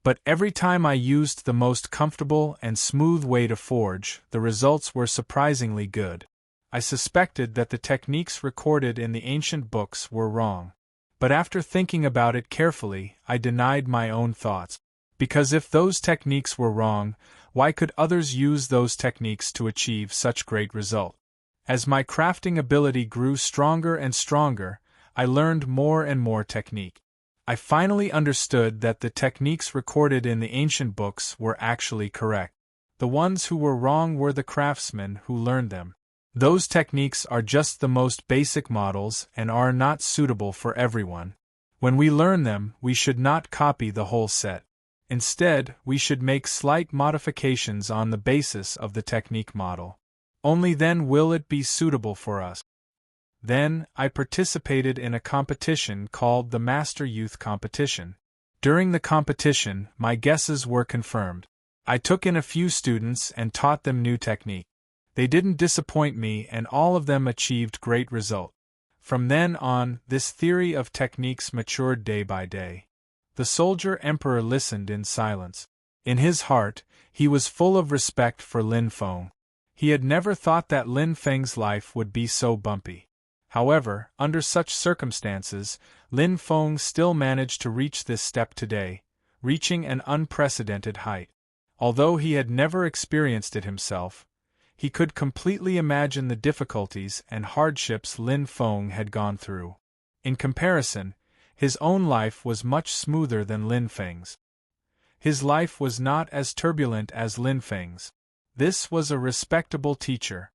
But every time I used the most comfortable and smooth way to forge, the results were surprisingly good. I suspected that the techniques recorded in the ancient books were wrong. But after thinking about it carefully, I denied my own thoughts. Because if those techniques were wrong, why could others use those techniques to achieve such great results? As my crafting ability grew stronger and stronger, I learned more and more technique. I finally understood that the techniques recorded in the ancient books were actually correct. The ones who were wrong were the craftsmen who learned them. Those techniques are just the most basic models and are not suitable for everyone. When we learn them, we should not copy the whole set. Instead, we should make slight modifications on the basis of the technique model. Only then will it be suitable for us. Then, I participated in a competition called the Master Youth Competition. During the competition, my guesses were confirmed. I took in a few students and taught them new technique. They didn't disappoint me and all of them achieved great results. From then on, this theory of techniques matured day by day. The soldier emperor listened in silence. In his heart, he was full of respect for Lin Feng. He had never thought that Lin Feng's life would be so bumpy. However, under such circumstances, Lin Feng still managed to reach this step today, reaching an unprecedented height. Although he had never experienced it himself, he could completely imagine the difficulties and hardships Lin Feng had gone through. In comparison, his own life was much smoother than Lin Feng's. His life was not as turbulent as Lin Feng's. This was a respectable teacher.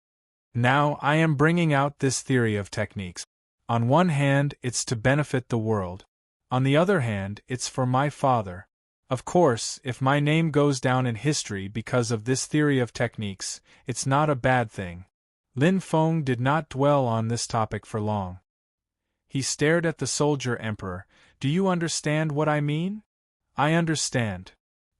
Now I am bringing out this theory of techniques. On one hand, it's to benefit the world. On the other hand, it's for my father. Of course, if my name goes down in history because of this theory of techniques, it's not a bad thing. Lin Feng did not dwell on this topic for long. He stared at the soldier emperor. Do you understand what I mean? I understand.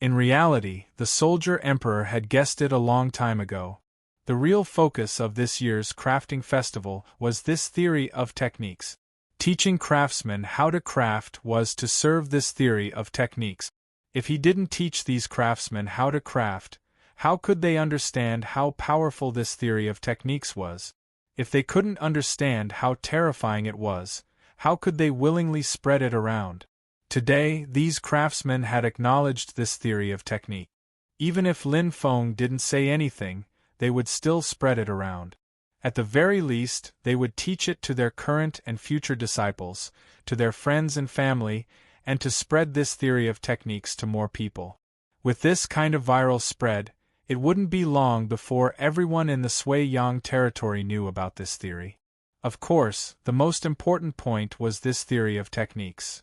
In reality, the soldier emperor had guessed it a long time ago. The real focus of this year's crafting festival was this theory of techniques. Teaching craftsmen how to craft was to serve this theory of techniques. If he didn't teach these craftsmen how to craft, how could they understand how powerful this theory of techniques was? If they couldn't understand how terrifying it was, how could they willingly spread it around? Today, these craftsmen had acknowledged this theory of technique. Even if Lin Feng didn't say anything, they would still spread it around. At the very least, they would teach it to their current and future disciples, to their friends and family, and to spread this theory of techniques to more people. With this kind of viral spread, it wouldn't be long before everyone in the Sui-Yang territory knew about this theory. Of course, the most important point was this theory of techniques.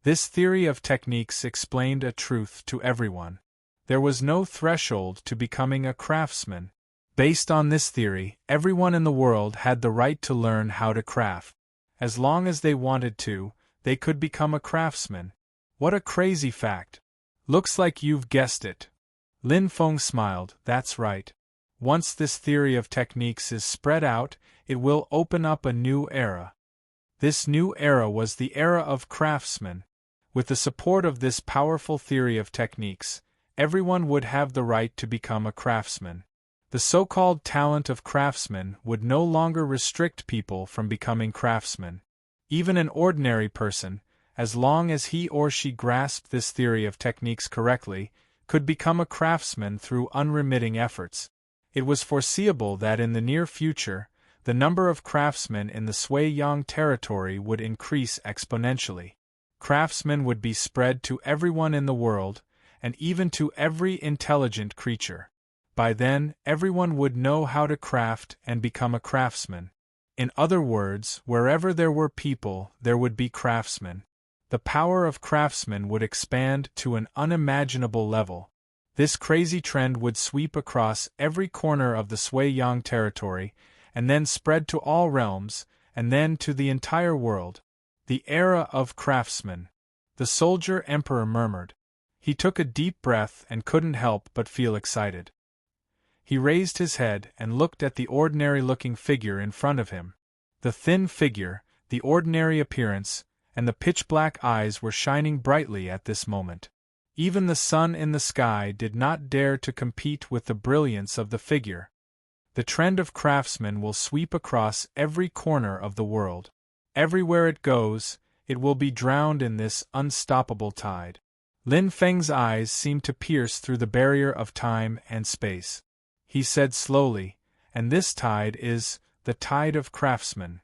This theory of techniques explained a truth to everyone. There was no threshold to becoming a craftsman. Based on this theory, everyone in the world had the right to learn how to craft. As long as they wanted to, they could become a craftsman. What a crazy fact. Looks like you've guessed it. Lin Feng smiled. That's right. Once this theory of techniques is spread out, it will open up a new era. This new era was the era of craftsmen. With the support of this powerful theory of techniques, everyone would have the right to become a craftsman. The so-called talent of craftsmen would no longer restrict people from becoming craftsmen. Even an ordinary person, as long as he or she grasped this theory of techniques correctly, could become a craftsman through unremitting efforts. It was foreseeable that in the near future, the number of craftsmen in the Sui-Yang territory would increase exponentially. Craftsmen would be spread to everyone in the world, and even to every intelligent creature. by then everyone would know how to craft and become a craftsman. In other words, wherever there were people, there would be craftsmen. The power of craftsmen would expand to an unimaginable level. This crazy trend would sweep across every corner of the Sui-Yang territory, and then spread to all realms, and then to the entire world. The era of craftsmen. The soldier emperor murmured. He took a deep breath and couldn't help but feel excited. He raised his head and looked at the ordinary-looking figure in front of him. The thin figure, the ordinary appearance, and the pitch-black eyes were shining brightly at this moment. Even the sun in the sky did not dare to compete with the brilliance of the figure. The trend of craftsmen will sweep across every corner of the world. Everywhere it goes, it will be drowned in this unstoppable tide. Lin Feng's eyes seemed to pierce through the barrier of time and space. He said slowly, "And this tide is the tide of craftsmen."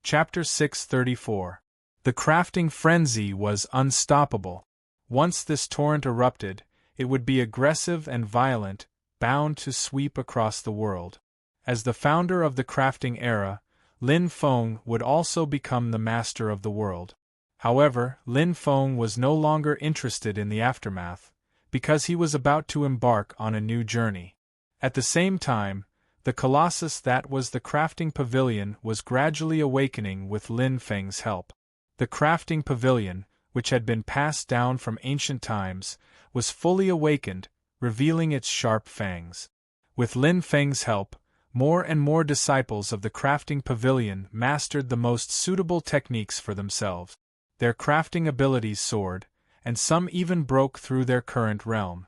Chapter 634. The crafting frenzy was unstoppable. Once this torrent erupted, it would be aggressive and violent, bound to sweep across the world. As the founder of the crafting era, Lin Feng would also become the master of the world. However, Lin Feng was no longer interested in the aftermath, because he was about to embark on a new journey. At the same time, the colossus that was the crafting pavilion was gradually awakening with Lin Feng's help. The crafting pavilion, which had been passed down from ancient times, was fully awakened, revealing its sharp fangs. With Lin Feng's help, more and more disciples of the crafting pavilion mastered the most suitable techniques for themselves. Their crafting abilities soared, and some even broke through their current realm.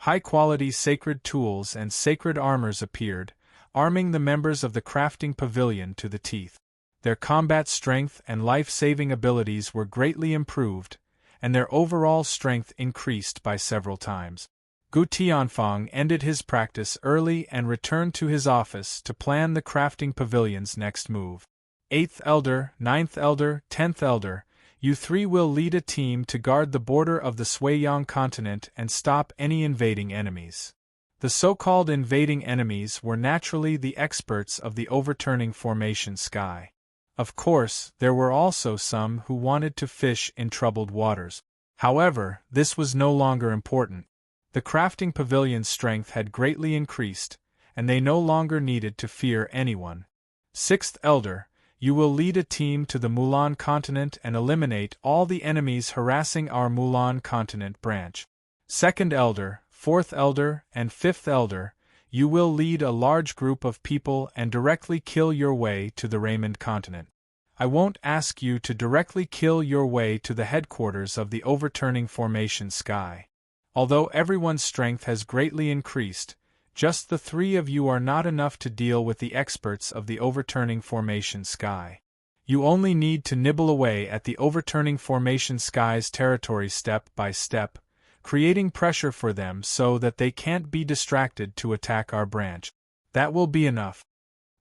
High-quality sacred tools and sacred armors appeared, arming the members of the crafting pavilion to the teeth. Their combat strength and life-saving abilities were greatly improved, and their overall strength increased by several times. Gu Tianfang ended his practice early and returned to his office to plan the crafting pavilion's next move. 8th Elder, 9th Elder, 10th Elder, you three will lead a team to guard the border of the Sui-Yang continent and stop any invading enemies. The so-called invading enemies were naturally the experts of the overturning formation sky. Of course, there were also some who wanted to fish in troubled waters. However, this was no longer important. The crafting pavilion's strength had greatly increased, and they no longer needed to fear anyone. 6th Elder, you will lead a team to the Mulan continent and eliminate all the enemies harassing our Mulan continent branch. 2nd Elder, 4th Elder, and 5th Elder, you will lead a large group of people and directly kill your way to the Raymond continent. I won't ask you to directly kill your way to the headquarters of the overturning formation sky. Although everyone's strength has greatly increased, just the three of you are not enough to deal with the experts of the overturning formation sky. You only need to nibble away at the overturning formation sky's territory step by step, creating pressure for them so that they can't be distracted to attack our branch. That will be enough.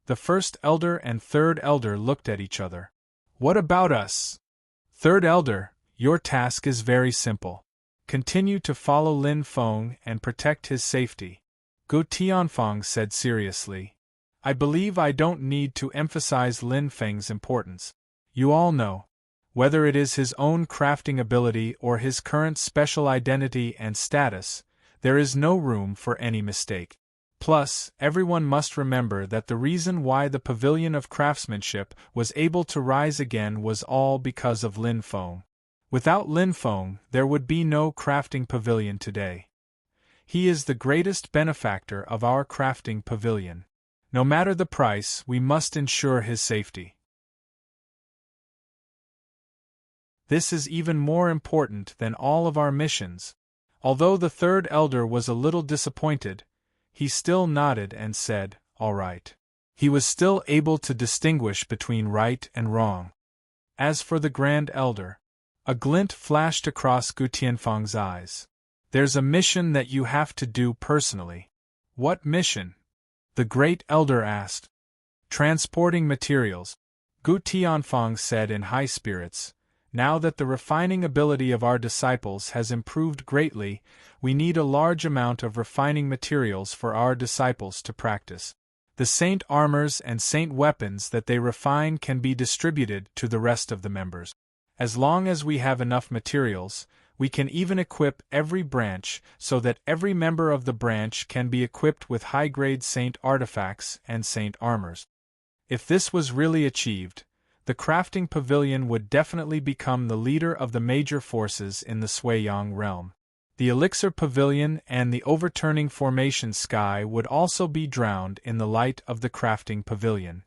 The 1st Elder and 3rd Elder looked at each other. What about us? 3rd Elder, your task is very simple. Continue to follow Lin Feng and protect his safety. Gu Tianfang said seriously. I believe I don't need to emphasize Lin Feng's importance. You all know. Whether it is his own crafting ability or his current special identity and status, there is no room for any mistake. Plus, everyone must remember that the reason why the Pavilion of Craftsmanship was able to rise again was all because of Lin Feng. Without Lin Feng, there would be no crafting pavilion today. He is the greatest benefactor of our crafting pavilion. No matter the price, we must ensure his safety. This is even more important than all of our missions. Although the 3rd Elder was a little disappointed, he still nodded and said, "All right." He was still able to distinguish between right and wrong. As for the Grand Elder, a glint flashed across Gu Tianfang's eyes. There's a mission that you have to do personally. What mission? The Great Elder asked. Transporting materials. Gu Tianfang said in high spirits, Now that the refining ability of our disciples has improved greatly, we need a large amount of refining materials for our disciples to practice. The saint armors and saint weapons that they refine can be distributed to the rest of the members. As long as we have enough materials, we can even equip every branch so that every member of the branch can be equipped with high-grade saint artifacts and saint armors. If this was really achieved, the crafting pavilion would definitely become the leader of the major forces in the Sui-Yang realm. The elixir pavilion and the overturning formation sky would also be drowned in the light of the crafting pavilion.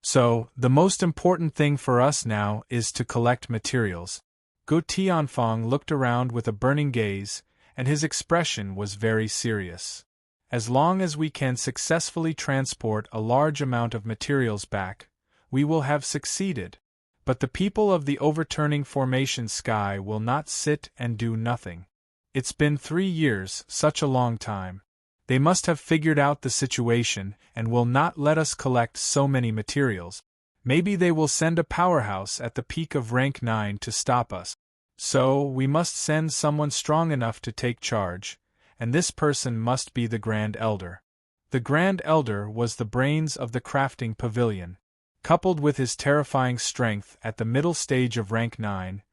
So, the most important thing for us now is to collect materials. Gu Tianfang looked around with a burning gaze, and his expression was very serious. As long as we can successfully transport a large amount of materials back, we will have succeeded. But the people of the overturning formation sky will not sit and do nothing. It's been 3 years, such a long time. They must have figured out the situation and will not let us collect so many materials. Maybe they will send a powerhouse at the peak of rank 9 to stop us. So, we must send someone strong enough to take charge, and this person must be the Grand Elder. The Grand Elder was the brains of the crafting pavilion. Coupled with his terrifying strength at the middle stage of rank 9,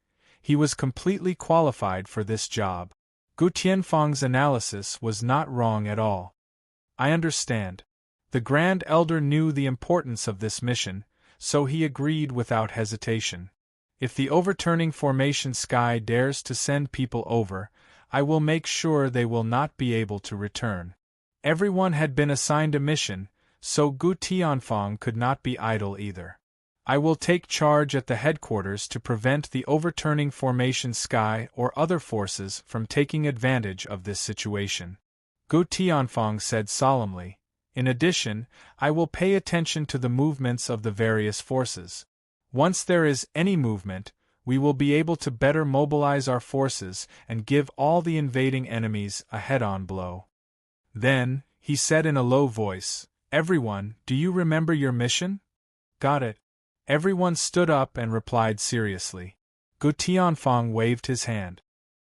he was completely qualified for this job. Gu Tianfang's analysis was not wrong at all. I understand. The Grand Elder knew the importance of this mission, so he agreed without hesitation. If the overturning formation sky dares to send people over, I will make sure they will not be able to return. Everyone had been assigned a mission, so Gu Tianfang could not be idle either. I will take charge at the headquarters to prevent the overturning formation sky or other forces from taking advantage of this situation. Gu Tianfang said solemnly. In addition, I will pay attention to the movements of the various forces. Once there is any movement, we will be able to better mobilize our forces and give all the invading enemies a head-on blow. Then, he said in a low voice, "Everyone, do you remember your mission?" "Got it." Everyone stood up and replied seriously. Gu Tianfang waved his hand.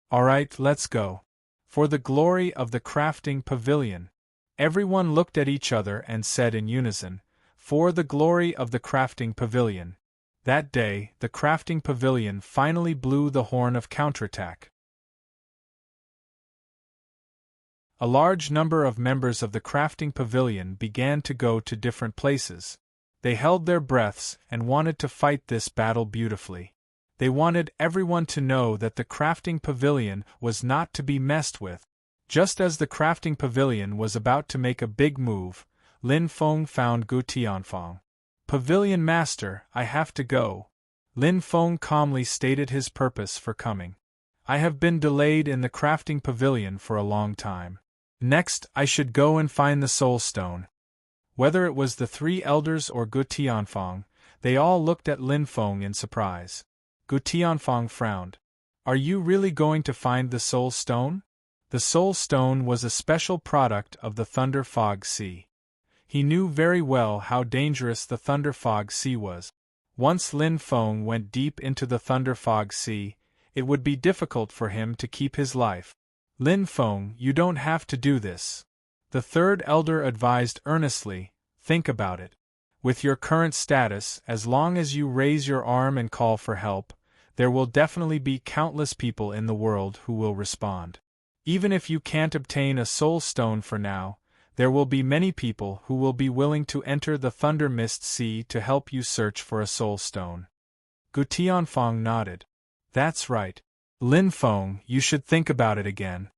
"All right, let's go. For the glory of the crafting pavilion." Everyone looked at each other and said in unison, "For the glory of the crafting pavilion." That day, the crafting pavilion finally blew the horn of counterattack. A large number of members of the crafting pavilion began to go to different places. They held their breaths and wanted to fight this battle beautifully. They wanted everyone to know that the crafting pavilion was not to be messed with. Just as the crafting pavilion was about to make a big move, Lin Feng found Gu Tianfang. "Pavilion Master, I have to go." Lin Feng calmly stated his purpose for coming. "I have been delayed in the crafting pavilion for a long time. Next, I should go and find the soul stone." Whether it was the 3 elders or Gu Tianfang, they all looked at Lin Feng in surprise. Gu Tianfang frowned. "Are you really going to find the soul stone?" The soul stone was a special product of the Thunder Fog Sea. He knew very well how dangerous the Thunder Fog Sea was. Once Lin Feng went deep into the Thunder Fog Sea, it would be difficult for him to keep his life. "Lin Feng, you don't have to do this." The 3rd elder advised earnestly, "Think about it. With your current status, as long as you raise your arm and call for help, there will definitely be countless people in the world who will respond. Even if you can't obtain a soul stone for now, there will be many people who will be willing to enter the Thunder Mist Sea to help you search for a soul stone." Gu Tianfang nodded. "That's right. Lin Feng, you should think about it again."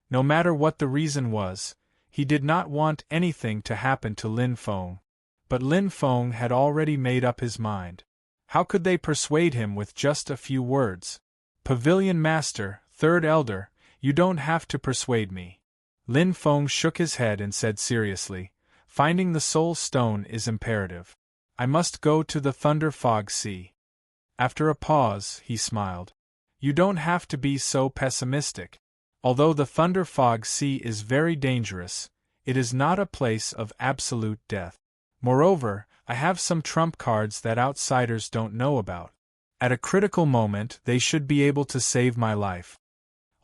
No matter what the reason was, he did not want anything to happen to Lin Feng. But Lin Feng had already made up his mind. How could they persuade him with just a few words? "Pavilion Master, 3rd Elder, you don't have to persuade me." Lin Feng shook his head and said seriously, "Finding the soul stone is imperative. I must go to the Thunder Fog Sea." After a pause, he smiled. "You don't have to be so pessimistic. Although the Thunder Fog Sea is very dangerous, it is not a place of absolute death. Moreover, I have some trump cards that outsiders don't know about. At a critical moment, they should be able to save my life.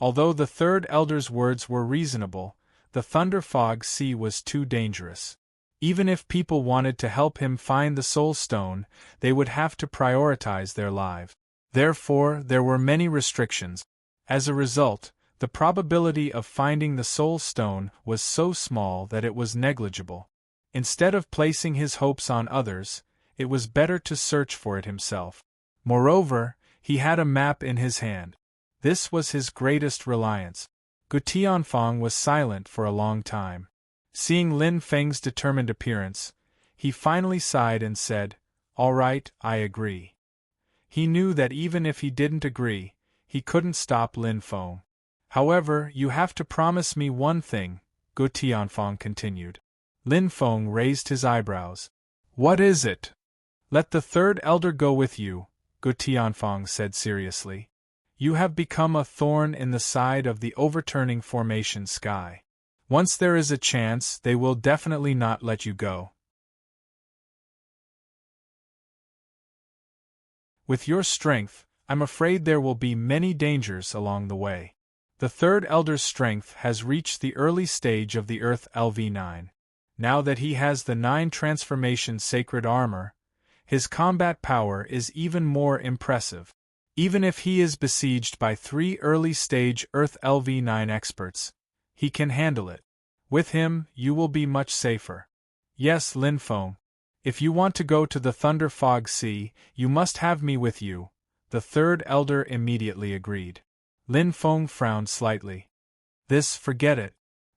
Although the third elder's words were reasonable, the thunder fog sea was too dangerous. Even if people wanted to help him find the soul stone, they would have to prioritize their lives. Therefore, there were many restrictions. As a result, the probability of finding the soul stone was so small that it was negligible. Instead of placing his hopes on others, it was better to search for it himself. Moreover, he had a map in his hand. This was his greatest reliance. Gu Tianfang was silent for a long time. Seeing Lin Feng's determined appearance, he finally sighed and said, "All right, I agree." He knew that even if he didn't agree, he couldn't stop Lin Feng. "However, you have to promise me one thing," Gu Tianfang continued. Lin Feng raised his eyebrows. "What is it?" "Let the third elder go with you," Gu Tianfang said seriously. "You have become a thorn in the side of the overturning formation sky. Once there is a chance, they will definitely not let you go. With your strength, I'm afraid there will be many dangers along the way. The third elder's strength has reached the early stage of the Earth LV9. Now that he has the 9 transformation sacred armor, his combat power is even more impressive. Even if he is besieged by 3 early-stage Earth LV9 experts, he can handle it. With him, you will be much safer. Yes, Lin Feng. If you want to go to the Thunder Fog Sea, you must have me with you," the third elder immediately agreed. Lin Feng frowned slightly. Forget it."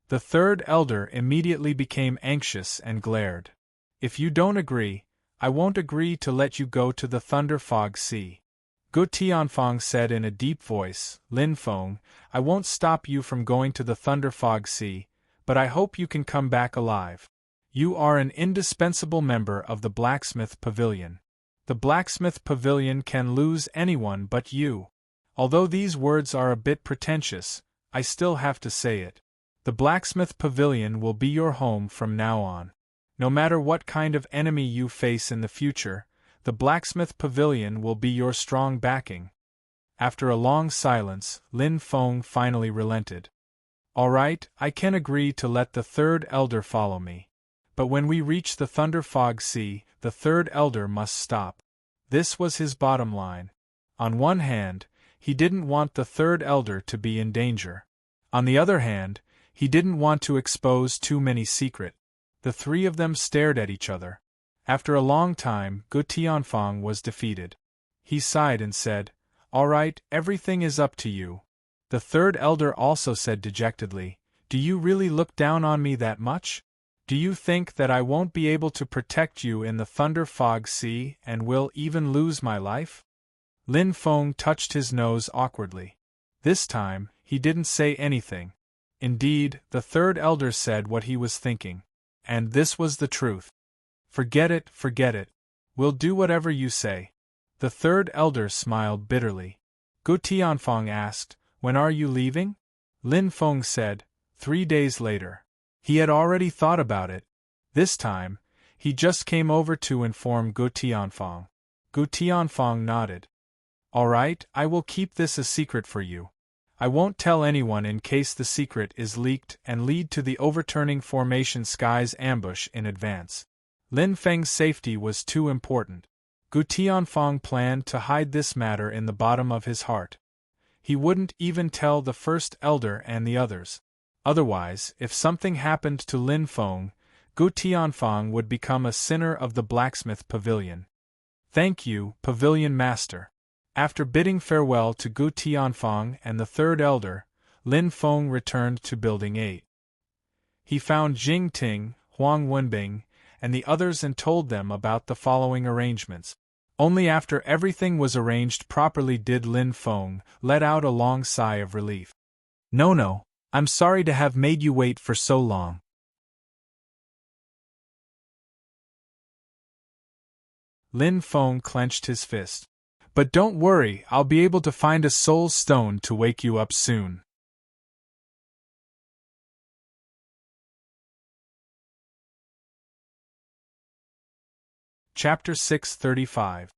The third elder immediately became anxious and glared. "If you don't agree, I won't agree to let you go to the Thunder Fog Sea." Gu Tianfang said in a deep voice, "Lin Feng, I won't stop you from going to the Thunder Fog Sea, but I hope you can come back alive. You are an indispensable member of the Blacksmith Pavilion. The Blacksmith Pavilion can lose anyone but you." Although these words are a bit pretentious, I still have to say it. The Blacksmith Pavilion will be your home from now on. No matter what kind of enemy you face in the future, the Blacksmith Pavilion will be your strong backing. After a long silence, Lin Feng finally relented. "All right, I can agree to let the third elder follow me. But when we reach the Thunder Fog Sea, the third elder must stop." This was his bottom line. On one hand, he didn't want the third elder to be in danger. On the other hand, he didn't want to expose too many secrets. The three of them stared at each other. After a long time, Gu Tianfang was defeated. He sighed and said, "All right, everything is up to you." The third elder also said dejectedly, "Do you really look down on me that much? Do you think that I won't be able to protect you in the Thunder Fog Sea and will even lose my life?" Lin Feng touched his nose awkwardly. This time, he didn't say anything. Indeed, the third elder said what he was thinking. And this was the truth. Forget it. We'll do whatever you say." The third elder smiled bitterly. Gu Tianfang asked, "When are you leaving?" Lin Feng said, 3 days later. He had already thought about it. This time, he just came over to inform Gu Tianfang. Gu Tianfang nodded. "All right, I will keep this a secret for you. I won't tell anyone in case the secret is leaked and lead to the overturning formation sky's ambush in advance." Lin Feng's safety was too important. Gu Tianfang planned to hide this matter in the bottom of his heart. He wouldn't even tell the first elder and the others. Otherwise, if something happened to Lin Feng, Gu Tianfang would become a sinner of the Blacksmith Pavilion. "Thank you, Pavilion Master." After bidding farewell to Gu Tianfang and the third elder, Lin Feng returned to Building 8. He found Jing Ting, Huang Wenbing, and the others and told them about the following arrangements. Only after everything was arranged properly did Lin Feng let out a long sigh of relief. No, I'm sorry to have made you wait for so long." Lin Feng clenched his fist. "But don't worry, I'll be able to find a soul stone to wake you up soon." Chapter 635.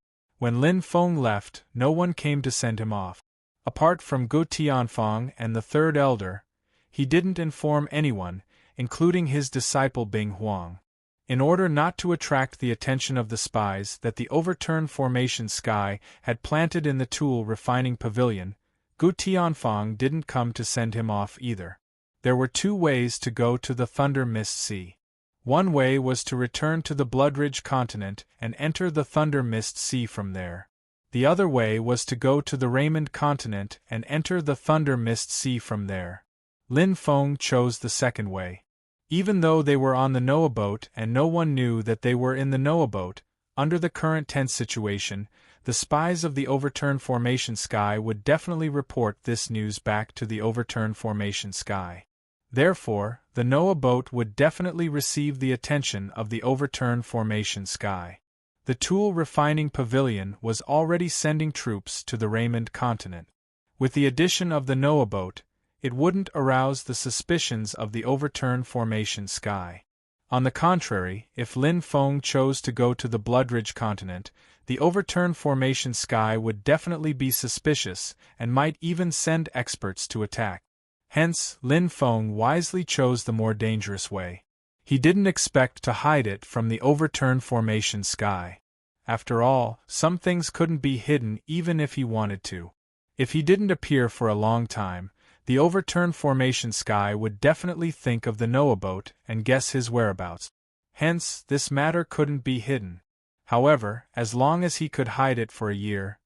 When Lin Feng left, no one came to send him off. Apart from Gu Tianfang and the third elder, he didn't inform anyone, including his disciple Bing Huang. In order not to attract the attention of the spies that the overturned formation sky had planted in the tool refining pavilion, Gu Tianfang didn't come to send him off either. There were two ways to go to the Thunder Mist Sea. One way was to return to the Bloodridge continent and enter the Thunder Mist Sea from there. The other way was to go to the Raymond continent and enter the Thunder Mist Sea from there. Lin Feng chose the second way. Even though they were on the Noah boat and no one knew that they were in the Noah boat, under the current tense situation, the spies of the overturned formation sky would definitely report this news back to the overturned formation sky. Therefore, the Noah boat would definitely receive the attention of the overturned formation sky. The tool refining pavilion was already sending troops to the Raymond continent. With the addition of the Noah boat, it wouldn't arouse the suspicions of the overturned formation sky. On the contrary, if Lin Feng chose to go to the Bloodridge continent, the overturned formation sky would definitely be suspicious and might even send experts to attack. Hence, Lin Feng wisely chose the more dangerous way. He didn't expect to hide it from the overturned formation sky. After all, some things couldn't be hidden even if he wanted to. If he didn't appear for a long time, the overturned formation sky would definitely think of the Noah boat and guess his whereabouts. Hence, this matter couldn't be hidden. However, as long as he could hide it for a year,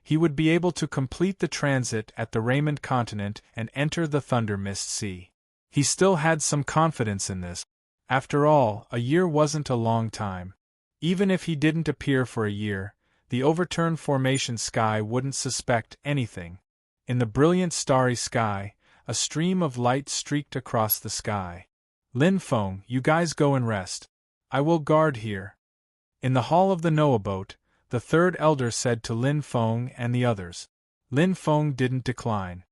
he would be able to complete the transit at the Raymond continent and enter the Thunder Mist Sea. He still had some confidence in this. After all, a year wasn't a long time. Even if he didn't appear for a year, the overturned formation sky wouldn't suspect anything. In the brilliant starry sky, a stream of light streaked across the sky. Lin Feng, you guys go and rest. I will guard here. In the hall of the Noah boat, the third elder said to Lin Feng and the others. Lin Feng didn't decline.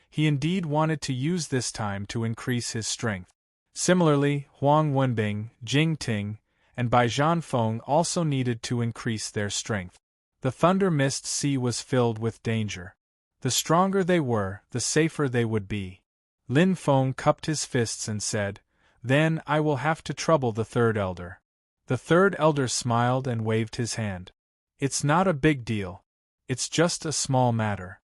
He indeed wanted to use this time to increase his strength. Similarly, Huang Wenbing, Jing Ting, and Bai Zhanfeng also needed to increase their strength. The Thunder Mist Sea was filled with danger. The stronger they were, the safer they would be. Lin Feng cupped his fists and said, "Then I will have to trouble the third elder." The third elder smiled and waved his hand. "It's not a big deal. It's just a small matter."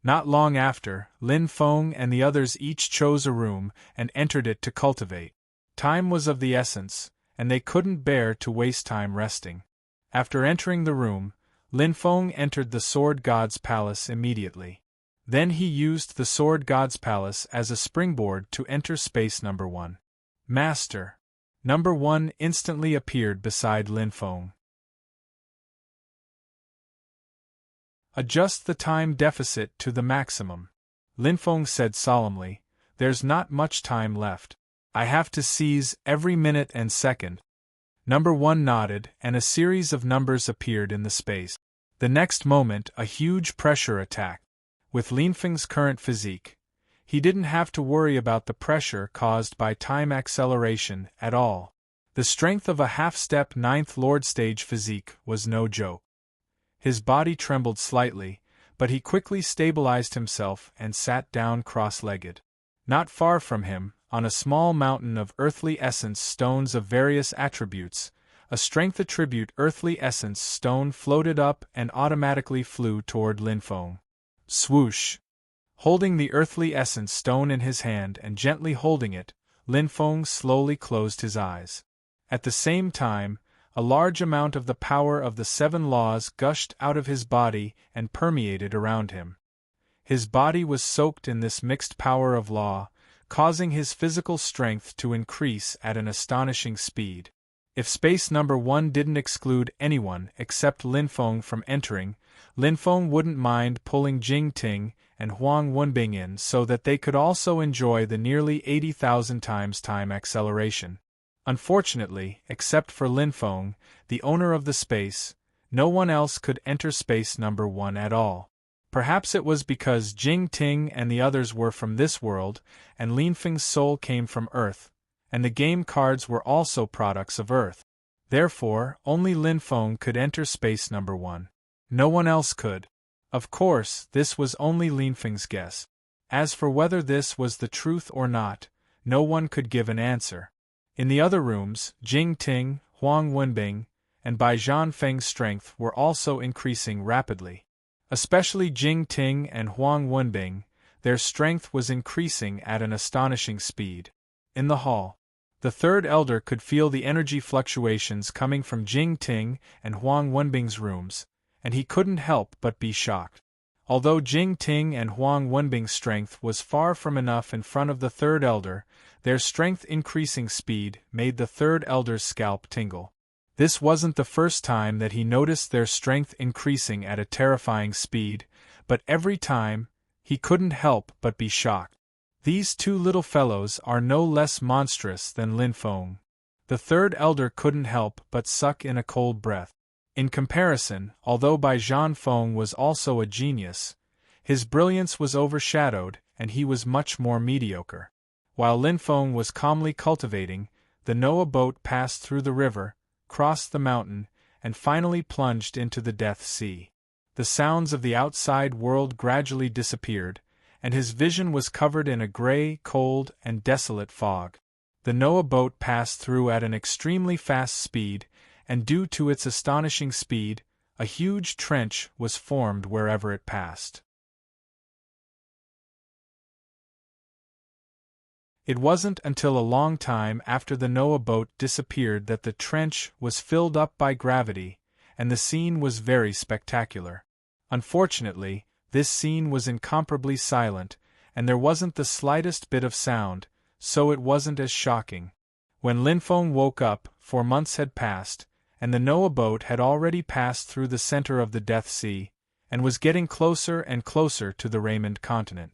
Not long after, Lin Feng and the others each chose a room and entered it to cultivate. Time was of the essence, and they couldn't bear to waste time resting. After entering the room, Lin Feng entered the Sword God's palace immediately. Then he used the Sword God's palace as a springboard to enter space number 1. Master. Number 1 instantly appeared beside Lin Feng. Adjust the time deficit to the maximum. Lin Feng said solemnly, "There's not much time left. I have to seize every minute and second." Number 1 nodded, and a series of numbers appeared in the space. The next moment, a huge pressure attacked. With Lin Feng's current physique, he didn't have to worry about the pressure caused by time acceleration at all. The strength of a half-step Ninth Lord stage physique was no joke. His body trembled slightly, but he quickly stabilized himself and sat down cross-legged. Not far from him, on a small mountain of earthly essence stones of various attributes, a strength attribute earthly essence stone floated up and automatically flew toward Lin Feng. Swoosh! Holding the earthly essence stone in his hand and gently holding it, Lin Feng slowly closed his eyes. At the same time, a large amount of the power of the 7 laws gushed out of his body and permeated around him. His body was soaked in this mixed power of law, causing his physical strength to increase at an astonishing speed. If space number 1 didn't exclude anyone except Lin Feng from entering, Lin Feng wouldn't mind pulling Jing Ting and Huang Wenbing in so that they could also enjoy the nearly 80,000 times time acceleration. Unfortunately, except for Lin Feng, the owner of the space, no one else could enter space number 1 at all. Perhaps it was because Jing Ting and the others were from this world, and Lin Feng's soul came from Earth, and the game cards were also products of Earth. Therefore, only Lin Feng could enter space number 1. No one else could. Of course, this was only Linfeng's guess. As for whether this was the truth or not, no one could give an answer. In the other rooms, Jing Ting, Huang Wenbing, and Bai Zhanfeng's strength were also increasing rapidly. Especially Jing Ting and Huang Wenbing, their strength was increasing at an astonishing speed. In the hall, the third elder could feel the energy fluctuations coming from Jing Ting and Huang Wenbing's rooms, and he couldn't help but be shocked. Although Jing Ting and Huang Wenbing's strength was far from enough in front of the third elder, their strength-increasing speed made the third elder's scalp tingle. This wasn't the first time that he noticed their strength increasing at a terrifying speed, but every time, he couldn't help but be shocked. These two little fellows are no less monstrous than Linfeng. The third elder couldn't help but suck in a cold breath. In comparison, although Bai Zhanfeng was also a genius, his brilliance was overshadowed and he was much more mediocre. While Linfeng was calmly cultivating, the Noah boat passed through the river, crossed the mountain, and finally plunged into the Death Sea. The sounds of the outside world gradually disappeared, and his vision was covered in a gray, cold, and desolate fog. The Noah boat passed through at an extremely fast speed, and due to its astonishing speed, a huge trench was formed wherever it passed. It wasn't until a long time after the Noah boat disappeared that the trench was filled up by gravity, and the scene was very spectacular. Unfortunately, this scene was incomparably silent, and there wasn't the slightest bit of sound, so it wasn't as shocking. When Linfeng woke up, 4 months had passed, and the Noah boat had already passed through the center of the Death Sea, and was getting closer and closer to the Raymond continent.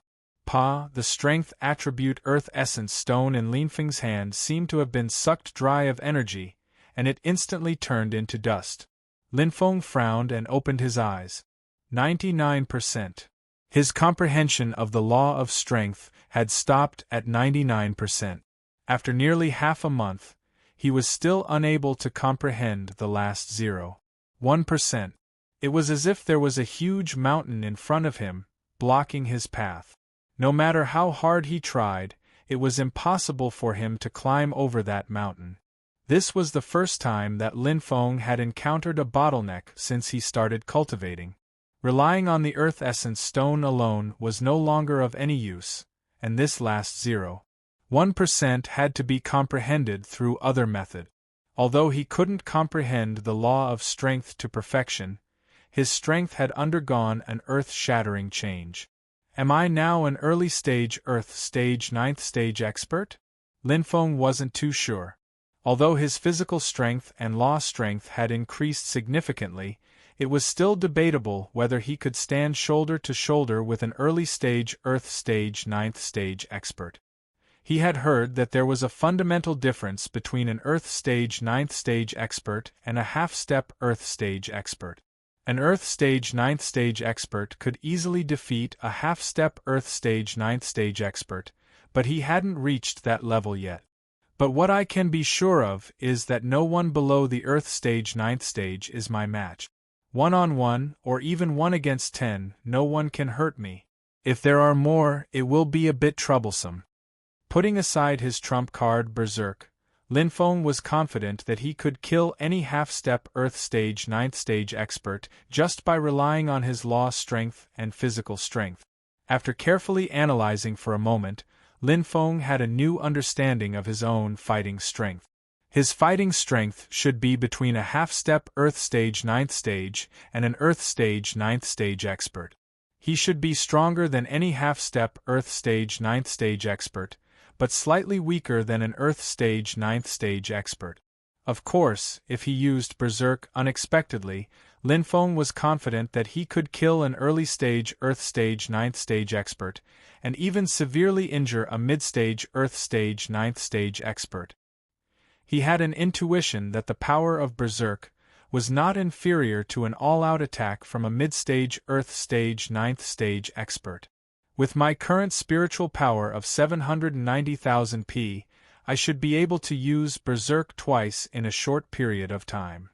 The strength attribute earth essence stone in Linfeng's hand seemed to have been sucked dry of energy, and it instantly turned into dust. Linfeng frowned and opened his eyes. 99%. His comprehension of the law of strength had stopped at 99%. After nearly half a month, he was still unable to comprehend the last 0.1%. It was as if there was a huge mountain in front of him, blocking his path. No matter how hard he tried, it was impossible for him to climb over that mountain. This was the first time that Linfeng had encountered a bottleneck since he started cultivating. Relying on the earth essence stone alone was no longer of any use, and this last 0.1% had to be comprehended through other method. Although he couldn't comprehend the law of strength to perfection, his strength had undergone an earth-shattering change. Am I now an early stage Earth stage 9th stage expert? Linfeng wasn't too sure. Although his physical strength and law strength had increased significantly, it was still debatable whether he could stand shoulder to shoulder with an early stage Earth stage 9th stage expert. He had heard that there was a fundamental difference between an Earth stage 9th stage expert and a half-step Earth stage expert. An Earth stage 9th stage expert could easily defeat a half-step Earth stage 9th stage expert, but he hadn't reached that level yet. But what I can be sure of is that no one below the Earth stage 9th stage is my match. 1-on-1, or even 1 against 10, no one can hurt me. If there are more, it will be a bit troublesome. Putting aside his trump card Berserk, Linfeng was confident that he could kill any half-step Earth stage 9th stage expert just by relying on his law strength and physical strength. After carefully analyzing for a moment, Linfeng had a new understanding of his own fighting strength. His fighting strength should be between a half-step Earth stage 9th stage and an Earth stage 9th stage expert. He should be stronger than any half-step Earth stage 9th stage expert, but slightly weaker than an Earth stage 9th stage expert. Of course, if he used Berserk unexpectedly, Linfeng was confident that he could kill an early stage Earth stage 9th stage expert, and even severely injure a mid-stage Earth stage 9th stage expert. He had an intuition that the power of Berserk was not inferior to an all-out attack from a mid-stage Earth stage 9th stage expert. With my current spiritual power of 790,000 P, I should be able to use Berserk twice in a short period of time.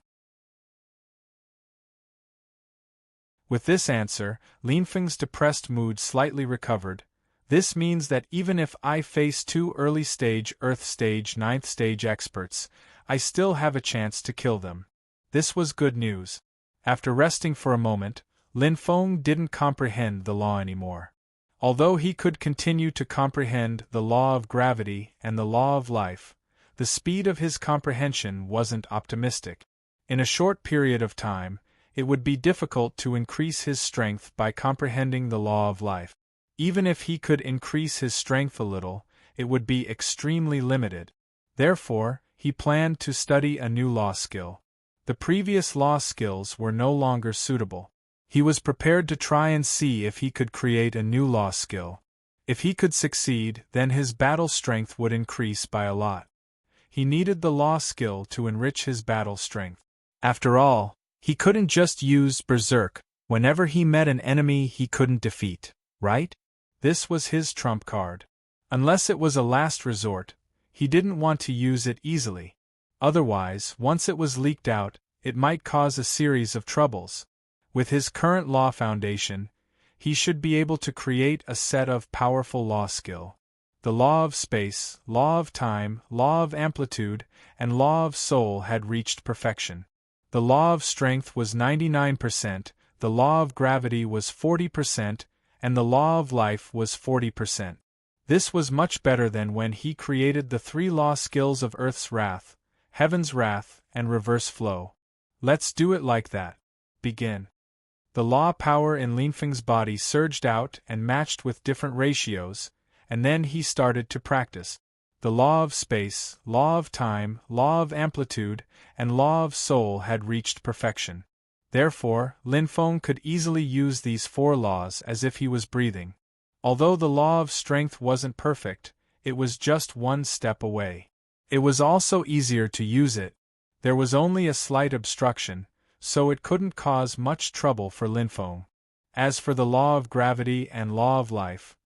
With this answer, Linfeng's depressed mood slightly recovered. This means that even if I face 2 early-stage Earth Stage 9th stage experts, I still have a chance to kill them. This was good news. After resting for a moment, Linfeng didn't comprehend the law anymore. Although he could continue to comprehend the law of gravity and the law of life, the speed of his comprehension wasn't optimistic. In a short period of time, it would be difficult to increase his strength by comprehending the law of life. Even if he could increase his strength a little, it would be extremely limited. Therefore, he planned to study a new law skill. The previous law skills were no longer suitable. He was prepared to try and see if he could create a new law skill. If he could succeed, then his battle strength would increase by a lot. He needed the law skill to enrich his battle strength. After all, he couldn't just use Berserk whenever he met an enemy he couldn't defeat, right? This was his trump card. Unless it was a last resort, he didn't want to use it easily. Otherwise, once it was leaked out, it might cause a series of troubles. With his current law foundation, he should be able to create a set of powerful law skill. The law of space, law of time, law of amplitude, and law of soul had reached perfection. The law of strength was 99%, the law of gravity was 40%, and the law of life was 40%. This was much better than when he created the 3 law skills of Earth's Wrath, Heaven's Wrath, and Reverse Flow. Let's do it like that. Begin. The law power in Linfeng's body surged out and matched with different ratios, and then he started to practice. The law of space, law of time, law of amplitude, and law of soul had reached perfection. Therefore, Linfeng could easily use these 4 laws as if he was breathing. Although the law of strength wasn't perfect, it was just one step away. It was also easier to use it. There was only a slight obstruction, so it couldn't cause much trouble for Linfeng. As for the law of gravity and law of life,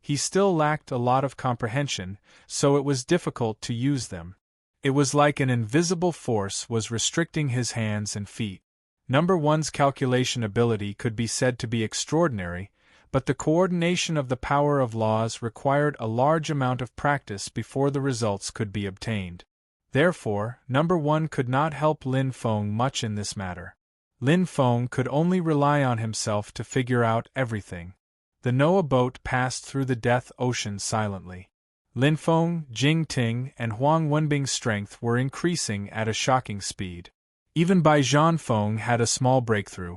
he still lacked a lot of comprehension, so it was difficult to use them. It was like an invisible force was restricting his hands and feet. Number 1's calculation ability could be said to be extraordinary, but the coordination of the power of laws required a large amount of practice before the results could be obtained. Therefore, Number 1 could not help Linfeng much in this matter. Linfeng could only rely on himself to figure out everything. The Noah boat passed through the Death Ocean silently. Linfeng, Jingting, and Huang Wenbing's strength were increasing at a shocking speed. Even Bai Zhanfeng had a small breakthrough.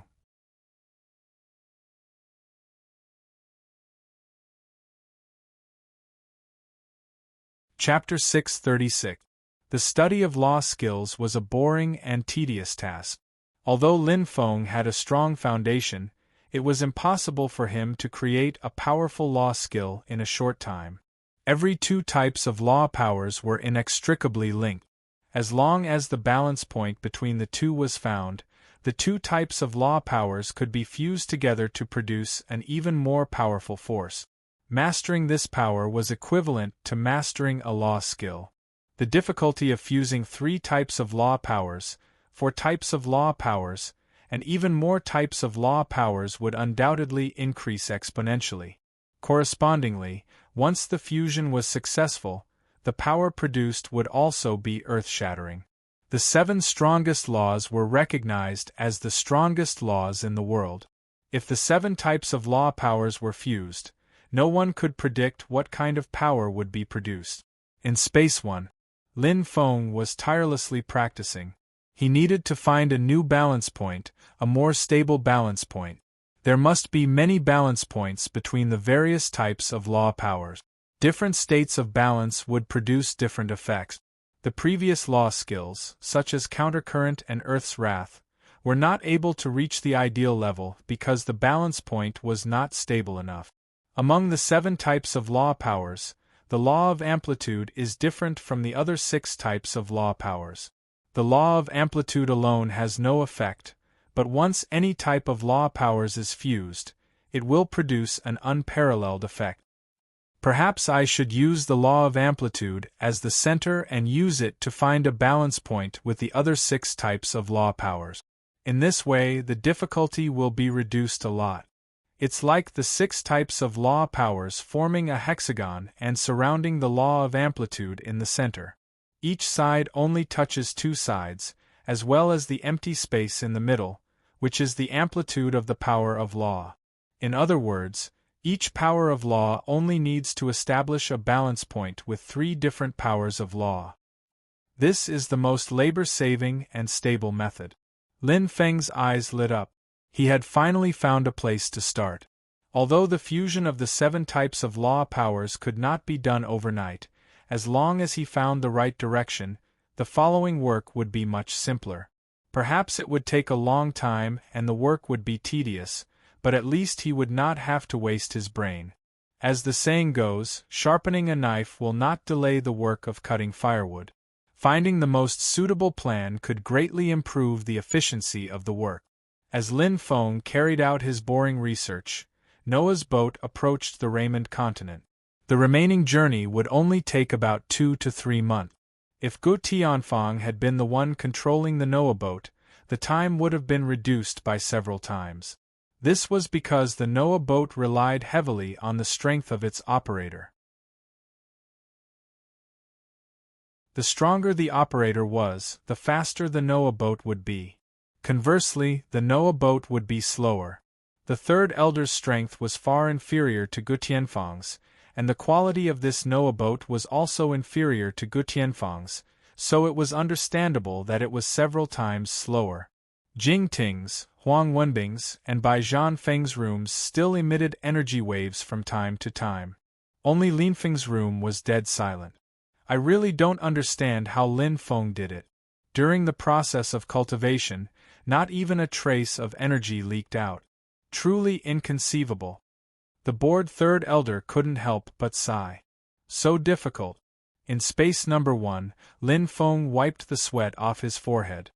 Chapter 636. The study of law skills was a boring and tedious task. Although Linfeng had a strong foundation, it was impossible for him to create a powerful law skill in a short time. Every 2 types of law powers were inextricably linked. As long as the balance point between the 2 was found, the 2 types of law powers could be fused together to produce an even more powerful force. Mastering this power was equivalent to mastering a law skill. The difficulty of fusing 3 types of law powers, 4 types of law powers, and even more types of law powers would undoubtedly increase exponentially. Correspondingly, once the fusion was successful, the power produced would also be earth-shattering. The 7 strongest laws were recognized as the strongest laws in the world. If the 7 types of law powers were fused, no one could predict what kind of power would be produced. In Space 1, Linfeng was tirelessly practicing. He needed to find a new balance point, a more stable balance point. There must be many balance points between the various types of law powers. Different states of balance would produce different effects. The previous law skills, such as Countercurrent and Earth's Wrath, were not able to reach the ideal level because the balance point was not stable enough. Among the 7 types of law powers, the law of amplitude is different from the other 6 types of law powers. The law of amplitude alone has no effect, but once any type of law powers is fused, it will produce an unparalleled effect. Perhaps I should use the law of amplitude as the center and use it to find a balance point with the other 6 types of law powers. In this way, the difficulty will be reduced a lot. It's like the 6 types of law powers forming a hexagon and surrounding the law of amplitude in the center. Each side only touches 2 sides, as well as the empty space in the middle, which is the amplitude of the power of law. In other words, each power of law only needs to establish a balance point with 3 different powers of law. This is the most labor-saving and stable method. Lin Feng's eyes lit up. He had finally found a place to start. Although the fusion of the 7 types of law powers could not be done overnight, as long as he found the right direction, the following work would be much simpler. Perhaps it would take a long time and the work would be tedious, but at least he would not have to waste his brain. As the saying goes, sharpening a knife will not delay the work of cutting firewood. Finding the most suitable plan could greatly improve the efficiency of the work. As Lin Feng carried out his boring research, Noah's boat approached the Raymond continent. The remaining journey would only take about 2 to 3 months. If Gu Tianfang had been the one controlling the Noah boat, the time would have been reduced by several times. This was because the Noah boat relied heavily on the strength of its operator. The stronger the operator was, the faster the Noah boat would be. Conversely, the Noah boat would be slower. The third elder's strength was far inferior to Gu Tianfang's, and the quality of this Noah boat was also inferior to Gu Tianfang's, so it was understandable that it was several times slower. Jing Ting's, Huang Wenbing's, and Bai Zhanfeng's rooms still emitted energy waves from time to time. Only Lin Feng's room was dead silent. I really don't understand how Lin Feng did it. During the process of cultivation, not even a trace of energy leaked out. Truly inconceivable. The bored third elder couldn't help but sigh. So difficult. In space number 1, Lin Feng wiped the sweat off his forehead.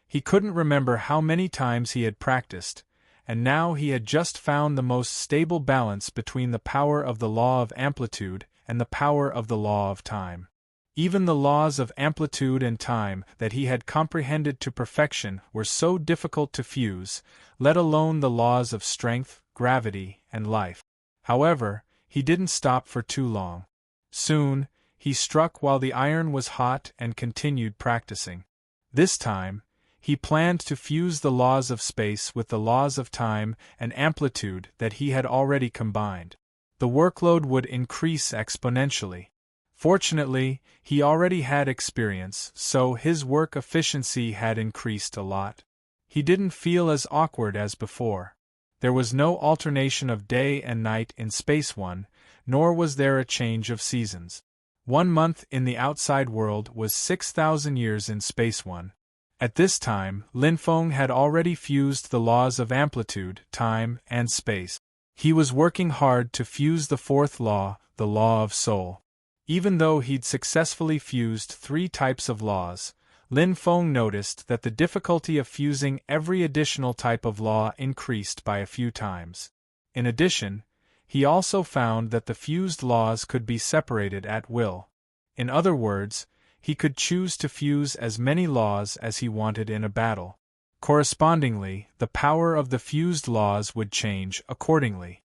He couldn't remember how many times he had practiced, and now he had just found the most stable balance between the power of the law of amplitude and the power of the law of time. Even the laws of amplitude and time that he had comprehended to perfection were so difficult to fuse, let alone the laws of strength, gravity, and life. However, he didn't stop for too long. Soon, he struck while the iron was hot and continued practicing. This time, he planned to fuse the laws of space with the laws of time and amplitude that he had already combined. The workload would increase exponentially. Fortunately, he already had experience, so his work efficiency had increased a lot. He didn't feel as awkward as before. There was no alternation of day and night in Space 1, nor was there a change of seasons. 1 month in the outside world was 6,000 years in Space 1. At this time, Lin Feng had already fused the laws of amplitude, time, and space. He was working hard to fuse the 4th law, the law of soul. Even though he'd successfully fused 3 types of laws, Lin Feng noticed that the difficulty of fusing every additional type of law increased by a few times. In addition, he also found that the fused laws could be separated at will. In other words, he could choose to fuse as many laws as he wanted in a battle. Correspondingly, the power of the fused laws would change accordingly.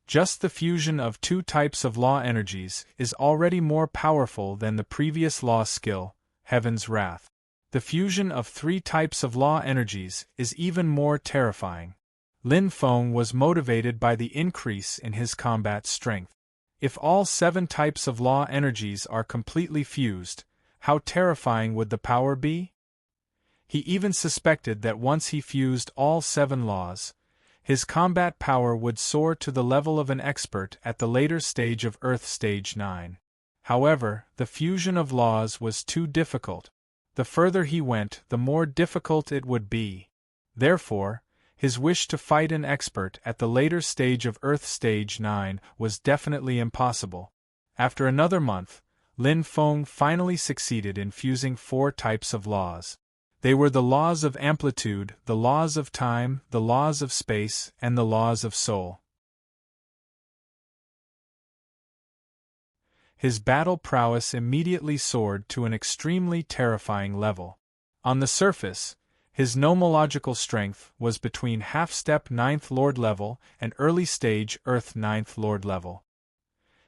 Just the fusion of 2 types of law energies is already more powerful than the previous law skill, Heaven's Wrath. The fusion of 3 types of law energies is even more terrifying. Lin Feng was motivated by the increase in his combat strength. If all 7 types of law energies are completely fused, how terrifying would the power be? He even suspected that once he fused all 7 laws, his combat power would soar to the level of an expert at the later stage of Earth Stage 9. However, the fusion of laws was too difficult. The further he went, the more difficult it would be. Therefore, his wish to fight an expert at the later stage of Earth Stage 9 was definitely impossible. After another month, Lin Feng finally succeeded in fusing 4 types of laws. They were the laws of amplitude, the laws of time, the laws of space, and the laws of soul. His battle prowess immediately soared to an extremely terrifying level. On the surface, His nomological strength was between half-step 9th Lord level and early-stage Earth 9th Lord level.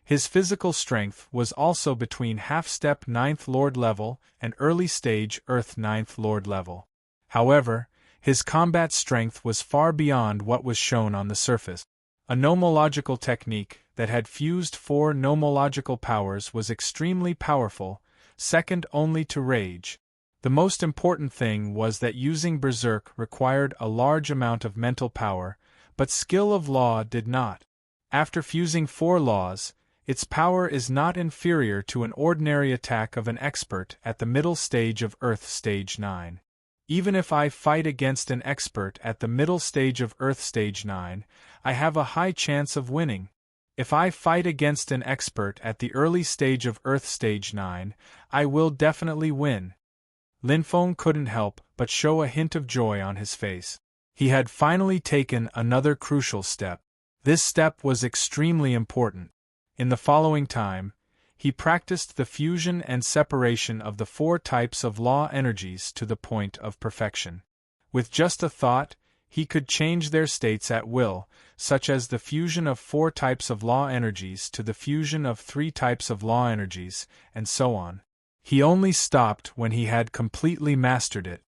His physical strength was also between half-step 9th Lord level and early-stage Earth 9th Lord level. However, his combat strength was far beyond what was shown on the surface. A nomological technique that had fused 4 nomological powers was extremely powerful, second only to rage. The most important thing was that using Berserk required a large amount of mental power, but skill of law did not. After fusing 4 laws, its power is not inferior to an ordinary attack of an expert at the middle stage of Earth Stage 9. Even if I fight against an expert at the middle stage of Earth Stage 9, I have a high chance of winning. If I fight against an expert at the early stage of Earth Stage 9, I will definitely win. Linfeng couldn't help but show a hint of joy on his face. He had finally taken another crucial step. This step was extremely important. In the following time, he practiced the fusion and separation of the 4 types of law energies to the point of perfection. With just a thought, he could change their states at will, such as the fusion of 4 types of law energies to the fusion of 3 types of law energies, and so on. He only stopped when he had completely mastered it.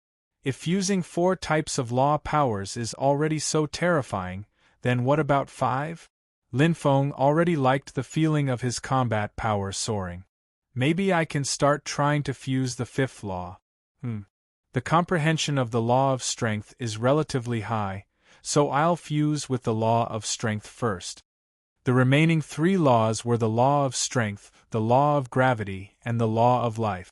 If fusing 4 types of law powers is already so terrifying, then what about 5? Linfeng already liked the feeling of his combat power soaring. Maybe I can start trying to fuse the 5th law. The comprehension of the law of strength is relatively high, so I'll fuse with the law of strength first. The remaining 3 laws were the law of strength, the law of gravity, and the law of life.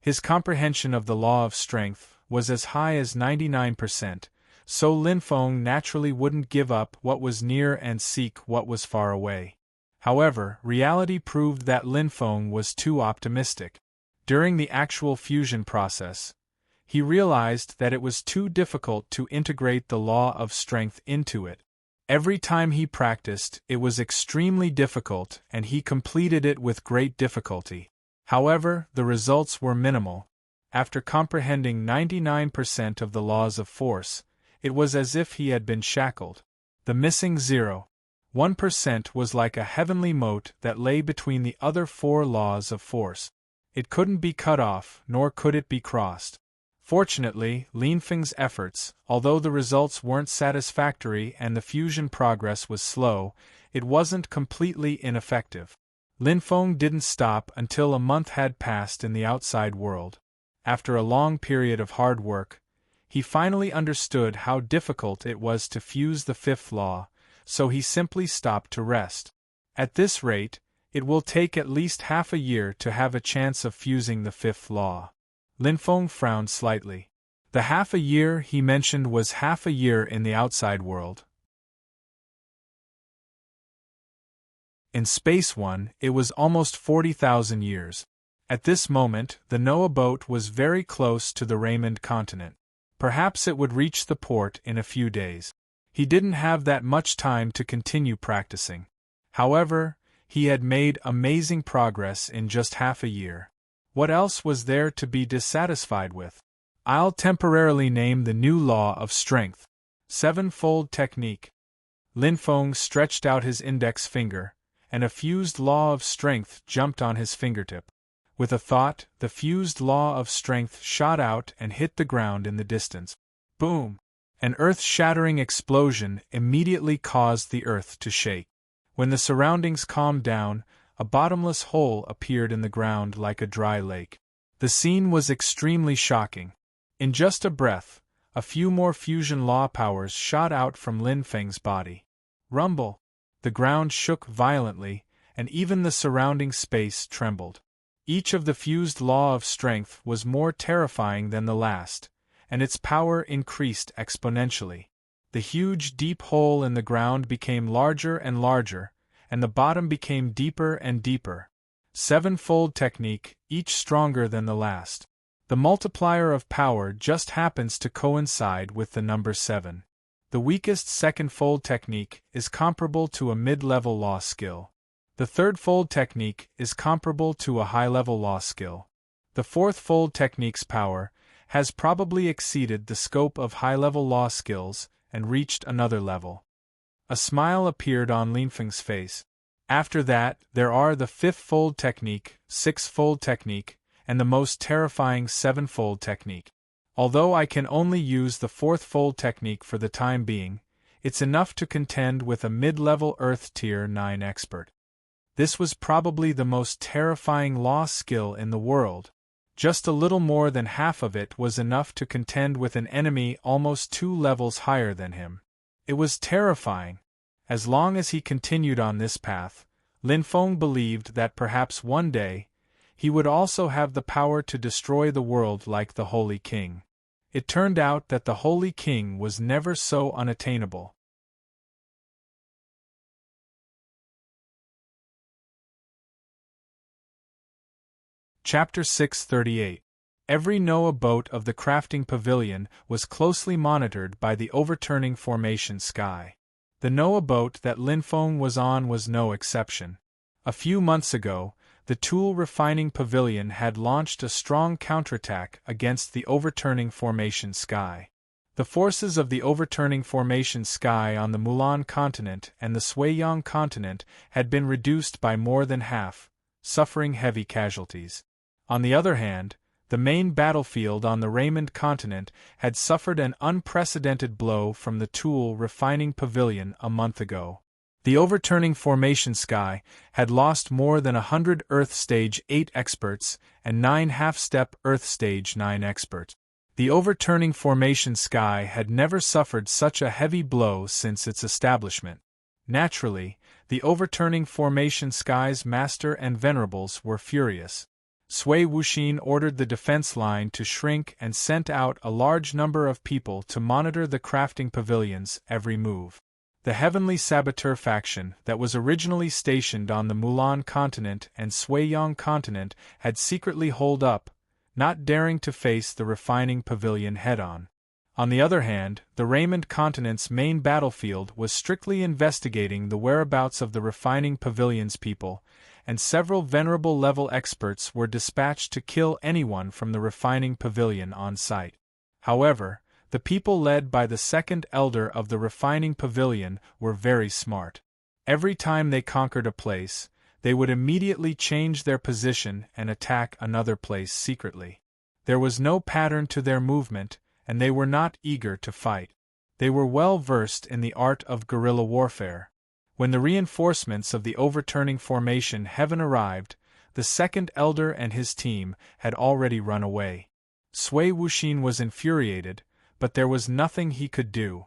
His comprehension of the law of strength was as high as 99%, so Linfeng naturally wouldn't give up what was near and seek what was far away. However, reality proved that Linfeng was too optimistic. During the actual fusion process, he realized that it was too difficult to integrate the law of strength into it. Every time he practiced, it was extremely difficult, and he completed it with great difficulty. However, the results were minimal. After comprehending 99% of the laws of force, it was as if he had been shackled. The missing 0.1% was like a heavenly moat that lay between the other 4 laws of force. It couldn't be cut off, nor could it be crossed. Fortunately, Linfeng's efforts, although the results weren't satisfactory and the fusion progress was slow, it wasn't completely ineffective. Linfeng didn't stop until a month had passed in the outside world. After a long period of hard work, he finally understood how difficult it was to fuse the 5th law, so he simply stopped to rest. At this rate, it will take at least half a year to have a chance of fusing the 5th law. Linfeng frowned slightly. The half a year he mentioned was half a year in the outside world. In Space One, it was almost 40,000 years. At this moment, the Noah boat was very close to the Raymond continent. Perhaps it would reach the port in a few days. He didn't have that much time to continue practicing. However, he had made amazing progress in just half a year. What else was there to be dissatisfied with? I'll temporarily name the new law of strength. 7-fold technique. Linfeng stretched out his index finger, and a fused law of strength jumped on his fingertip. With a thought, the fused law of strength shot out and hit the ground in the distance. Boom! An earth-shattering explosion immediately caused the earth to shake. When the surroundings calmed down, a bottomless hole appeared in the ground like a dry lake. The scene was extremely shocking. In just a breath, a few more fusion law powers shot out from Linfeng's body. Rumble! The ground shook violently, and even the surrounding space trembled. Each of the fused law of strength was more terrifying than the last, and its power increased exponentially. The huge deep hole in the ground became larger and larger, and the bottom became deeper and deeper. 7-fold technique, each stronger than the last. The multiplier of power just happens to coincide with the number 7. The weakest 2nd-fold technique is comparable to a mid-level law skill. The 3rd-fold technique is comparable to a high-level law skill. The 4th-fold technique's power, has probably exceeded the scope of high-level law skills and reached another level. A smile appeared on Linfeng's face. After that, there are the fifth-fold technique, six-fold technique, and the most terrifying seven-fold technique. Although I can only use the fourth-fold technique for the time being, it's enough to contend with a mid-level Earth Tier 9 expert. This was probably the most terrifying law skill in the world. Just a little more than half of it was enough to contend with an enemy almost 2 levels higher than him. It was terrifying. As long as he continued on this path, Linfeng believed that perhaps one day, he would also have the power to destroy the world like the Holy King. It turned out that the Holy King was never so unattainable. Chapter 638. Every Noah boat of the crafting pavilion was closely monitored by the overturning formation sky. The Noah boat that Linfeng was on was no exception. A few months ago, the tool refining pavilion had launched a strong counterattack against the overturning formation sky. The forces of the overturning formation sky on the Mulan continent and the Suiyang continent had been reduced by more than half, suffering heavy casualties. On the other hand, the main battlefield on the Raymond continent had suffered an unprecedented blow from the tool refining pavilion a month ago. The overturning formation sky had lost more than 100 Earth Stage 8 experts and 9 half-step Earth Stage 9 experts. The overturning formation sky had never suffered such a heavy blow since its establishment. Naturally, the overturning formation sky's master and venerables were furious. Sui Wuxin ordered the defense line to shrink and sent out a large number of people to monitor the crafting pavilion's every move. The Heavenly Saboteur faction that was originally stationed on the Mulan continent and Suiyang continent had secretly holed up, not daring to face the refining pavilion head-on. On the other hand, the Raymond continent's main battlefield was strictly investigating the whereabouts of the refining pavilion's people, and several venerable level experts were dispatched to kill anyone from the refining pavilion on sight. However, the people led by the second elder of the refining pavilion were very smart. Every time they conquered a place, they would immediately change their position and attack another place secretly. There was no pattern to their movement, and they were not eager to fight. They were well versed in the art of guerrilla warfare. When the reinforcements of the overturning formation heaven arrived, the second elder and his team had already run away. Sui Wuxin was infuriated, but there was nothing he could do.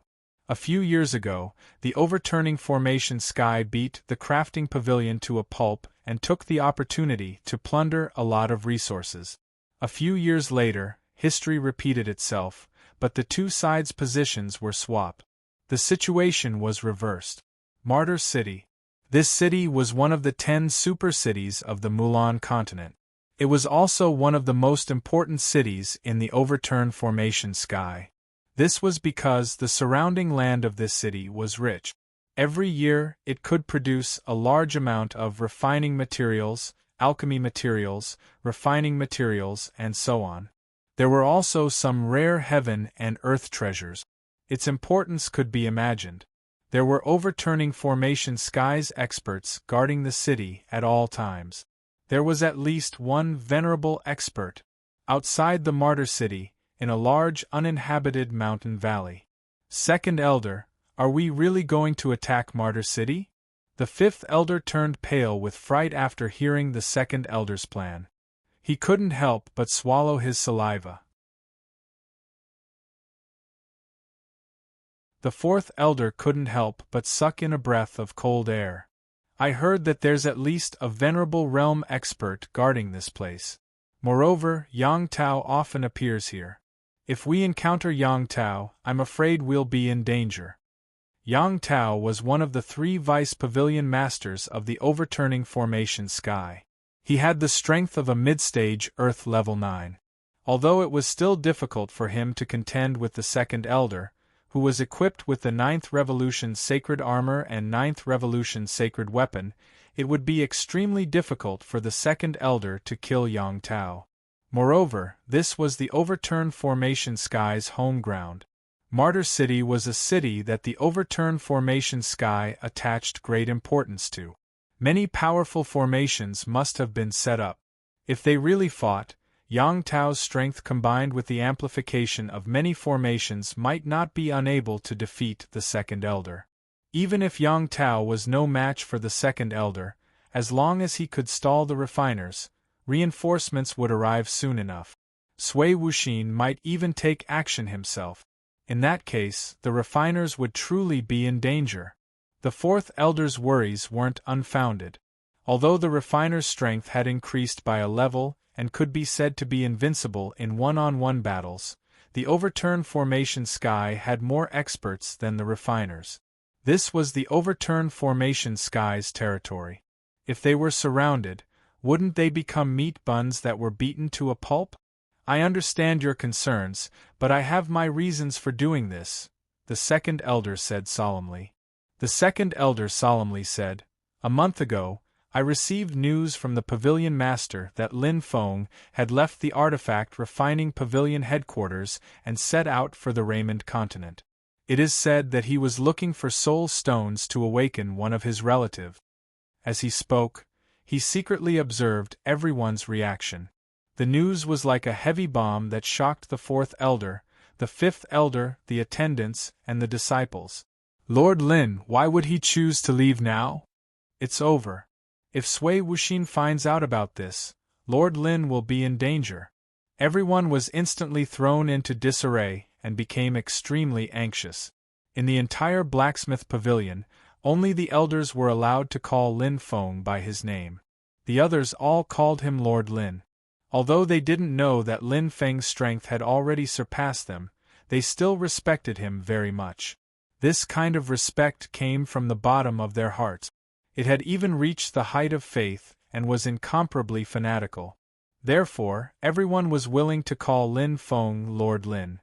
A few years ago, the overturning formation sky beat the crafting pavilion to a pulp and took the opportunity to plunder a lot of resources. A few years later, history repeated itself, but the two sides' positions were swapped. The situation was reversed. Martyr City. This city was one of the 10 super cities of the Mulan continent. It was also one of the most important cities in the overturned formation sky. This was because the surrounding land of this city was rich. Every year, it could produce a large amount of refining materials, alchemy materials, refining materials, and so on. There were also some rare heaven and earth treasures. Its importance could be imagined. There were overturning formation skies experts guarding the city at all times. There was at least one venerable expert outside the Martyr City, in a large uninhabited mountain valley. Second Elder, are we really going to attack Martyr City? The fifth elder turned pale with fright after hearing the second elder's plan. He couldn't help but swallow his saliva. The fourth elder couldn't help but suck in a breath of cold air. I heard that there's at least a venerable realm expert guarding this place. Moreover, Yang Tao often appears here. If we encounter Yang Tao, I'm afraid we'll be in danger. Yang Tao was one of the 3 vice pavilion masters of the overturning formation sky. He had the strength of a mid-stage Earth level 9. Although it was still difficult for him to contend with the second elder, who was equipped with the 9th Revolution Sacred Armor and 9th Revolution Sacred Weapon, it would be extremely difficult for the second elder to kill Yang Tao. Moreover, this was the overturned formation sky's home ground. Martyr City was a city that the overturned formation sky attached great importance to. Many powerful formations must have been set up. If they really fought, Yang Tao's strength combined with the amplification of many formations might not be unable to defeat the Second Elder. Even if Yang Tao was no match for the Second Elder, as long as he could stall the refiners, reinforcements would arrive soon enough. Sui Wuxin might even take action himself. In that case, the refiners would truly be in danger. The Fourth Elder's worries weren't unfounded. Although the refiners' strength had increased by a level and could be said to be invincible in one-on-one battles, the overturned formation sky had more experts than the refiners. This was the overturned formation sky's territory. If they were surrounded, wouldn't they become meat buns that were beaten to a pulp? I understand your concerns, but I have my reasons for doing this, the Second Elder said solemnly. The Second Elder solemnly said, "A month ago, I received news from the Pavilion Master that Lin Feng had left the artifact refining pavilion headquarters and set out for the Raymond continent. It is said that he was looking for soul stones to awaken one of his relatives." As he spoke, he secretly observed everyone's reaction. The news was like a heavy bomb that shocked the Fourth Elder, the Fifth Elder, the attendants, and the disciples. Lord Lin, why would he choose to leave now? It's over. If Sui Wuxin finds out about this, Lord Lin will be in danger. Everyone was instantly thrown into disarray and became extremely anxious. In the entire blacksmith pavilion, only the elders were allowed to call Lin Feng by his name. The others all called him Lord Lin. Although they didn't know that Lin Feng's strength had already surpassed them, they still respected him very much. This kind of respect came from the bottom of their hearts. It had even reached the height of faith and was incomparably fanatical. Therefore, everyone was willing to call Lin Feng Lord Lin.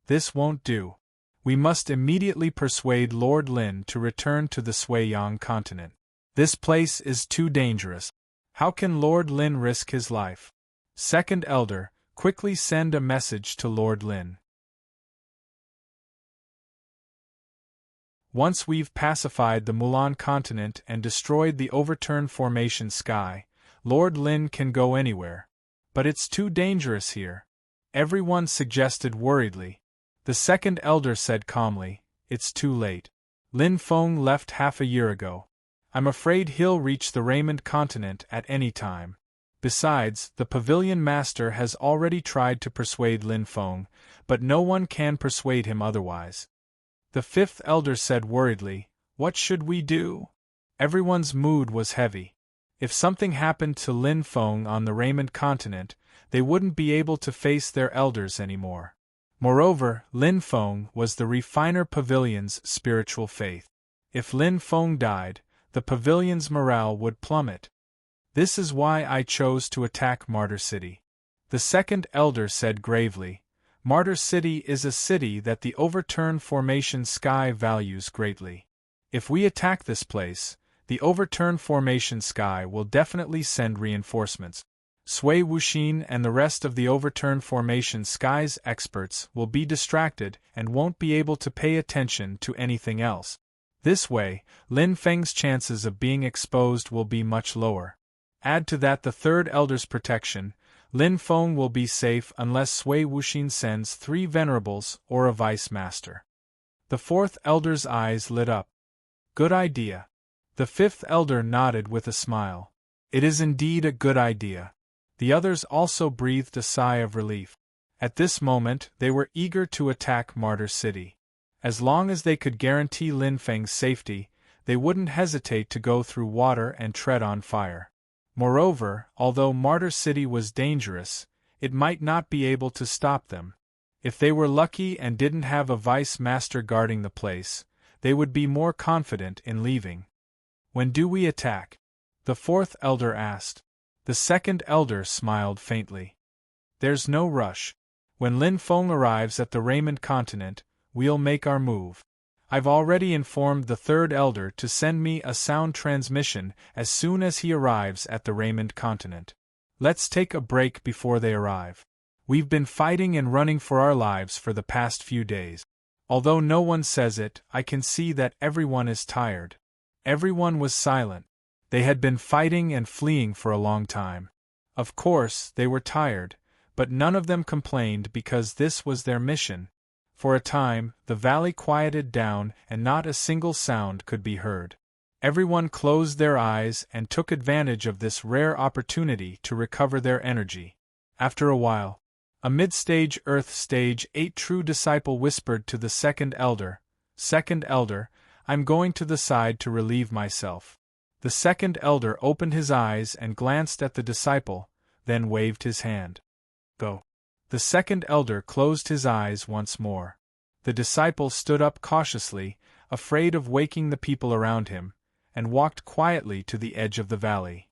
This won't do. We must immediately persuade Lord Lin to return to the Suiyang continent. This place is too dangerous. How can Lord Lin risk his life? Second Elder, quickly send a message to Lord Lin. Once we've pacified the Mulan continent and destroyed the overturned formation sky, Lord Lin can go anywhere. But it's too dangerous here. Everyone suggested worriedly. The Second Elder said calmly, "It's too late. Lin Feng left half a year ago. I'm afraid he'll reach the Raymond continent at any time. Besides, the Pavilion Master has already tried to persuade Lin Feng, but no one can persuade him otherwise." The Fifth Elder said worriedly, "What should we do?" Everyone's mood was heavy. If something happened to Lin Feng on the Raymond continent, they wouldn't be able to face their elders anymore. Moreover, Lin Feng was the Refiner Pavilion's spiritual faith. If Lin Feng died, the pavilion's morale would plummet. This is why I chose to attack Martyr City. The Second Elder said gravely, "Martyr City is a city that the overturned formation sky values greatly. If we attack this place, the overturned formation sky will definitely send reinforcements. Sui Wuxin and the rest of the overturned formation sky's experts will be distracted and won't be able to pay attention to anything else. This way, Lin Feng's chances of being exposed will be much lower. Add to that the Third Elder's protection, Lin Feng will be safe unless Sui Wuxin sends 3 venerables or a vice master." The Fourth Elder's eyes lit up. "Good idea." The Fifth Elder nodded with a smile. "It is indeed a good idea." The others also breathed a sigh of relief. At this moment, they were eager to attack Martyr City. As long as they could guarantee Lin Feng's safety, they wouldn't hesitate to go through water and tread on fire. Moreover, although Martyr City was dangerous, it might not be able to stop them. If they were lucky and didn't have a vice master guarding the place, they would be more confident in leaving. "When do we attack?" the Fourth Elder asked. The Second Elder smiled faintly. "There's no rush. When Lin Feng arrives at the Raymond continent, we'll make our move. I've already informed the Third Elder to send me a sound transmission as soon as he arrives at the Raymond continent." Let's take a break before they arrive. We've been fighting and running for our lives for the past few days. Although no one says it, I can see that everyone is tired. Everyone was silent. They had been fighting and fleeing for a long time. Of course, they were tired, but none of them complained because this was their mission. For a time, the valley quieted down and not a single sound could be heard. Everyone closed their eyes and took advantage of this rare opportunity to recover their energy. After a while, a mid-stage Earth Stage 8 true disciple whispered to the second elder, "Second elder, I'm going to the side to relieve myself." The second elder opened his eyes and glanced at the disciple, then waved his hand. Go. The second elder closed his eyes once more. The disciple stood up cautiously, afraid of waking the people around him, and walked quietly to the edge of the valley.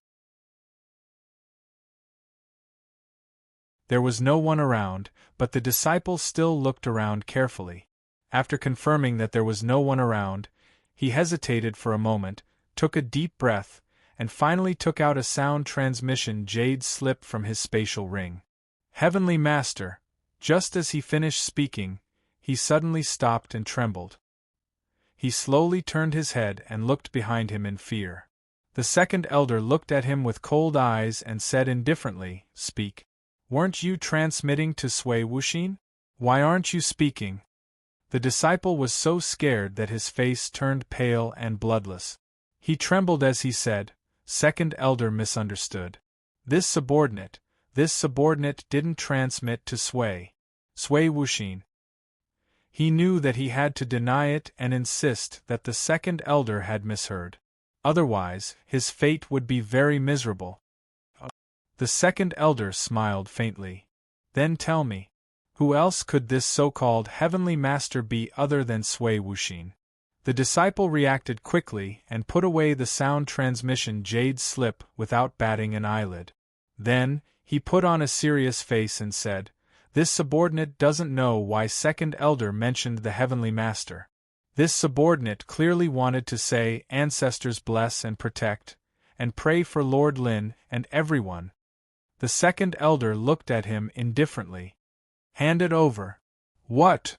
There was no one around, but the disciple still looked around carefully. After confirming that there was no one around, he hesitated for a moment, took a deep breath, and finally took out a sound transmission jade slip from his spatial ring. "Heavenly Master," just as he finished speaking, he suddenly stopped and trembled. He slowly turned his head and looked behind him in fear. The second elder looked at him with cold eyes and said indifferently, "Speak. Weren't you transmitting to Sui Wuxin? Why aren't you speaking?" The disciple was so scared that his face turned pale and bloodless. He trembled as he said, "Second elder misunderstood. This subordinate didn't transmit to Sui Wuxin." He knew that he had to deny it and insist that the second elder had misheard. Otherwise, his fate would be very miserable. The second elder smiled faintly. "Then tell me, who else could this so-called heavenly master be other than Sui Wuxin?" The disciple reacted quickly and put away the sound transmission jade slip without batting an eyelid. Then, he put on a serious face and said, "This subordinate doesn't know why second elder mentioned the heavenly master. This subordinate clearly wanted to say, 'Ancestors bless and protect, and pray for Lord Lin and everyone.'" The second elder looked at him indifferently. "Hand it over." "What?"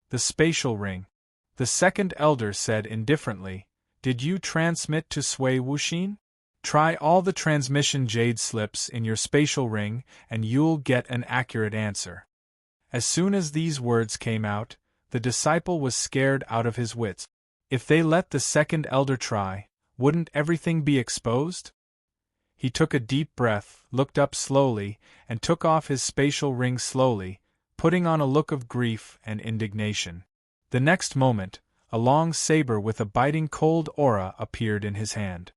"The spatial ring." The second elder said indifferently, "Did you transmit to Sui Wuxin? Try all the transmission jade slips in your spatial ring and you'll get an accurate answer." As soon as these words came out, the disciple was scared out of his wits. If they let the second elder try, wouldn't everything be exposed? He took a deep breath, looked up slowly, and took off his spatial ring slowly, putting on a look of grief and indignation. The next moment, a long saber with a biting cold aura appeared in his hand.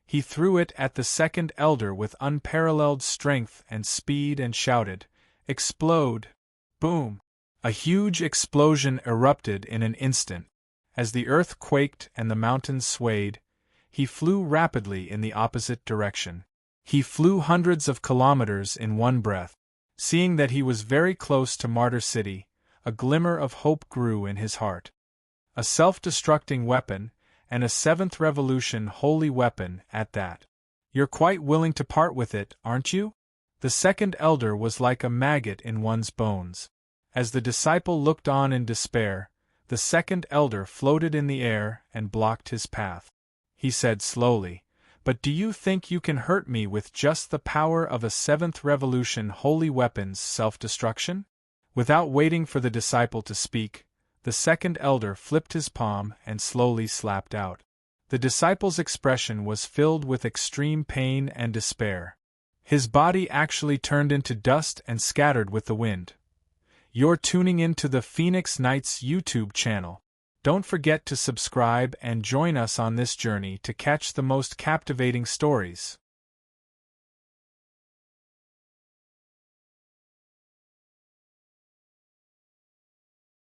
He threw it at the second elder with unparalleled strength and speed and shouted, "Explode!" Boom! A huge explosion erupted in an instant. As the earth quaked and the mountains swayed, he flew rapidly in the opposite direction. He flew hundreds of kilometers in one breath. Seeing that he was very close to Martyr City, a glimmer of hope grew in his heart. A self-destructing weapon, and a 7th Revolution holy weapon at that. "You're quite willing to part with it, aren't you?" The second elder was like a maggot in one's bones. As the disciple looked on in despair, the second elder floated in the air and blocked his path. He said slowly, "But do you think you can hurt me with just the power of a 7th Revolution holy weapon's self-destruction?" Without waiting for the disciple to speak, the second elder flipped his palm and slowly slapped out. The disciple's expression was filled with extreme pain and despair. His body actually turned into dust and scattered with the wind. You're tuning into the Phoenix Nights YouTube channel. Don't forget to subscribe and join us on this journey to catch the most captivating stories.